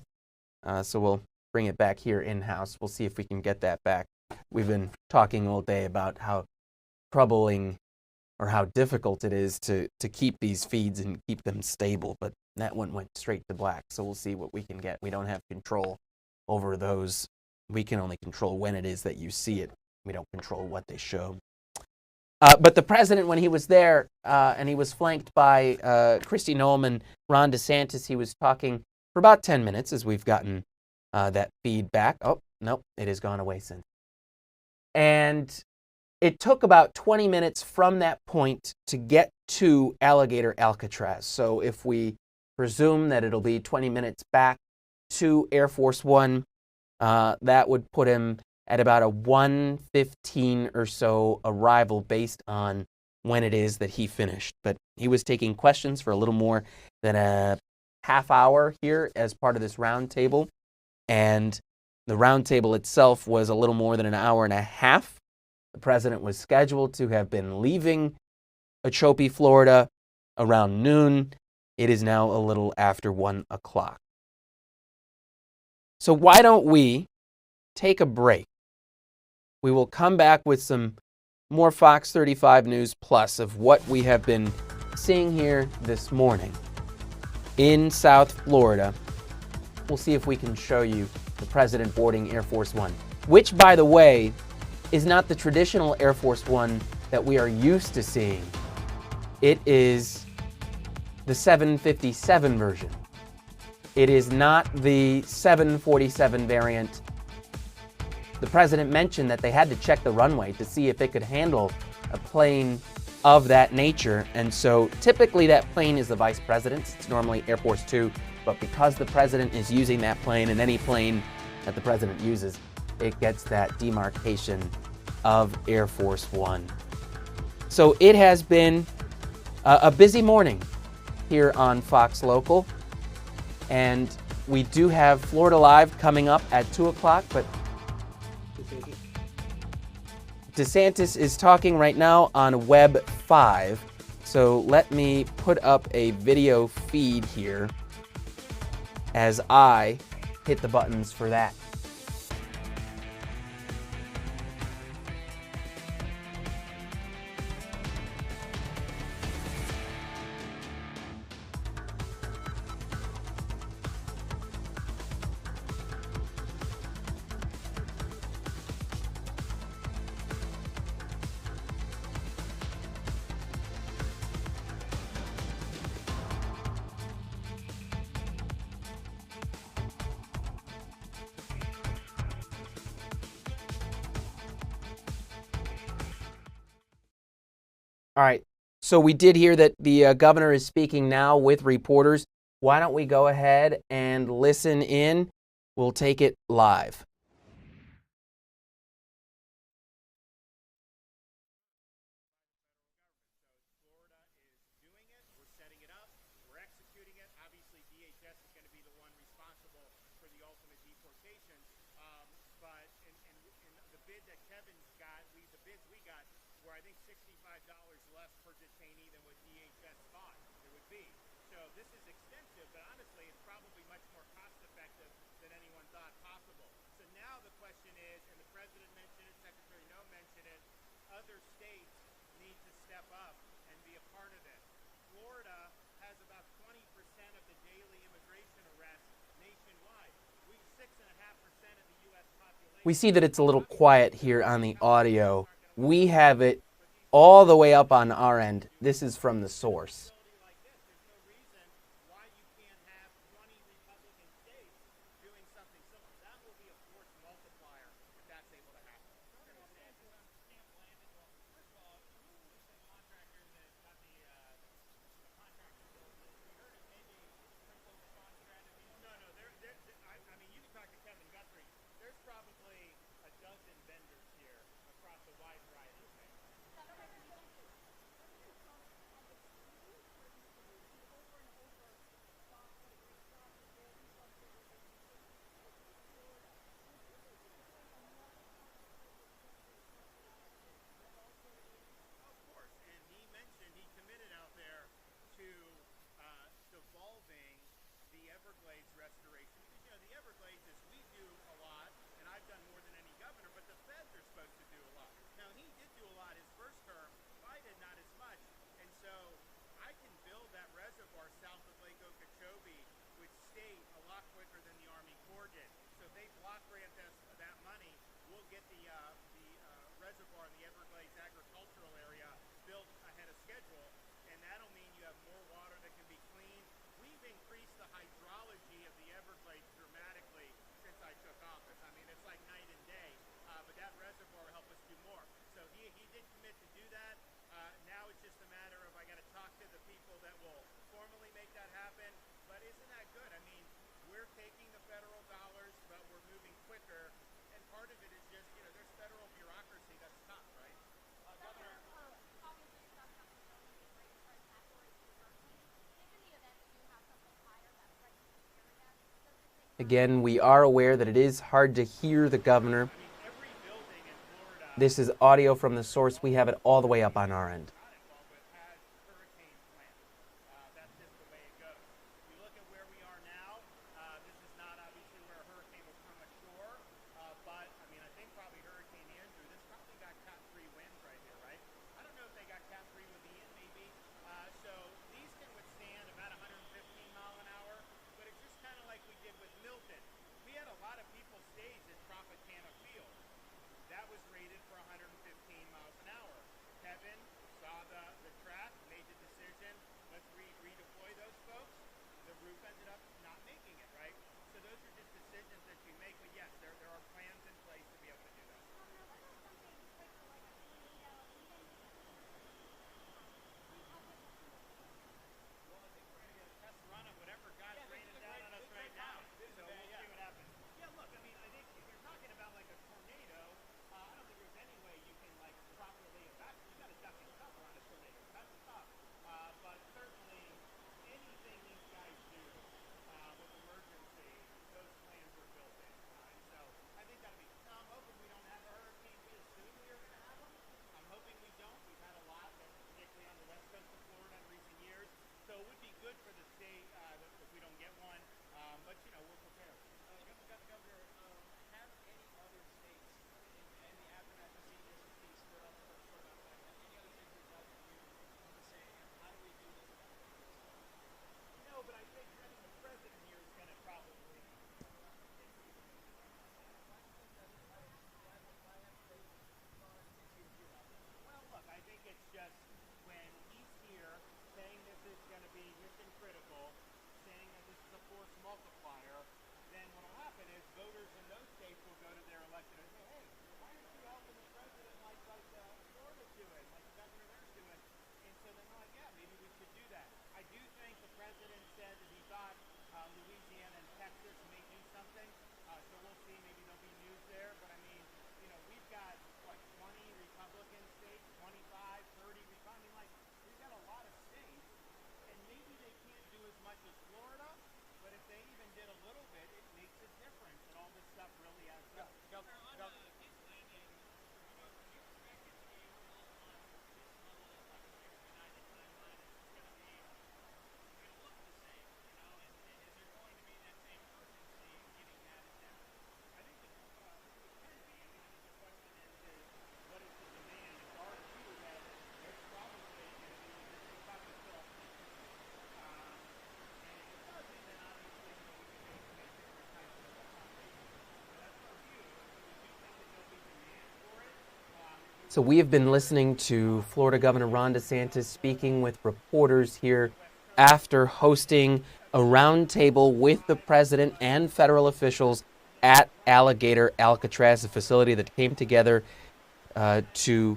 So we'll bring it back here in-house. We'll see if we can get that back. We've been talking all day about how troubling or how difficult it is to keep these feeds and keep them stable, but that one went straight to black, so we'll see what we can get. We don't have control over those. We can only control when it is that you see it. We don't control what they show. But the president, when he was there, and he was flanked by Kristi Noem and Ron DeSantis, he was talking for about 10 minutes as we've gotten that feed back. Oh, Nope, it has gone away since. And it took about 20 minutes from that point to get to Alligator Alcatraz. So if we presume that it'll be 20 minutes back to Air Force One, that would put him at about a 1:15 or so arrival based on when it is that he finished. But he was taking questions for a little more than a half hour here as part of this roundtable. And the roundtable itself was a little more than an hour and a half. The president was scheduled to have been leaving Okeechobee, Florida around noon. It is now a little after 1 o'clock. So why don't we take a break? We will come back with some more Fox 35 News Plus of what we have been seeing here this morning in South Florida. We'll see if we can show you the president boarding Air Force One, which, by the way, is not the traditional Air Force One that we are used to seeing. It is the 757 version. It is not the 747 variant. The president mentioned that they had to check the runway to see if it could handle a plane of that nature. And so typically that plane is the vice president's. It's normally Air Force Two. But because the president is using that plane, and any plane that the president uses, it gets that demarcation of Air Force One. So it has been a busy morning here on Fox Local. And we do have Florida Live coming up at 2 o'clock, but DeSantis is talking right now on Web 5. So let me put up a video feed here as I hit the buttons for that. All right, so we did hear that the governor is speaking now with reporters. Why don't we go ahead and listen in? We'll take it live. Other states need to step up and be a part of this. Florida has about 20% of the daily immigration arrests nationwide. 6.5% of the U.S. population. We see that it's a little quiet here on the audio. We have it all the way up on our end. This is from the source. Devolving the Everglades restoration. Because, you know, the Everglades is we do a lot, and I've done more than any governor, but the feds are supposed to do a lot. Now, he did do a lot his first term. Biden, not as much. And so I can build that reservoir south of Lake Okeechobee with state a lot quicker than the Army Corps did. So if they block grant us that money, we'll get the reservoir in the Everglades agricultural area built ahead of schedule. And that'll mean you have more water that can be clean. We've increased the hydrology of the Everglades dramatically since I took office. I mean, it's like 90% we're taking the federal dollars, but we're moving quicker. And part of it is just, there's federal bureaucracy that's tough, right? Governor. Again, we are aware that it is hard to hear the governor. This is audio from the source. We have it all the way up on our end. So we have been listening to Florida Governor Ron DeSantis speaking with reporters here after hosting a roundtable with the president and federal officials at Alligator Alcatraz, a facility that came together to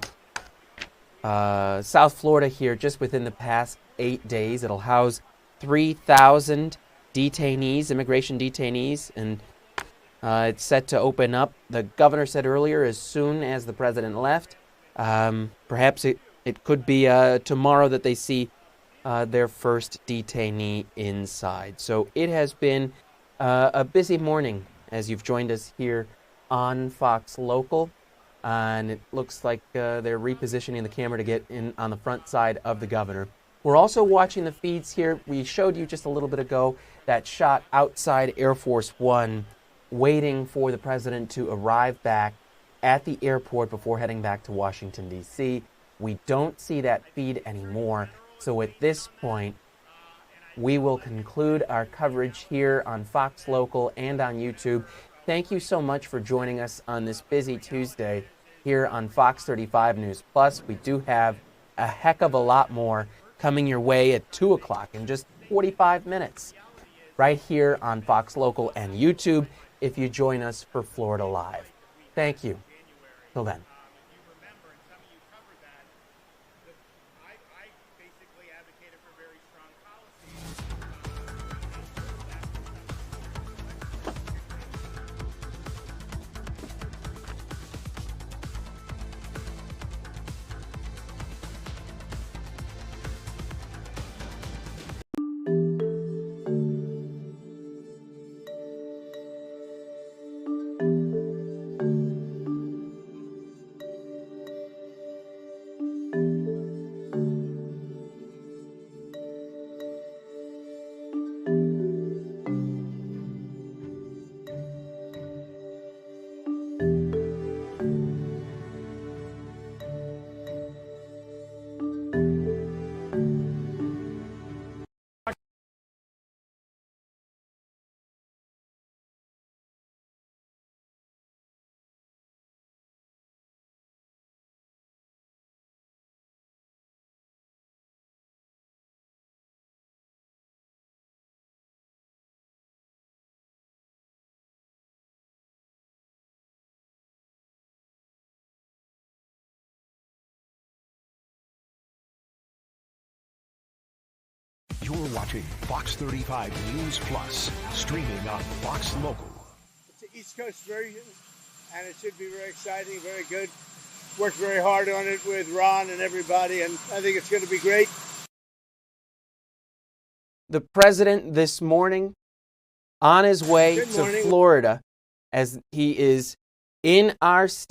South Florida here just within the past 8 days. It'll house 3,000 detainees, immigration detainees, and it's set to open up, the governor said earlier, as soon as the president left. Perhaps it could be tomorrow that they see their first detainee inside. So it has been a busy morning as you've joined us here on Fox Local. And it looks like they're repositioning the camera to get in on the front side of the governor. We're also watching the feeds here. We showed you just a little bit ago that shot outside Air Force One, waiting for the president to arrive back at the airport before heading back to Washington, D.C. We don't see that feed anymore. So at this point, we will conclude our coverage here on Fox Local and on YouTube. Thank you so much for joining us on this busy Tuesday here on Fox 35 News Plus. We do have a heck of a lot more coming your way at 2 o'clock in just 45 minutes right here on Fox Local and YouTube if you join us for Florida Live. Thank you. Till then. You're watching Fox 35 News Plus, streaming on Fox Local. It's the East Coast version, and it should be very exciting, very good. Worked very hard on it with Ron and everybody, and I think it's going to be great. The president this morning on his way Good to morning. Florida, as he is in our state.